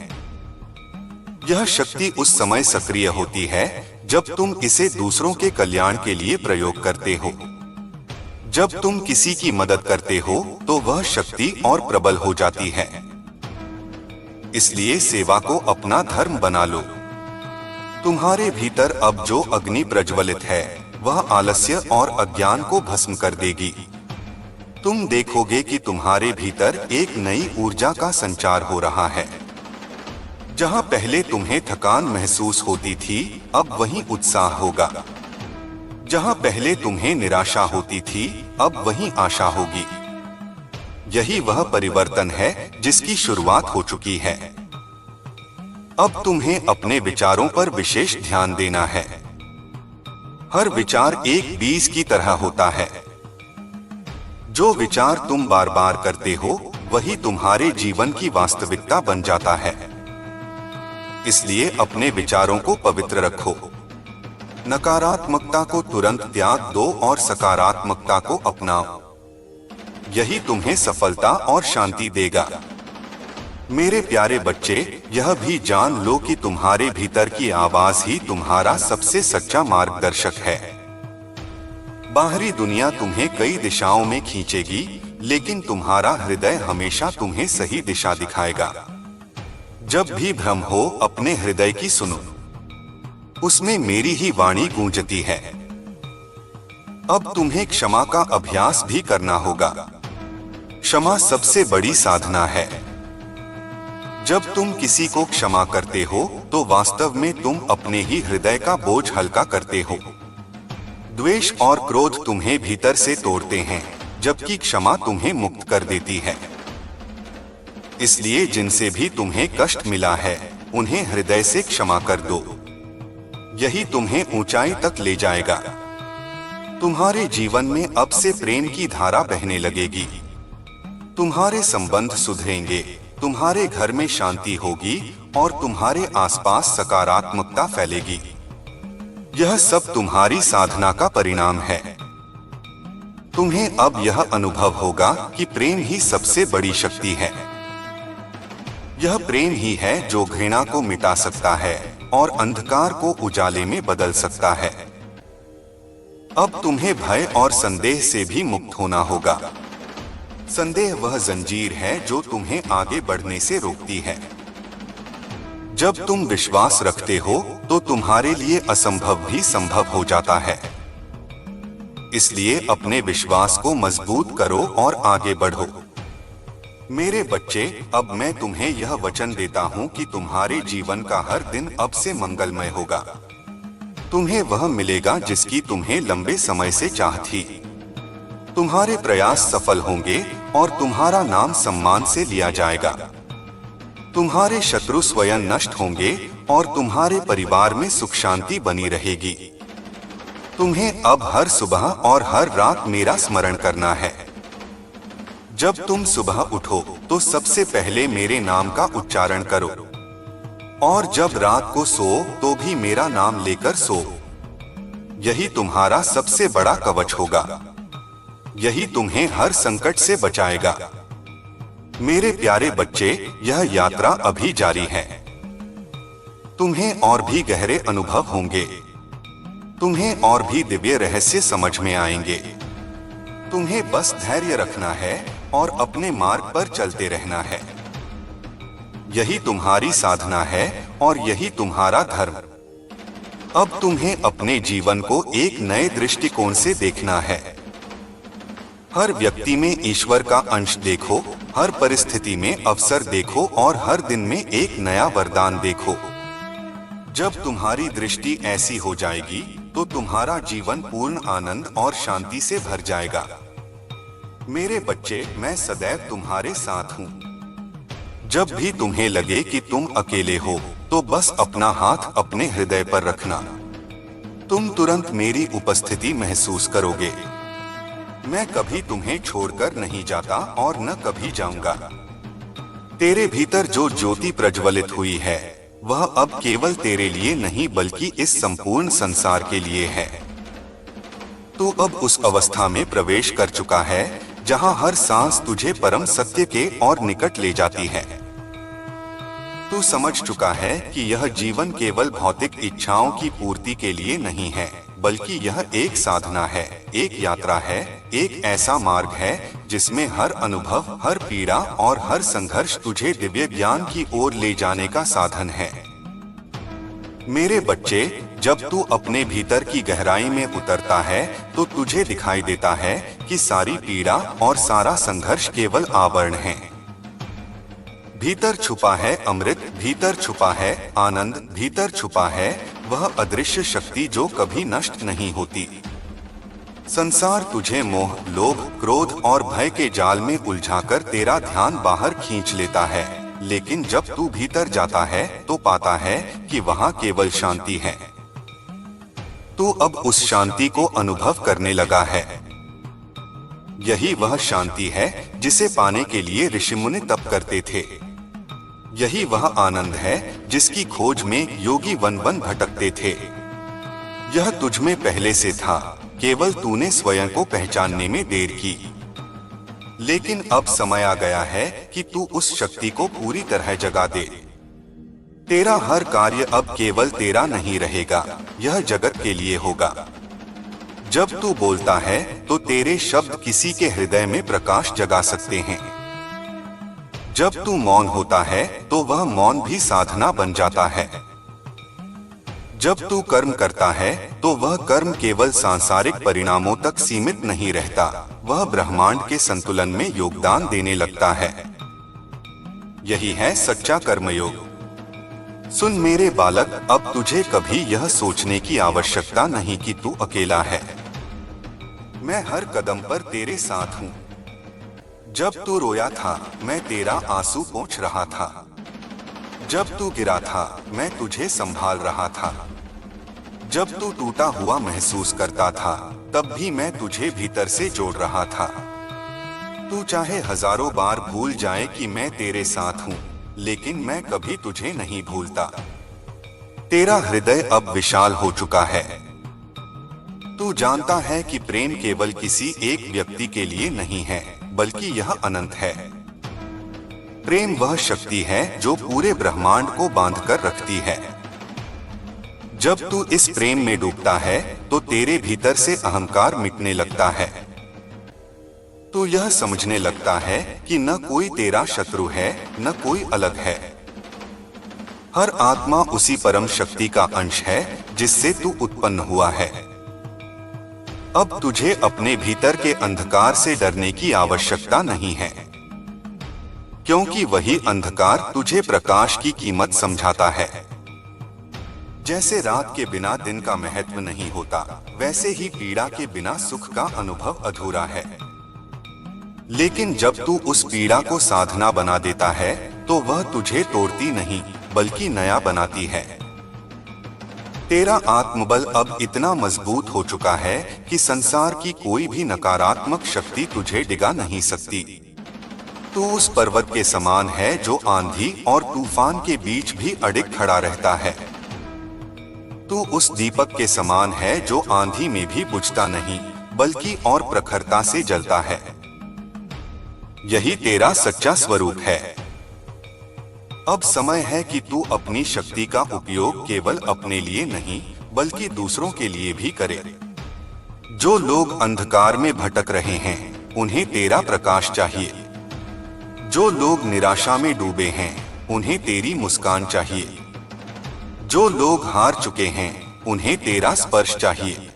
यह शक्ति उस समय सक्रिय होती है जब तुम इसे दूसरों के कल्याण के लिए प्रयोग करते हो। जब तुम किसी की मदद करते हो तो वह शक्ति और प्रबल हो जाती है। इसलिए सेवा को अपना धर्म बना लो। तुम्हारे भीतर अब जो अग्नि प्रज्वलित है, वह आलस्य और अज्ञान को भस्म कर देगी। तुम देखोगे कि तुम्हारे भीतर एक नई ऊर्जा का संचार हो रहा है। जहां पहले तुम्हें थकान महसूस होती थी, अब वहीं उत्साह होगा। जहां पहले तुम्हें निराशा होती थी, अब वहीं आशा होगी। यही वह परिवर्तन है जिसकी शुरुआत हो चुकी है। अब तुम्हें अपने विचारों पर विशेष ध्यान देना है। हर विचार एक बीज की तरह होता है। जो विचार तुम बार बार करते हो, वही तुम्हारे जीवन की वास्तविकता बन जाता है। इसलिए अपने विचारों को पवित्र रखो। नकारात्मकता को तुरंत त्याग दो और सकारात्मकता को अपनाओ। यही तुम्हें सफलता और शांति देगा। मेरे प्यारे बच्चे, यह भी जान लो कि तुम्हारे भीतर की आवाज ही तुम्हारा सबसे सच्चा मार्गदर्शक है। बाहरी दुनिया तुम्हें कई दिशाओं में खींचेगी, लेकिन तुम्हारा हृदय हमेशा तुम्हें सही दिशा दिखाएगा। जब भी भ्रम हो, अपने हृदय की सुनो। उसमें मेरी ही वाणी गूंजती है। अब तुम्हें क्षमा का अभ्यास भी करना होगा। क्षमा सबसे बड़ी साधना है। जब तुम किसी को क्षमा करते हो तो वास्तव में तुम अपने ही हृदय का बोझ हल्का करते हो। द्वेष और क्रोध तुम्हें भीतर से तोड़ते हैं, जबकि क्षमा तुम्हें मुक्त कर देती है। इसलिए जिनसे भी तुम्हें कष्ट मिला है, उन्हें हृदय से क्षमा कर दो। यही तुम्हें ऊंचाई तक ले जाएगा। तुम्हारे जीवन में अब से प्रेम की धारा बहने लगेगी। तुम्हारे संबंध सुधरेंगे, तुम्हारे घर में शांति होगी और तुम्हारे आसपास सकारात्मकता फैलेगी। यह सब तुम्हारी साधना का परिणाम है। तुम्हें अब यह अनुभव होगा कि प्रेम ही सबसे बड़ी शक्ति है। यह प्रेम ही है जो घृणा को मिटा सकता है और अंधकार को उजाले में बदल सकता है। अब तुम्हें भय और संदेह से भी मुक्त होना होगा। संदेह वह जंजीर है जो तुम्हें आगे बढ़ने से रोकती है। जब तुम विश्वास रखते हो तो तुम्हारे लिए असंभव भी संभव हो जाता है। इसलिए अपने विश्वास को मजबूत करो और आगे बढ़ो। मेरे बच्चे, अब मैं तुम्हें यह वचन देता हूँ कि तुम्हारे जीवन का हर दिन अब से मंगलमय होगा। तुम्हें वह मिलेगा जिसकी तुम्हें लंबे समय से चाह थी। तुम्हारे प्रयास सफल होंगे और तुम्हारा नाम सम्मान से लिया जाएगा। तुम्हारे शत्रु स्वयं नष्ट होंगे और तुम्हारे परिवार में सुख शांति बनी रहेगी। तुम्हें अब हर सुबह और हर रात मेरा स्मरण करना है। जब तुम सुबह उठो तो सबसे पहले मेरे नाम का उच्चारण करो, और जब रात को सो तो भी मेरा नाम लेकर सो। यही तुम्हारा सबसे बड़ा कवच होगा। यही तुम्हें हर संकट से बचाएगा। मेरे प्यारे बच्चे, यह यात्रा अभी जारी है। तुम्हें और भी गहरे अनुभव होंगे। तुम्हें और भी दिव्य रहस्य समझ में आएंगे। तुम्हें बस धैर्य रखना है और अपने मार्ग पर चलते रहना है। यही तुम्हारी साधना है और यही तुम्हारा धर्म। अब तुम्हें अपने जीवन को एक नए दृष्टिकोण से देखना है। हर व्यक्ति में ईश्वर का अंश देखो, हर परिस्थिति में अवसर देखो और हर दिन में एक नया वरदान देखो। जब तुम्हारी दृष्टि ऐसी हो जाएगी तो तुम्हारा जीवन पूर्ण आनंद और शांति से भर जाएगा। मेरे बच्चे, मैं सदैव तुम्हारे साथ हूँ। जब भी तुम्हें लगे कि तुम अकेले हो तो बस अपना हाथ अपने हृदय पर रखना। तुम तुरंत मेरी उपस्थिति महसूस करोगे। मैं कभी तुम्हें छोड़कर नहीं जाता और न कभी जाऊंगा। तेरे भीतर जो ज्योति प्रज्वलित हुई है वह अब केवल तेरे लिए नहीं बल्कि इस संपूर्ण संसार के लिए है। तू अब उस अवस्था में प्रवेश कर चुका है जहां हर सांस तुझे परम सत्य के और निकट ले जाती है। तू समझ चुका है कि यह जीवन केवल भौतिक इच्छाओं की पूर्ति के लिए नहीं है, बल्कि यह एक साधना है, एक यात्रा है, एक ऐसा मार्ग है जिसमें हर अनुभव, हर पीड़ा और हर संघर्ष तुझे दिव्य ज्ञान की ओर ले जाने का साधन है। मेरे बच्चे, जब तू अपने भीतर की गहराई में उतरता है तो तुझे दिखाई देता है कि सारी पीड़ा और सारा संघर्ष केवल आवरण है। भीतर छुपा है अमृत, भीतर छुपा है आनंद, भीतर छुपा है वह अदृश्य शक्ति जो कभी नष्ट नहीं होती। संसार तुझे मोह, लोभ, क्रोध और भय के जाल में उलझाकर तेरा ध्यान बाहर खींच लेता है, लेकिन जब तू भीतर जाता है तो पाता है कि वहाँ केवल शांति है। तू अब उस शांति को अनुभव करने लगा है। यही वह शांति है जिसे पाने के लिए ऋषिमुनि तप करते थे। यही वह आनंद है जिसकी खोज में योगी वन वन भटकते थे। यह तुझ में पहले से था, केवल तूने स्वयं को पहचानने में देर की। लेकिन अब समय आ गया है कि तू उस शक्ति को पूरी तरह जगा दे। तेरा हर कार्य अब केवल तेरा नहीं रहेगा, यह जगत के लिए होगा। जब तू बोलता है तो तेरे शब्द किसी के हृदय में प्रकाश जगा सकते हैं। जब तू मौन होता है तो वह मौन भी साधना बन जाता है। जब तू कर्म करता है तो वह कर्म केवल सांसारिक परिणामों तक सीमित नहीं रहता, वह ब्रह्मांड के संतुलन में योगदान देने लगता है। यही है सच्चा कर्मयोग। सुन मेरे बालक, अब तुझे कभी यह सोचने की आवश्यकता नहीं कि तू अकेला है। मैं हर कदम पर तेरे साथ हूँ। जब तू रोया था मैं तेरा आंसू पोंछ रहा था। जब तू गिरा था मैं तुझे संभाल रहा था। जब तू टूटा हुआ महसूस करता था तब भी मैं तुझे भीतर से जोड़ रहा था। तू चाहे हजारों बार भूल जाए कि मैं तेरे साथ हूँ, लेकिन मैं कभी तुझे नहीं भूलता। तेरा हृदय अब विशाल हो चुका है। तू जानता है कि प्रेम केवल किसी एक व्यक्ति के लिए नहीं है, बल्कि यह अनंत है। प्रेम वह शक्ति है जो पूरे ब्रह्मांड को बांधकर रखती है। जब तू इस प्रेम में डूबता है तो तेरे भीतर से अहंकार मिटने लगता है। तू यह समझने लगता है कि न कोई तेरा शत्रु है, न कोई अलग है। हर आत्मा उसी परम शक्ति का अंश है जिससे तू उत्पन्न हुआ है। अब तुझे अपने भीतर के अंधकार से डरने की आवश्यकता नहीं है, क्योंकि वही अंधकार तुझे प्रकाश की कीमत समझाता है। जैसे रात के बिना दिन का महत्व नहीं होता, वैसे ही पीड़ा के बिना सुख का अनुभव अधूरा है। लेकिन जब तू उस पीड़ा को साधना बना देता है तो वह तुझे तोड़ती नहीं बल्कि नया बनाती है। तेरा आत्मबल अब इतना मजबूत हो चुका है कि संसार की कोई भी नकारात्मक शक्ति तुझे डिगा नहीं सकती। तू उस पर्वत के समान है जो आंधी और तूफान के बीच भी अडिग खड़ा रहता है। तू उस दीपक के समान है जो आंधी में भी बुझता नहीं बल्कि और प्रखरता से जलता है। यही तेरा सच्चा स्वरूप है। अब समय है कि तू अपनी शक्ति का उपयोग केवल अपने लिए नहीं बल्कि दूसरों के लिए भी करे। जो लोग अंधकार में भटक रहे हैं उन्हें तेरा प्रकाश चाहिए। जो लोग निराशा में डूबे हैं उन्हें तेरी मुस्कान चाहिए। जो लोग हार चुके हैं उन्हें तेरा स्पर्श चाहिए।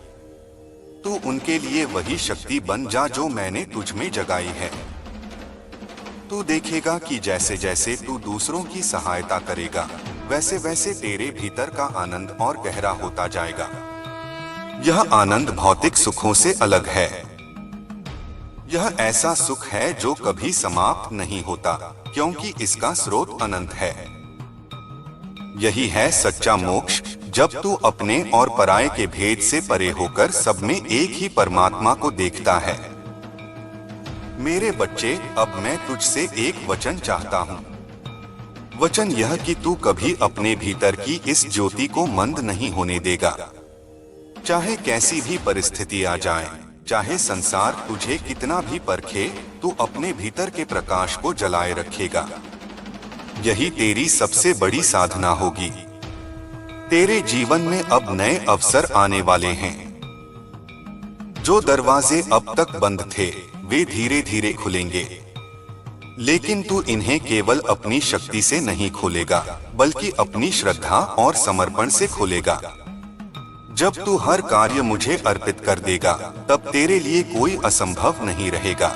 तू उनके लिए वही शक्ति बन जा जो मैंने तुझ में जगाई है। तू देखेगा कि जैसे जैसे तू दूसरों की सहायता करेगा वैसे वैसे तेरे भीतर का आनंद और गहरा होता जाएगा। यह आनंद भौतिक सुखों से अलग है। यह ऐसा सुख है जो कभी समाप्त नहीं होता क्योंकि इसका स्रोत अनंत है। यही है सच्चा मोक्ष, जब तू अपने और पराये के भेद से परे होकर सब में एक ही परमात्मा को देखता है। मेरे बच्चे, अब मैं तुझसे एक वचन चाहता हूँ। वचन यह कि तू कभी अपने भीतर की इस ज्योति को मंद नहीं होने देगा। चाहे कैसी भी परिस्थिति आ जाए, चाहे संसार तुझे कितना भी परखे, तू अपने भीतर के प्रकाश को जलाए रखेगा। यही तेरी सबसे बड़ी साधना होगी। तेरे जीवन में अब नए अवसर आने वाले हैं। जो दरवाजे अब तक बंद थे वे धीरे धीरे खुलेंगे, लेकिन तू इन्हें केवल अपनी शक्ति से नहीं खोलेगा बल्कि अपनी श्रद्धा और समर्पण से खोलेगा। जब तू हर कार्य मुझे अर्पित कर देगा तब तेरे लिए कोई असंभव नहीं रहेगा।